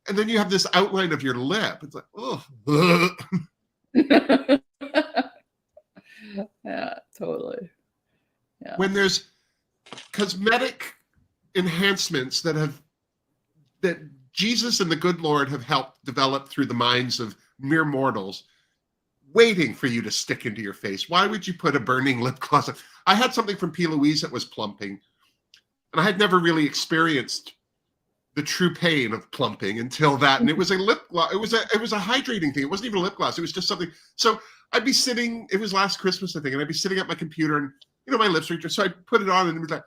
and then you have this outline of your lip. It's like, oh. Yeah, totally. Yeah. When there's cosmetic enhancements that Jesus and the good Lord have helped develop through the minds of mere mortals, waiting for you to stick into your face. Why would you put a burning lip gloss on? I had something from P. Louise that was plumping, and I had never really experienced the true pain of plumping until that. And it was a lip gloss. It was a hydrating thing. It wasn't even a lip gloss. It was just something. So I'd be sitting, it was last Christmas, I think, and I'd be sitting at my computer and, you know, my lips were just, so I'd put it on and it was like,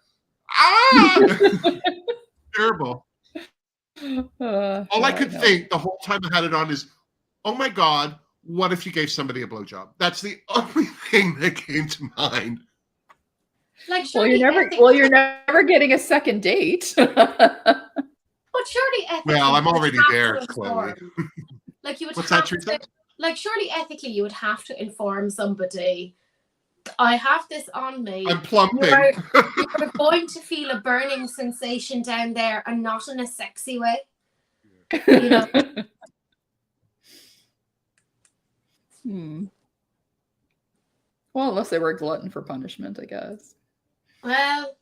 ah! Terrible. All I could think the whole time I had it on is, oh my God, what if you gave somebody a blowjob? That's the only thing that came to mind. Like, Well, surely you're never getting a second date. But surely ethically. Well, I'm you would already have there, to Chloe. inform. Like you would What's have that, Teresa? like surely ethically you would have to inform somebody. I have this on me. I'm plumping. You're going to feel a burning sensation down there, and not in a sexy way. You know. Well, unless they were a glutton for punishment, I guess. Well,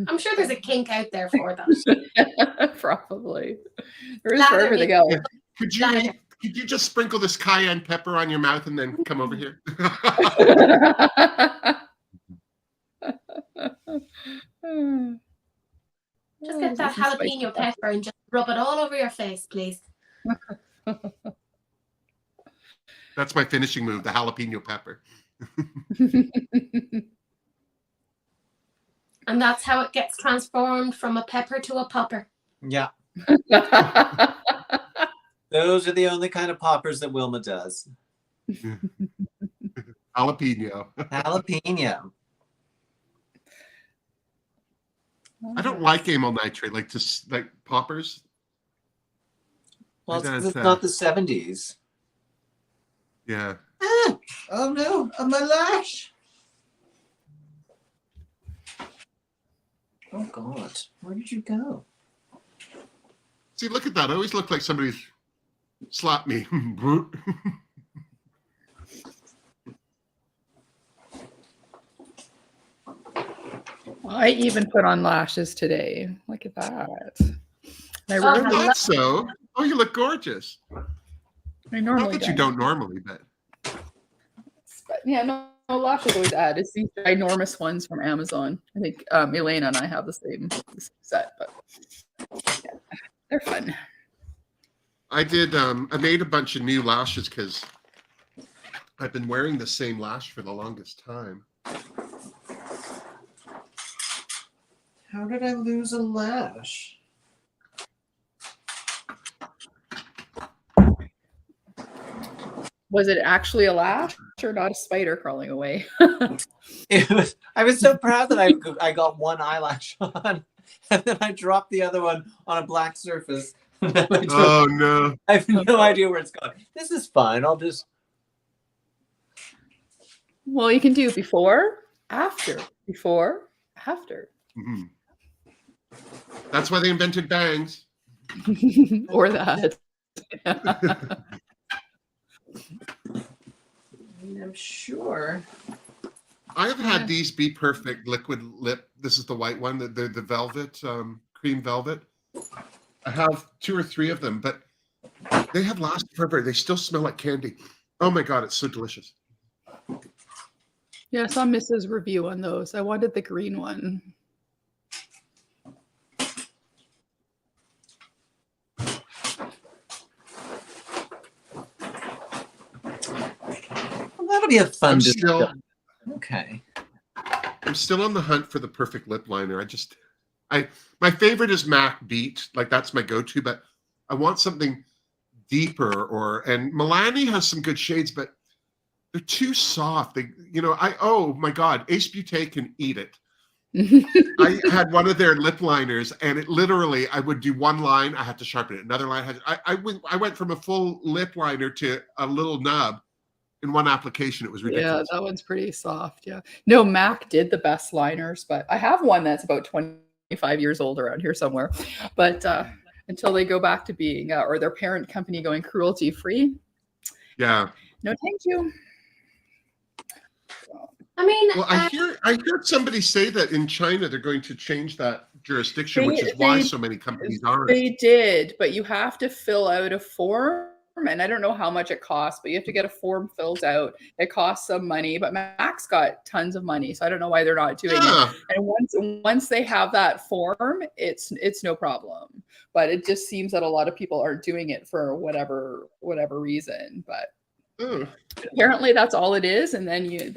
I'm sure there's a kink out there for that. Probably. There is for everything else. Could you just sprinkle this cayenne pepper on your mouth and then come over here? Just get that jalapeno pepper and just rub it all over your face, please. That's my finishing move, the jalapeno pepper. And that's how it gets transformed from a pepper to a popper. Yeah. Those are the only kind of poppers that Wilma does. Jalapeno. Jalapeno. I don't like amyl nitrate, like poppers. Well, it's not the 70s. Yeah. Ah! Oh no, my lash. Oh God, where did you go? See, look at that. I always look like somebody's slapped me. I even put on lashes today. Look at that. I Oh, I rarely, thought so. Oh, you look gorgeous. I Not normally that you don't normally, but But yeah, no, lashes always add. It's these ginormous ones from Amazon. I think Elena and I have the same set, but yeah, they're fun. I did. I made a bunch of new lashes because I've been wearing the same lash for the longest time. How did I lose a lash? Was it actually a lash or not a spider crawling away? I was so proud that I got one eyelash on, and then I dropped the other one on a black surface. Oh no! I have no idea where it's going. This is fine. I'll just. Well, you can do before, after, before, after, Mhm. That's why they invented bangs. or that. I'm sure. I have had these Be Perfect liquid lip. This is the white one, the velvet, cream velvet. I have 2 or 3 of them, but they have lasted forever. They still smell like candy. Oh my God, it's so delicious. Yeah, I saw Mrs. review on those. I wanted the green one. Well, that'll be a fun. Okay. I'm still on the hunt for the perfect lip liner. My favorite is MAC Beat. Like that's my go-to, but I want something deeper and Milani has some good shades, but they're too soft. Oh my God, Ace Beauté can eat it. I had one of their lip liners and it literally, I would do one line, I had to sharpen it. Another line, I went from a full lip liner to a little nub in one application. It was ridiculous. Yeah, that one's pretty soft. Yeah. No, MAC did the best liners, but I have one that's about 25 years old around here somewhere. But until they go back to being, or their parent company going cruelty free. Yeah. No, thank you. I mean, well, I heard somebody say that in China they're going to change that jurisdiction, which is why so many companies aren't. They did, but you have to fill out a form, and I don't know how much it costs, but you have to get a form filled out. It costs some money, but Mac's got tons of money, so I don't know why they're not doing it. And once they have that form, it's no problem. But it just seems that a lot of people aren't doing it for whatever reason. But apparently that's all it is, and then you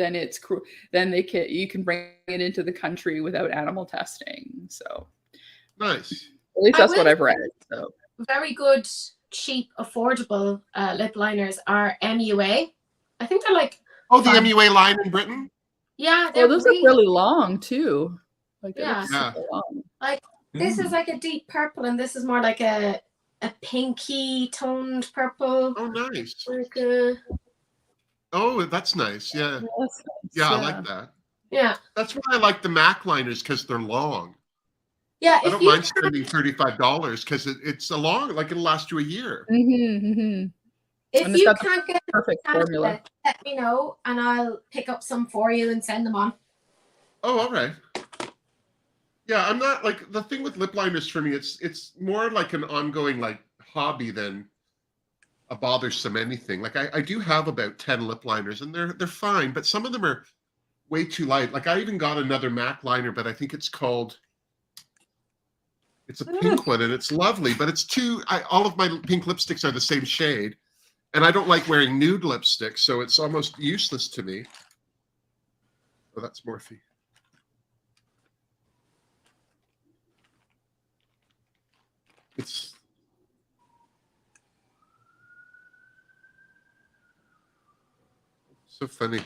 can bring it into the country without animal testing. So nice. At least that's what I've read. So very good, cheap, affordable lip liners are MUA. I think they're like the MUA line in Britain. Yeah, those are really long too. Like yeah, super long. Like this is like a deep purple, and this is more like a pinky toned purple. Oh, nice. Like oh, that's nice. Yeah. That's nice. Yeah, I like that. Yeah. That's why I like the MAC liners, because they're long. Yeah. I don't mind spending $35 because it's a long, like it'll last you a year. If you can't get perfect formula, let me know and I'll pick up some for you and send them on. Oh, all right. Yeah, I'm not like the thing with lip liners for me. It's more like an ongoing like hobby than a bothersome anything. Like I do have about 10 lip liners and they're fine, but some of them are way too light. Like I even got another MAC liner, but I think it's a pink one and it's lovely, but it's all of my pink lipsticks are the same shade. And I don't like wearing nude lipstick, so it's almost useless to me. Oh, that's Morphe. It's so funny.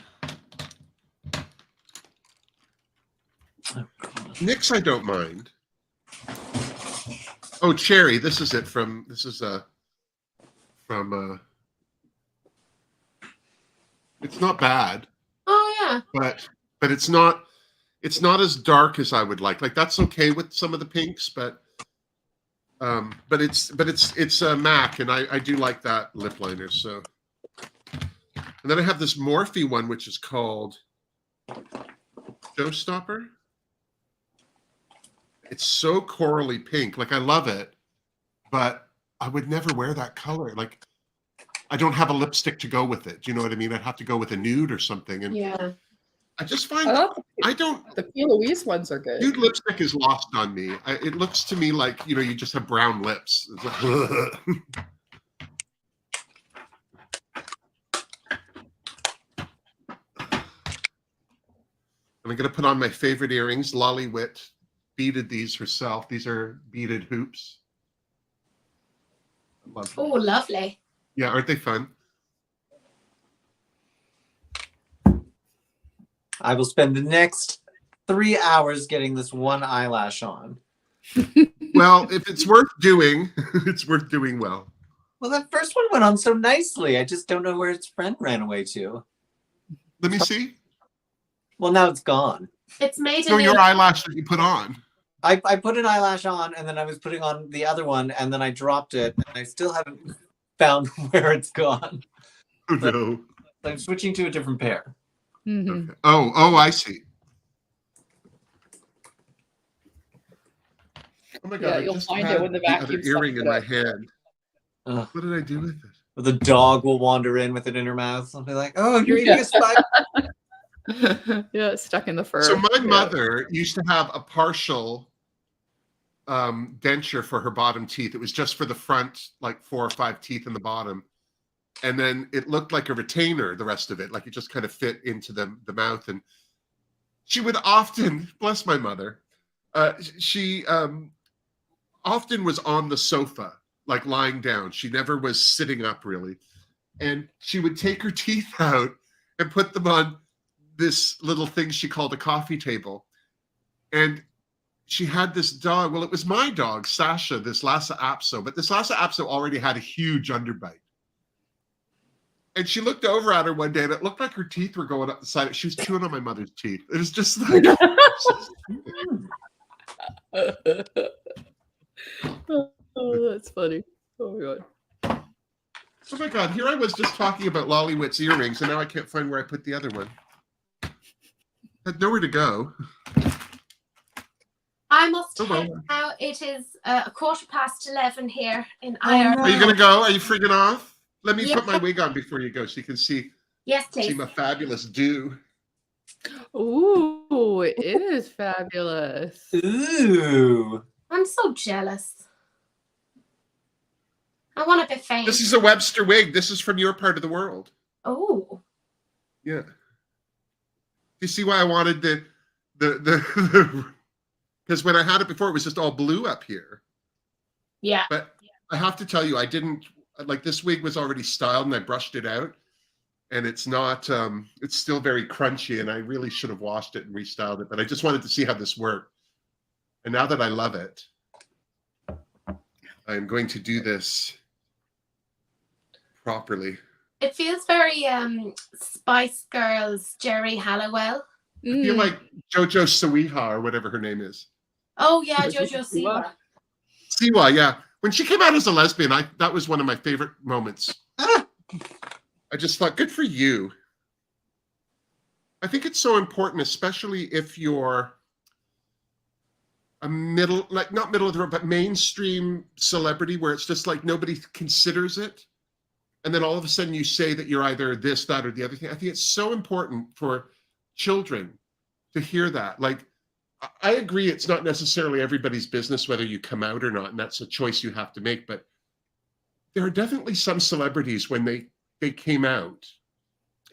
NYX I don't mind. Oh, Cherry, this is It's not bad, Oh yeah. but it's not as dark as I would like. Like that's okay with some of the pinks, but it's a MAC, and I do like that lip liner. So, and then I have this Morphe one, which is called Showstopper. It's so corally pink. Like I love it, but I would never wear that color. Like I don't have a lipstick to go with it. Do you know what I mean? I'd have to go with a nude or something. And Yeah. I just find the P. Louise ones are good. nude lipstick is lost on me. It looks to me like, you just have brown lips. It's like, and I'm going to put on my favorite earrings. Lolly Wit beaded these herself. These are beaded hoops. I love them. Oh, lovely. Yeah, aren't they fun? I will spend the next 3 hours getting this one eyelash on. Well, if it's worth doing, it's worth doing well. Well, that first one went on so nicely. I just don't know where its friend ran away to. Let me see. Well, now it's gone. It's made So in your eyelash that you put on. I put an eyelash on, and then I was putting on the other one, and then I dropped it, and I still haven't found where it's gone. Oh, no. So I'm switching to a different pair. Mhm. Okay. Oh, I see. Oh my God! Yeah, I you'll just find had it when the the other vacuum earring sucks in it my up. hand. Ugh. What did I do with it? The dog will wander in with it in her mouth. I'll be like, "Oh, you're eating Yeah. a spider." Yeah, it's stuck in the fur. So my Yeah. mother used to have a partial denture for her bottom teeth. It was just for the front, like 4 or 5 teeth in the bottom. And then it looked like a retainer, the rest of it, like it just kind of fit into the mouth. And she would often, bless my mother, she often was on the sofa, like lying down. She never was sitting up really. And she would take her teeth out and put them on this little thing she called a coffee table. And she had this dog. Well, it was my dog, Sasha, this Lhasa Apso, but this Lhasa Apso already had a huge underbite. And she looked over at her one day and it looked like her teeth were going up the side. She was chewing on my mother's teeth. It was just like, Oh, that's funny. Oh my God. oh my God, here I was just talking about Lolly Wit's earrings and now I can't find where I put the other one. Had nowhere to go. I must Oh, well. head now. It is 11:15 here in Oh, Ireland. no. Are you going to go? Are you freaking off? Let me Yeah. put my wig on before you go so you can see Yes, please. my fabulous do. Ooh, it is fabulous. Ooh. I'm so jealous. I want to be famous. This is a Webster wig. This is from your part of the world. Oh, Yeah. You see why I wanted the because when I had it before, it was just all blue up here. yeah. But I have to tell you, I didn't like this wig was already styled and I brushed it out. And it's not, it's still very crunchy and I really should have washed it and restyled it. But I just wanted to see how this worked. And now that I love it, I'm going to do this properly. It feels very Spice Girls, Jerry Halliwell. I feel like Jojo Siwa or whatever her name is. Oh yeah, Jojo Jojo Siwa. Siwa. Siwa, yeah. When she came out as a lesbian, that was one of my favorite moments. I just thought, good for you. I think it's so important, especially if you're a middle, like not middle of the road, but mainstream celebrity where it's just like nobody considers it. And then all of a sudden you say that you're either this, that, or the other thing. I think it's so important for children to hear that. Like, I agree it's not necessarily everybody's business whether you come out or not, and that's a choice you have to make. But there are definitely some celebrities when they came out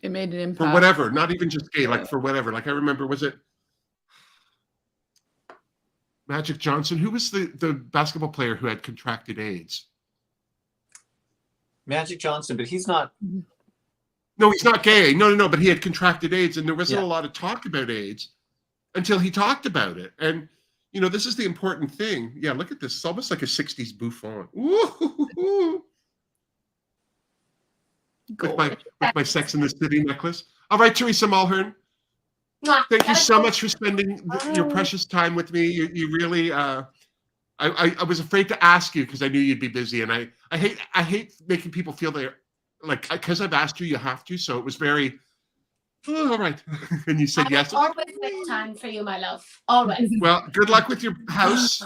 It made an impact. for whatever, not even just gay, like for whatever. Like I remember, was it Magic Johnson? Who was the basketball player who had contracted AIDS? Magic Johnson, but he's not. No, he's not gay. No, but he had contracted AIDS, and there wasn't Yeah. a lot of talk about AIDS until he talked about it. And, this is the important thing. Yeah, look at this. It's almost like a 60s bouffant. Ooh. with my Sex in the City necklace. All right, Teresa Mulhern. Thank you so much for spending your precious time with me. You really I was afraid to ask you because I knew you'd be busy, and I hate making people feel they're like, because I've asked you, you have to. So it was very all right, and you said yes. Always make time for you, my love. Always. Well, good luck with your house.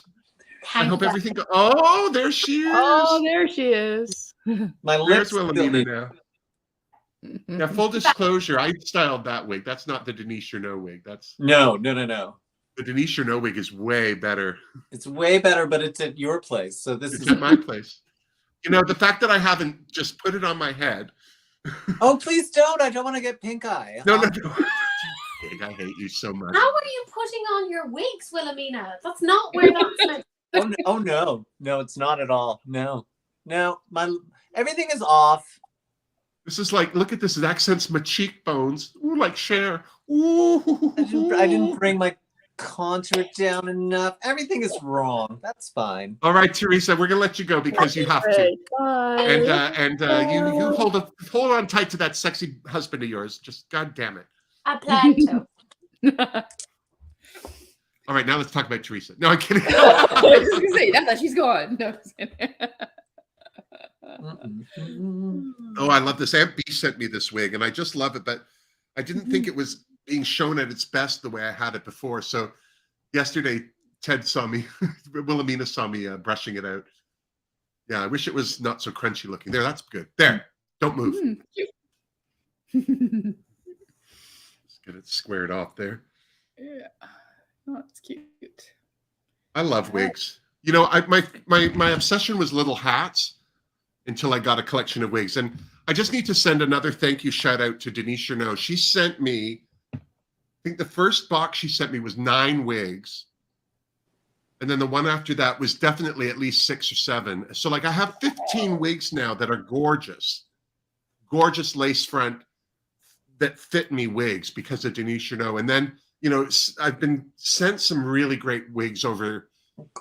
I hope everything goes. Oh, there she is. Oh, there she is. My Where's lips. Wilhelmina now? Yeah, full disclosure, I styled that wig. That's not the Denise Cherneau wig. That's No. the Denise Cherneau wig is way better. It's way better, but it's at your place. So this It's is at my place. You know, the fact that I haven't just put it on my head. Oh, please don't. I don't want to get pink eye. No. I hate you so much. How are you putting on your wigs, Wilhelmina? That's not where that's meant. Oh no. No, it's not at all. No. Everything is off. This is like, look at this. It accents my cheekbones. Ooh, like Cher. Ooh. I didn't bring my contour down enough. Everything is wrong. That's fine. All right, Teresa, we're gonna let you go because you have to. Bye. And you hold on tight to that sexy husband of yours. Just God damn it. I plan to. All right, now let's talk about Teresa. No, I'm kidding. I was just gonna say, yeah, she's gone. No, just kidding. Oh, I love this. Aunt B sent me this wig, and I just love it, but I didn't think it was being shown at its best the way I had it before. So yesterday, Ted saw me, Wilhelmina saw me brushing it out. Yeah, I wish it was not so crunchy looking. There, that's good. There, don't move. Let's get it squared off there. Yeah, oh, it's cute. I love wigs. You know, my obsession was little hats until I got a collection of wigs. And I just need to send another thank you shout out to Denise Cherneau. She sent me, I think the first box she sent me was 9 wigs. And then the one after that was definitely at least 6 or 7. So like I have 15 wigs now that are gorgeous lace front that fit me wigs because of Denise Cherneau. And then, you know, I've been sent some really great wigs over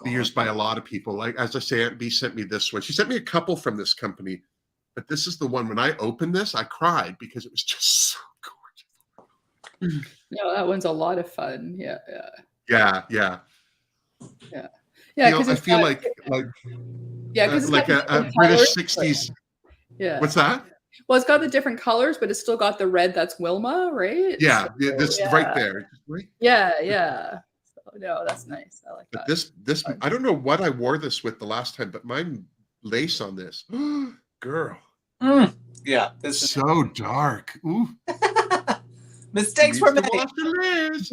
the years by a lot of people. Like, as I say, Aunt B sent me this one. She sent me a couple from this company, but this is the one. When I opened this, I cried because it was just so gorgeous. No, that one's a lot of fun. Yeah. Yeah. Yeah, You know, I feel like because like a British 60s. Yeah. What's that? Well, it's got the different colors, but it's still got the red. That's Wilma, right? Yeah, So, this right there. Right? Yeah. So, no, that's nice. I like But that. this I don't know what I wore this with the last time, but my lace on this, girl, Yeah, this is so dark. Ooh, mistakes were needs to made. wash the lace.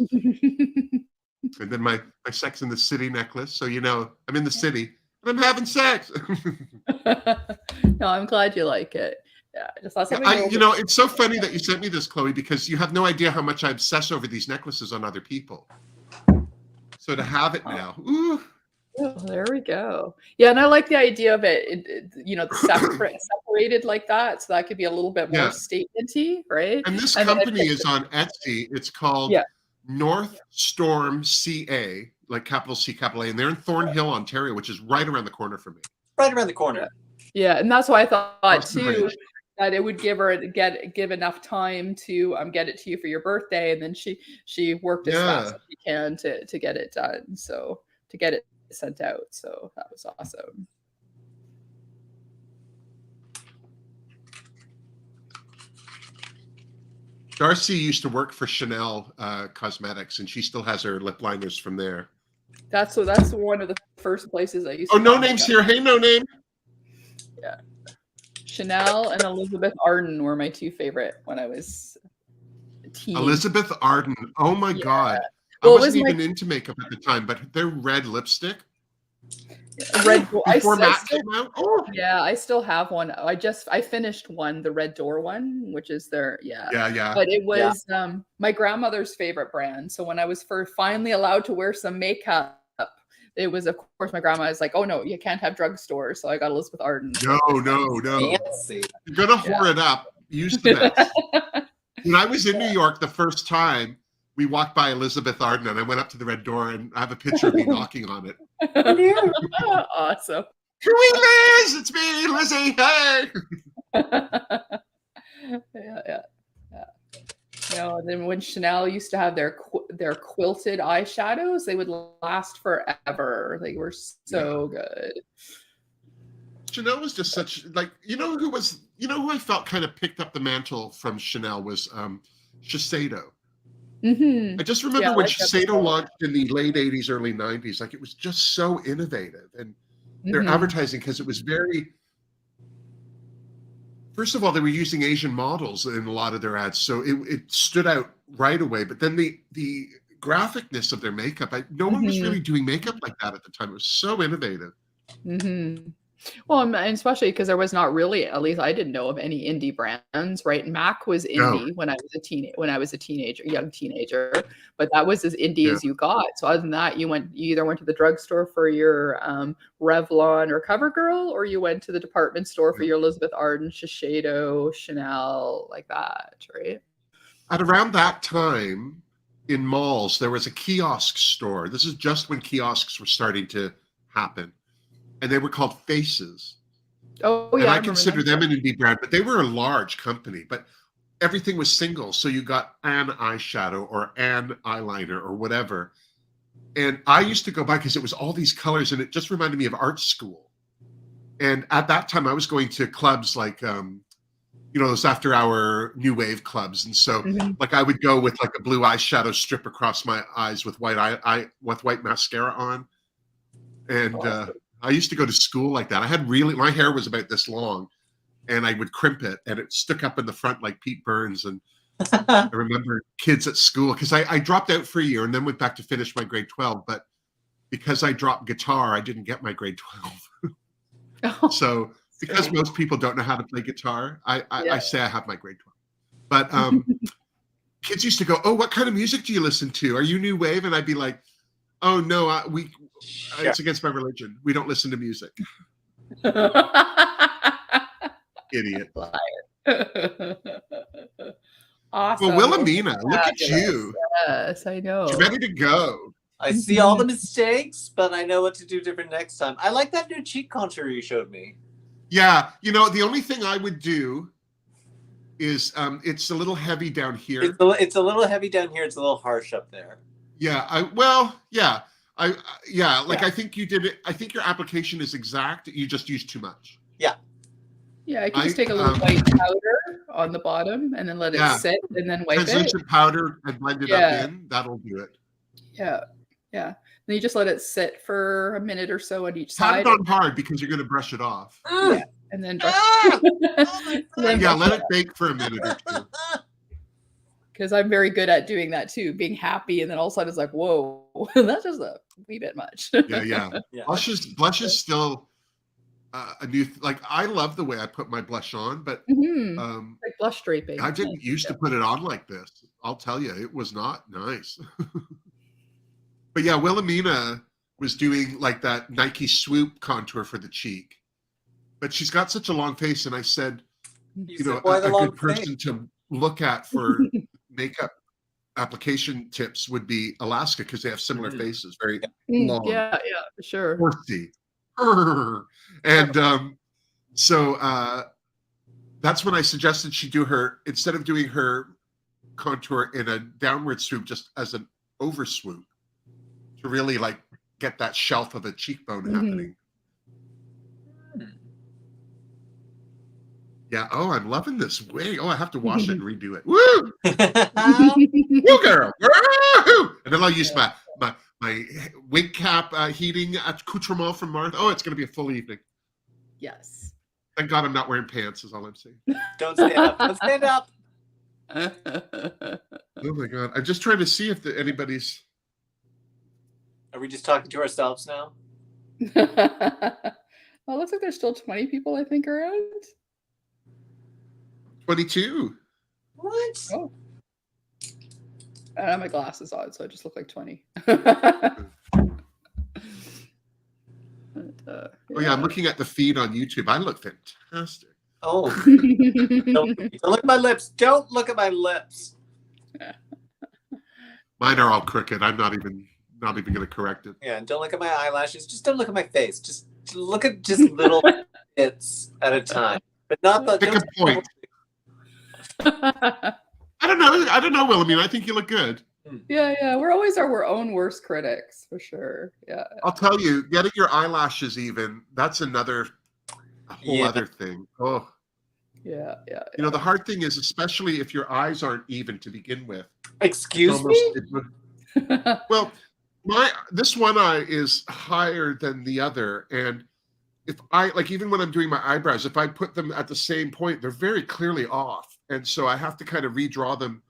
And then my Sex in the City necklace. So you know, I'm in the city and I'm having sex. No, I'm glad you like it. Yeah, just thought something. You know, it's so funny that you sent me this, Chloe, because you have no idea how much I obsess over these necklaces on other people. So to have it now, ooh. Oh, there we go. Yeah, and I like the idea of it, you know, separated like that, so that could be a little bit more statementy, right? And this company is on Etsy. It's called North Storm CA, like capital C, capital A, and they're in Thornhill, Ontario, which is right around the corner from me. Right around the corner. Yeah, and that's why I thought Across the too bridge. that it would give enough time to get it to you for your birthday, and then she worked as fast as she can to get it done, so to get it sent out. So that was awesome. Darcy used to work for Chanel Cosmetics, and she still has her lip liners from there. That's one of the first places I used Oh, to No Name's here. Hey, No Name. Yeah. Chanel and Elizabeth Arden were my 2 favorite when I was a teen. Elizabeth Arden. Oh my God. Well, I wasn't even into makeup at the time, but their red lipstick. Red Before Matte came out. Oh. Yeah, I still have one. I finished one, the Red Door one, which is their Yeah. But it was my grandmother's favorite brand. So when I was finally allowed to wear some makeup, it was, of course, my grandma was like, "Oh no, you can't have drugstores." So I got Elizabeth Arden. No. Fancy. You're gonna whore it up. Use the best. When I was in New York the first time, we walked by Elizabeth Arden, and I went up to the Red Door, and I have a picture of me knocking on it. Awesome. Here we Liz! It's me, Lizzie. Hey. And then when Chanel used to have their quilted eyeshadows, they would last forever. They were so good. Chanel was just such, like, you know who I felt kind of picked up the mantle from Chanel was Shiseido. Mm-hmm. I just remember when Shiseido launched in the late 80s, early 90s, like it was just so innovative. And their advertising, because it was very, first of all, they were using Asian models in a lot of their ads. So it stood out right away. But then the graphicness of their makeup, no one was really doing makeup like that at the time. It was so innovative. Mm-hmm. Well, and especially because there was not really, at least I didn't know of any indie brands, right? MAC was indie when I was a young teenager, but that was as indie as you got. So other than that, you either went to the drugstore for your Revlon or CoverGirl, or you went to the department store for your Elizabeth Arden, Shiseido, Chanel, like that, right? At around that time, in malls, there was a kiosk store. This is just when kiosks were starting to happen. And they were called Faces. Oh, yeah. And I consider them an indie brand, but they were a large company. But everything was single. So you got an eyeshadow or an eyeliner or whatever. And I used to go by because it was all these colors, and it just reminded me of art school. And at that time, I was going to clubs like, those after-hour new wave clubs. And so, like, I would go with like a blue eyeshadow strip across my eyes with white mascara on, and I used to go to school like that. My hair was about this long, and I would crimp it, and it stuck up in the front like Pete Burns. And I remember kids at school, because I dropped out for a year and then went back to finish my grade 12. But because I dropped guitar, I didn't get my grade 12. So because most people don't know how to play guitar, I say I have my grade 12. But kids used to go, "Oh, what kind of music do you listen to? Are you new wave?" And I'd be like, "Oh no, it's against my religion. We don't listen to music." Idiot. Awesome. Well, Wilhelmina, look at you. Yes, I know. You're ready to go. I see all the mistakes, but I know what to do different next time. I like that new cheek contour you showed me. Yeah, the only thing I would do is it's a little heavy down here. It's a little heavy down here. It's a little harsh up there. Yeah, I think you did it. I think your application is exact. You just used too much. Yeah. Yeah, I can just take a little white powder on the bottom and then let it sit and then wipe translucent powder and blend it up in. That'll do it. Yeah. Then you just let it sit for a minute or so on each side. Pat it on hard because you're going to brush it off. Yeah, and then brush. Let it bake for a minute or two. Because I'm very good at doing that too, being happy, and then all of a sudden it's like, whoa, that's just a wee bit much. Yeah. Blush is still a new. I love the way I put my blush on, but like blush draping. I didn't used to put it on like this. I'll tell you, it was not nice. But yeah, Wilhelmina was doing like that Nike swoop contour for the cheek, but she's got such a long face, and I said, a good person to look at for makeup application tips would be Alaska, because they have similar faces, very long. Yeah, for sure. Horsey. And so that's when I suggested she do instead of doing her contour in a downward swoop, just as an over swoop, to really like get that shelf of a cheekbone happening. Yeah. Oh, I'm loving this wig. Oh, I have to wash it and redo it. Woo! Woo, girl. Woo! And then I'll use my wig cap heating accoutrement from Martha. Oh, it's going to be a full evening. Yes. Thank God I'm not wearing pants, is all I'm saying. Don't stand up. Don't stand up. Oh my God. I'm just trying to see if anybody's. Are we just talking to ourselves now? Well, it looks like there's still 20 people, I think, around. 22. What? Oh. I don't have my glasses on, so I just look like 20. Oh yeah, I'm looking at the feed on YouTube. I look fantastic. Oh. Don't look at my lips. Don't look at my lips. Mine are all crooked. I'm not even going to correct it. Yeah, and don't look at my eyelashes. Just don't look at my face. Just look at just little bits at a time. But not the pick a point. I don't know. I don't know, Wilhelmina. I think you look good. Yeah. We're always our own worst critics, for sure. Yeah. I'll tell you, getting your eyelashes even, that's a whole other thing. Oh. Yeah. You know, the hard thing is, especially if your eyes aren't even to begin with. Excuse me? Well, this one eye is higher than the other, and if I even when I'm doing my eyebrows, if I put them at the same point, they're very clearly off, and so I have to kind of redraw them,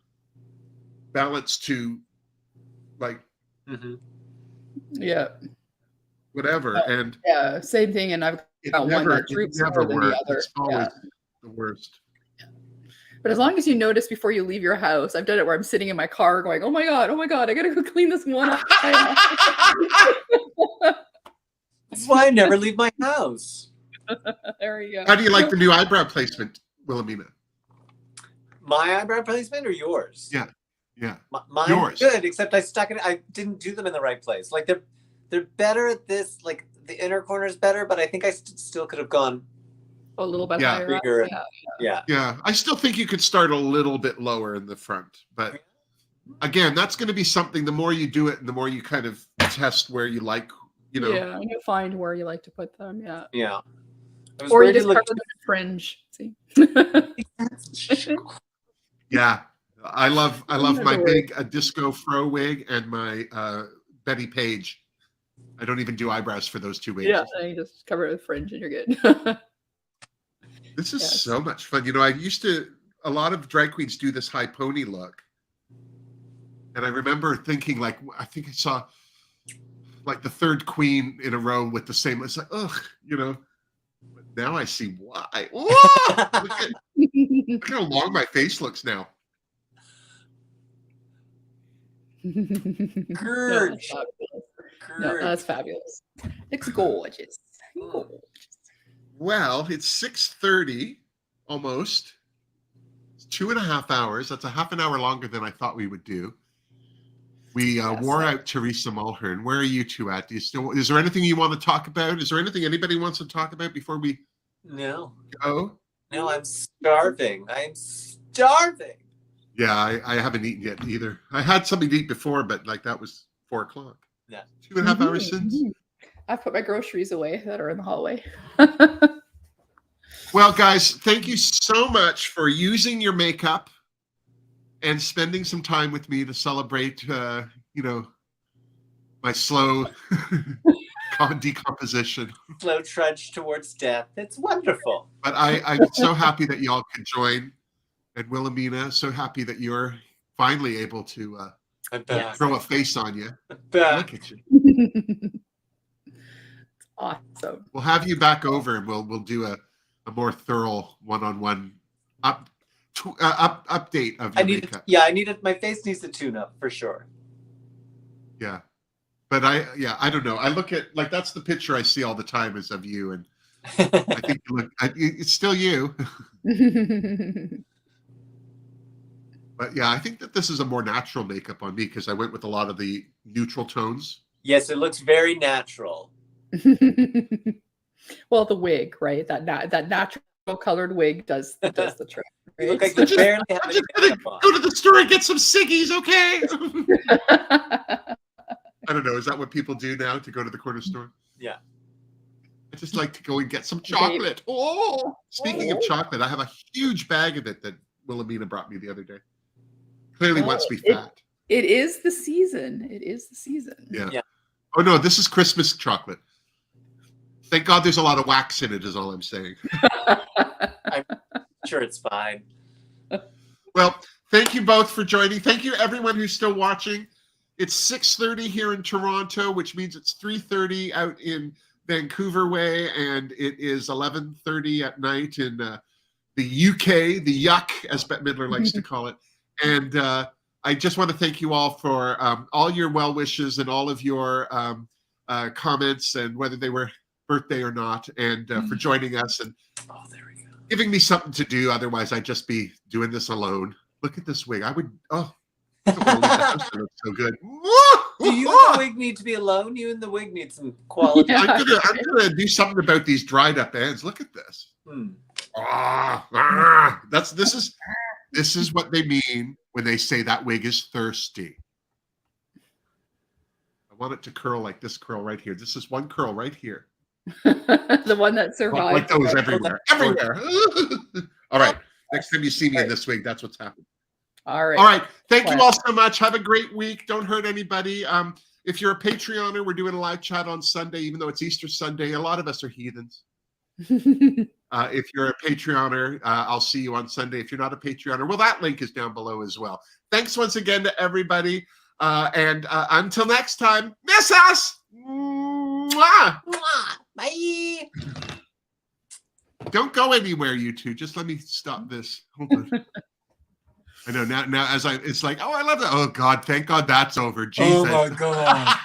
balance to, like, Yeah. whatever, and yeah, same thing. And I've got one that droops more than the other. It's always the worst. But as long as you notice before you leave your house, I've done it where I'm sitting in my car going, oh my God, I gotta go clean this one eye. That's why I never leave my house. There you go. How do you like the new eyebrow placement, Wilhelmina? My eyebrow placement or yours? Yeah. Mine's Yours. good, except I didn't do them in the right place. Like they're better at this. Like the inner corner is better, but I think I still could have gone a little bit Yeah. higher. bigger. Up. Yeah, I still think you could start a little bit lower in the front, but again, that's going to be something. The more you do it, and the more you kind of test where you like, Yeah, you find where you like to put them. Yeah. Yeah. I was Or you ready just to cover look- them in fringe. See. Yeah, I love my Another big disco fro wig and my Betty Page. I don't even do eyebrows for those two wigs. Yeah, and you just cover it with fringe and you're good. This is Yes. so much fun. A lot of drag queens do this high pony look. And I remember thinking, like, I think I saw like the third queen in a row with the same, it's like, ugh, But now I see why. Whoa! Look how long my face looks now. Courage. No, that's fabulous. It's gorgeous. Well, it's 6:30 almost. It's 2.5 hours. That's a half an hour longer than I thought we would do. We wore out Teresa Mulhern. Where are you two at? Is there anything you want to talk about? Is there anything anybody wants to talk about before we No. go? No, I'm starving. I'm starving. Yeah, I haven't eaten yet either. I had something to eat before, but that was 4:00. Yeah. 2.5 hours since. I've put my groceries away that are in the hallway. Well, guys, thank you so much for using your makeup and spending some time with me to celebrate, my slow decomposition. Slow trudge towards death. It's wonderful. But I'm so happy that y'all could join. And Wilhelmina, so happy that you're finally able to I'm back. throw a face on you. I'm back. Look at you. Awesome. We'll have you back over, and we'll do a more thorough one-on-one update of your makeup. I needed my face needs to tune up for sure. Yeah. But I don't know. I look at, that's the picture I see all the time is of you, and I think it's still you. But yeah, I think that this is a more natural makeup on me because I went with a lot of the neutral tones. Yes, it looks very natural. Well, the wig, right? That natural colored wig does the trick. You Right? look like you barely have I'm any just gonna makeup on. go to the store and get some ciggies, okay? I don't know. Is that what people do now to go to the corner store? Yeah. I just like to go and get some chocolate. Oh, speaking of chocolate, I have a huge bag of it that Wilhelmina brought me the other day. Clearly wants me fat. It is the season. It is the season. Yeah. Oh no, this is Christmas chocolate. Thank God there's a lot of wax in it, is all I'm saying. I'm sure it's fine. Well, thank you both for joining. Thank you everyone who's still watching. It's 6:30 here in Toronto, which means it's 3:30 out in Vancouver way, and it is 11:30 at night in the UK, the yuck, as Bette Midler likes to call it. And I just want to thank you all for all your well wishes and all of your comments, and whether they were birthday or not, and for joining us and giving me something to do. Otherwise, I'd just be doing this alone. Look at this wig. I don't want to leave the house. It looks so good. Do you and the wig need to be alone? You and the wig need some quality. Yeah. I'm gonna do something about these dried up ends. Look at this. This is what they mean when they say that wig is thirsty. I want it to curl like this curl right here. This is one curl right here. The one that survived. Like those everywhere. Everywhere. All right. Next time you see me in this wig, that's what's happening. All right. All right. Thank you all so much. Have a great week. Don't hurt anybody. If you're a Patreoner, we're doing a live chat on Sunday, even though it's Easter Sunday. A lot of us are heathens. If you're a Patreoner, I'll see you on Sunday. If you're not a Patreoner, well, that link is down below as well. Thanks once again to everybody. And until next time, miss us. Mwah! Bye. Don't go anywhere, you two. Just let me stop this. Hold on. I know now as it's like, oh, I love that. Oh God, thank God that's over. Jesus. Oh my God.